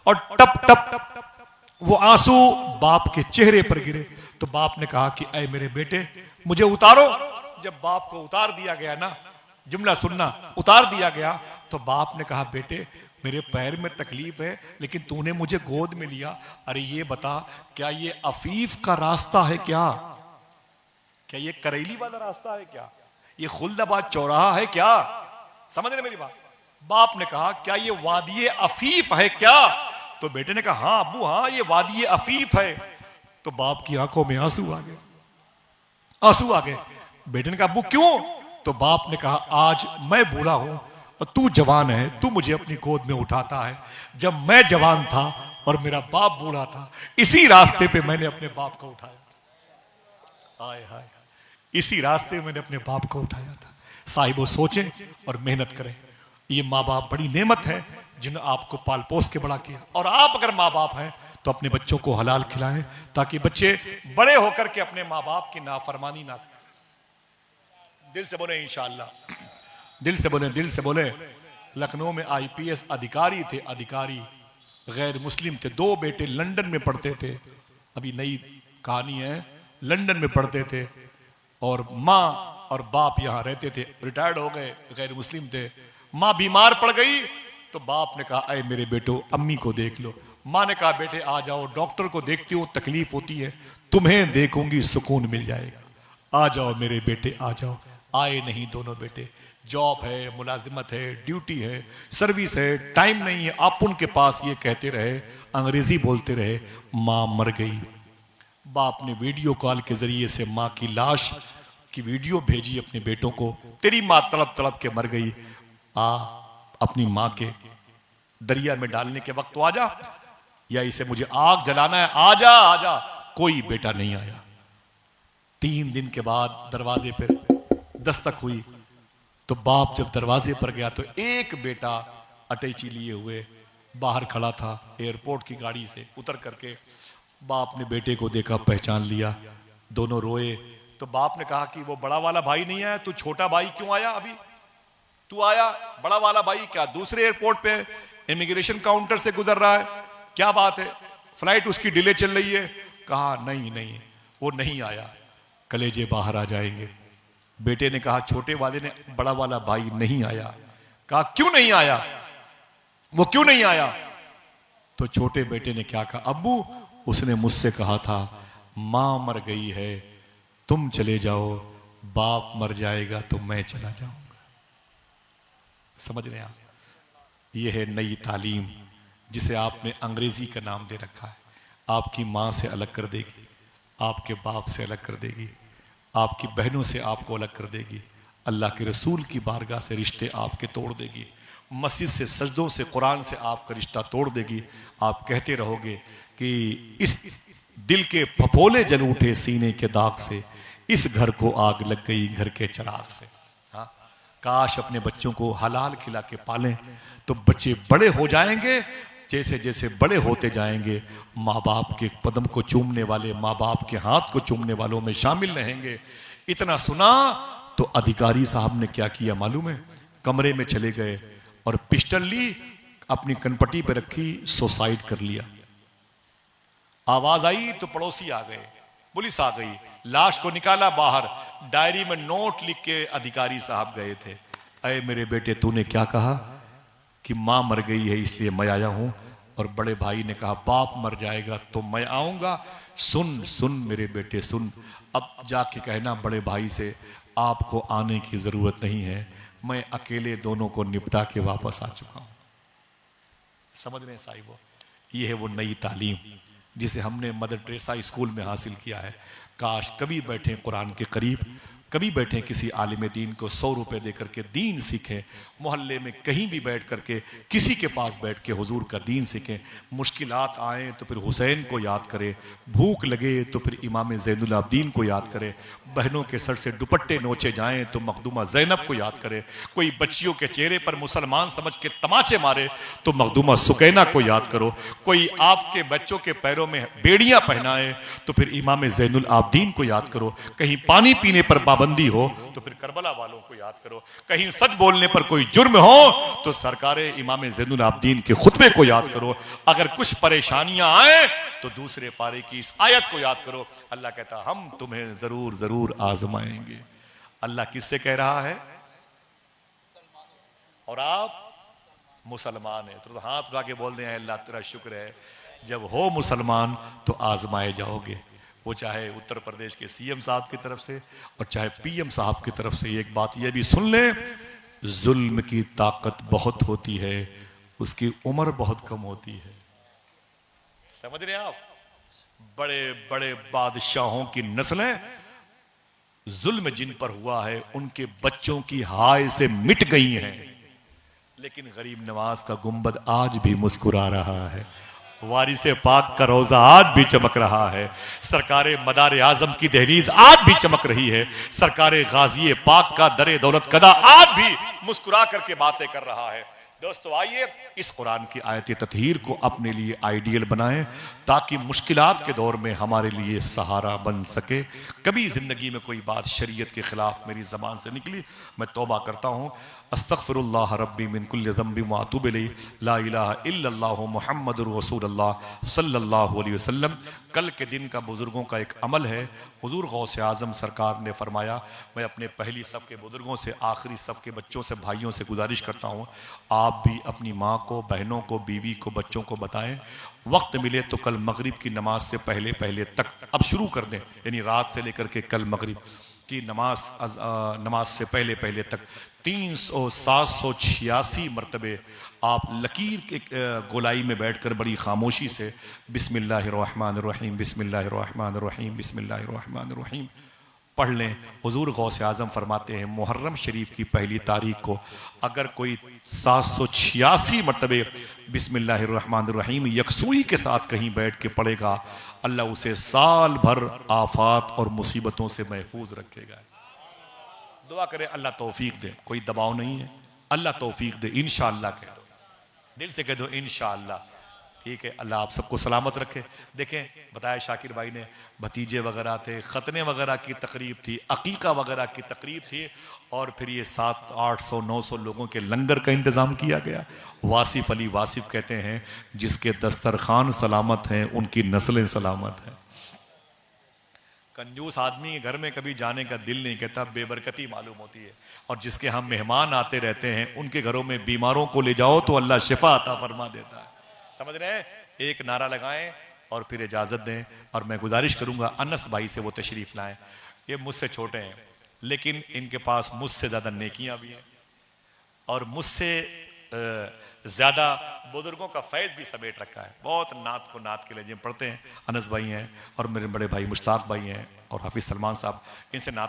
और टप टप वो आंसू बाप के चेहरे पर गिरे। तो बाप ने कहा कि ऐ मेरे बेटे मुझे उतारो। जब बाप को उतार दिया गया ना, जुमला सुनना, उतार दिया गया तो बाप ने कहा बेटे मेरे पैर में तकलीफ है लेकिन तूने मुझे गोद में लिया। अरे ये बता क्या ये अफीफ का रास्ता है क्या? क्या ये करेली वाला रास्ता है क्या? ये खुल्दाबाद चौराहा है क्या? समझ रहे मेरी बात? बाप ने कहा क्या ये वादी अफीफ है क्या? तो बेटे ने कहा हाँ अब्बू हाँ ये वादी अफीफ है। तो बाप की आंखों में आंसू आ गए, आंसू आ गए। बेटे ने कहा अब्बू क्यों? तो बाप ने कहा आज मैं बूढ़ा हूं और तू जवान है, तू मुझे अपनी गोद में उठाता है। जब मैं जवान था और मेरा बाप बूढ़ा था, इसी रास्ते पे मैंने अपने बाप को उठाया। हाय हाय, इसी रास्ते में मैंने अपने बाप को उठाया था। साहिबो सोचें और मेहनत करें। ये माँ बाप बड़ी नेमत है जिन्होंने आपको पाल पोस के बड़ा किया। और आप अगर माँ बाप हैं तो अपने बच्चों को हलाल खिलाएं ताकि बच्चे बड़े होकर के अपने माँ बाप की नाफरमानी ना करें। दिल से बोले इंशाअल्लाह, दिल से बोले, दिल से बोले। लखनऊ में आईपीएस अधिकारी थे, अधिकारी गैर मुस्लिम थे। 2 बेटे लंदन में पढ़ते थे, अभी नई कहानी है, लंदन में पढ़ते थे और माँ और बाप यहाँ रहते थे। रिटायर्ड हो गए, गैर मुस्लिम थे। मां बीमार पड़ गई तो बाप ने कहा, अरे मेरे बेटो अम्मी को देख लो। मां ने कहा, बेटे आ जाओ, डॉक्टर को देखती हो तकलीफ होती है, तुम्हें देखूंगी सुकून मिल जाएगा, आ जाओ मेरे बेटे आ जाओ। आए नहीं दोनों बेटे। जॉब है, मुलाजिमत है, ड्यूटी है, सर्विस है, टाइम नहीं है। आप उनके पास ये कहते रहे, अंग्रेजी बोलते रहे, मां मर गई। बाप ने वीडियो कॉल के जरिए से मां की लाश की वीडियो भेजी अपने बेटों को, तेरी मां तड़प तड़प के मर गई, आ अपनी मां के दरिया में डालने के वक्त तो आजा, या इसे मुझे आग जलाना है, आजा आजा। कोई बेटा नहीं आया। 3 दिन के बाद दरवाजे पर दस्तक हुई तो बाप जब दरवाजे पर गया तो एक बेटा अटैची लिए हुए बाहर खड़ा था। एयरपोर्ट की गाड़ी से उतर करके बाप ने बेटे को देखा, पहचान लिया, दोनों रोए। तो बाप ने कहा कि वो बड़ा वाला भाई नहीं आया, तू छोटा भाई क्यों आया? अभी तू आया, बड़ा वाला भाई क्या दूसरे एयरपोर्ट पे इमिग्रेशन काउंटर से गुजर रहा है? क्या बात है, फ्लाइट उसकी डिले चल रही है? कहा नहीं नहीं वो नहीं आया, कलेजे बाहर आ जाएंगे। बेटे ने कहा, छोटे वाले ने, बड़ा वाला भाई नहीं आया। कहा क्यों नहीं आया, वो क्यों नहीं आया? तो छोटे बेटे ने क्या कहा, अब्बू उसने मुझसे कहा था मां मर गई है, तुम चले जाओ, बाप मर जाएगा तो मैं चला जाऊंगा। समझ रहे हैं आप? यह है नई तालीम जिसे आपने अंग्रेजी का नाम दे रखा है। आपकी मां से अलग कर देगी, आपके बाप से अलग कर देगी, आपकी बहनों से आपको अलग कर देगी, अल्लाह के रसूल की बारगाह से रिश्ते आपके तोड़ देगी, मस्जिद से, सजदों से, कुरान से आपका रिश्ता तोड़ देगी। आप कहते रहोगे कि इस दिल के फफोले जल उठे सीने के दाग से, इस घर को आग लग गई घर के चिराग से। हाँ, काश अपने बच्चों को हलाल खिला के पालें तो बच्चे बड़े हो जाएंगे। जैसे जैसे बड़े होते जाएंगे माँ बाप के कदम को चूमने वाले, माँ बाप के हाथ को चूमने वालों में शामिल रहेंगे। इतना सुना तो अधिकारी साहब ने क्या किया मालूम है? कमरे में चले गए और पिस्टल ली, अपनी कनपट्टी पे रखी, सुसाइड कर लिया। आवाज आई तो पड़ोसी आ गए, पुलिस आ गई, लाश को निकाला बाहर, डायरी में नोट लिख के अधिकारी साहब गए थे, अरे मेरे बेटे तूने क्या कहा कि मां मर गई है इसलिए मैं आया हूं? और बड़े भाई ने कहा बाप मर जाएगा तो मैं आऊंगा। सुन सुन मेरे बेटे सुन, अब जाके कहना बड़े भाई से आपको आने की जरूरत नहीं है, मैं अकेले दोनों को निपटा के वापस आ चुका हूं। समझ रहे हैं साहिबो? ये है वो नई तालीम जिसे हमने मदर टेरेसा स्कूल में हासिल किया है। काश कभी बैठे कुरान के करीब, कभी बैठे किसी आलिम दीन को 100 रुपए देकर के दीन सीखें, मोहल्ले में कहीं भी बैठ करके किसी के पास बैठ के हुजूर का दीन सीखें। मुश्किलात आए तो फिर हुसैन को याद करें, भूख लगे तो फिर इमाम ज़ैनुल आबिदीन को याद करें, बहनों के सर से दुपट्टे नोचे जाएं तो मखदूमा ज़ैनब को याद करें, कोई बच्चियों के चेहरे पर मुसलमान समझ के तमाचे मारे तो मखदूमा सुकैना को याद करो, कोई आपके बच्चों के पैरों में बेड़ियां पहनाए तो फिर इमाम ज़ैनुल आबिदीन को याद करो, कहीं पानी पीने पर पाबंदी हो तो फिर करबला वालों को याद करो, कहीं सच बोलने पर कोई जुर्म हो तो सरकारे इमाम ज़ैनुल आबिदीन के खुतबे को याद करो, अगर कुछ परेशानियां आए तो दूसरे पारे की इस आयत को याद करो। अल्लाह कहता हम तुम्हें जरूर जरूर आजमाएंगे। अल्लाह किससे कह रहा है? और आप मुसलमान है तो हाथ उठा के बोल दें अल्लाह तेरा शुक्र है, जब हो मुसलमान तो आजमाए जाओगे। वो चाहे उत्तर प्रदेश के सीएम साहब की तरफ से और चाहे पीएम साहब की तरफ से एक बात ये भी सुन ले, जुल्म की ताकत बहुत होती है, उसकी उम्र बहुत कम होती है। समझ रहे हैं आप? बड़े बड़े बादशाहों की नस्लें जुल्म जिन पर हुआ है उनके बच्चों की हाय से मिट गई हैं, लेकिन गरीब नवाज का गुंबद आज भी मुस्कुरा रहा है, वारिसे पाक का रोजा आज भी चमक रहा है, सरकारे मदार आजम की दहलीज आज भी चमक रही है, सरकारे गाजी पाक का दरे दौलत कदा आज भी मुस्कुरा करके बातें कर रहा है। दोस्तों आइए इस कुरान की आयत ततहीर को अपने लिए आइडियल बनाएं ताकि मुश्किलात के दौर में हमारे लिए सहारा बन सके। कभी जिंदगी में कोई बात शरीयत के खिलाफ मेरी जबान से निकली, मैं तौबा करता हूँ, अस्तगफिरुल्लाह रब्बी मिन कुल्लि ज़ंबि व अतूबु इलैहि, ला इलाहा इल्लल्लाहु मुहम्मदुर रसूलुल्लाह सल्लल्लाहु अलैहि वसल्लम। कल के दिन का बुजुर्गों का एक अमल है। हुजूर गौसे आज़म सरकार ने फरमाया, मैं अपने पहली सफ़ के बुजुर्गों से, आखिरी सफ़ के बच्चों से, भाइयों से गुजारिश करता हूँ, आप भी अपनी माँ को, बहनों को, बीवी को, बच्चों को बताएं, वक्त मिले तो कल मगरिब की नमाज से पहले पहले तक अब शुरू कर दें, यानी रात से लेकर के कल मगरिब की नमाज से पहले पहले तक 786 मरतबे आप लकीर के गोलाई में बैठकर बड़ी खामोशी से बिस्मिल्लाहिर्रहमानिर्रहीम बिस्मिल्लाहिर्रहमानिर्रहीम बिस्मिल्लाहिर्रहमानिर्रहीम पढ़ लें। हुजूर गौसे आज़म फरमाते हैं, मुहर्रम शरीफ की पहली तारीख को अगर कोई 786 मरतबे बिस्मिल्लाहिर्रहमानिर्रहीम यकसुई के साथ कहीं बैठ के पढ़ेगा, अल्लाह उसे साल भर आफात और मुसीबतों से महफूज रखेगा। दुआ करें अल्लाह तौफीक दे, कोई दबाव नहीं है, अल्लाह तौफीक दे। इंशाअल्लाह कह दो, दिल से कह दो इंशाअल्लाह। ठीक है, अल्लाह आप सबको सलामत रखे। देखें, बताया शाकिर भाई ने, भतीजे वगैरह थे, खतने वगैरह की तकरीब थी, अकीका वगैरह की तकरीब थी, और फिर ये 700-800-900 लोगों के लंगर का इंतज़ाम किया गया। वासिफ अली वासिफ कहते हैं, जिसके दस्तरखान सलामत हैं उनकी नस्लें सलामत हैं। कंजूस आदमी के घर में कभी जाने का दिल नहीं कहता, बेबरकती मालूम होती है। और जिसके हम मेहमान आते रहते हैं, उनके घरों में बीमारों को ले जाओ तो अल्लाह शिफा अता फरमा देता है। समझ रहे हैं? एक नारा लगाएं और फिर इजाजत दें। और मैं गुजारिश करूंगा अनस भाई से वो तशरीफ लाएं। ये मुझसे छोटे हैं, लेकिन इनके पास मुझसे ज्यादा नेकियां भी हैं और मुझसे ज्यादा बुजुर्गों का फैज भी समेट रखा है। बहुत नात को नात के लिए पढ़ते हैं। अनस भाई हैं और मेरे बड़े भाई मुश्ताक भाई हैं और हाफिज सलमान साहब, इनसे नात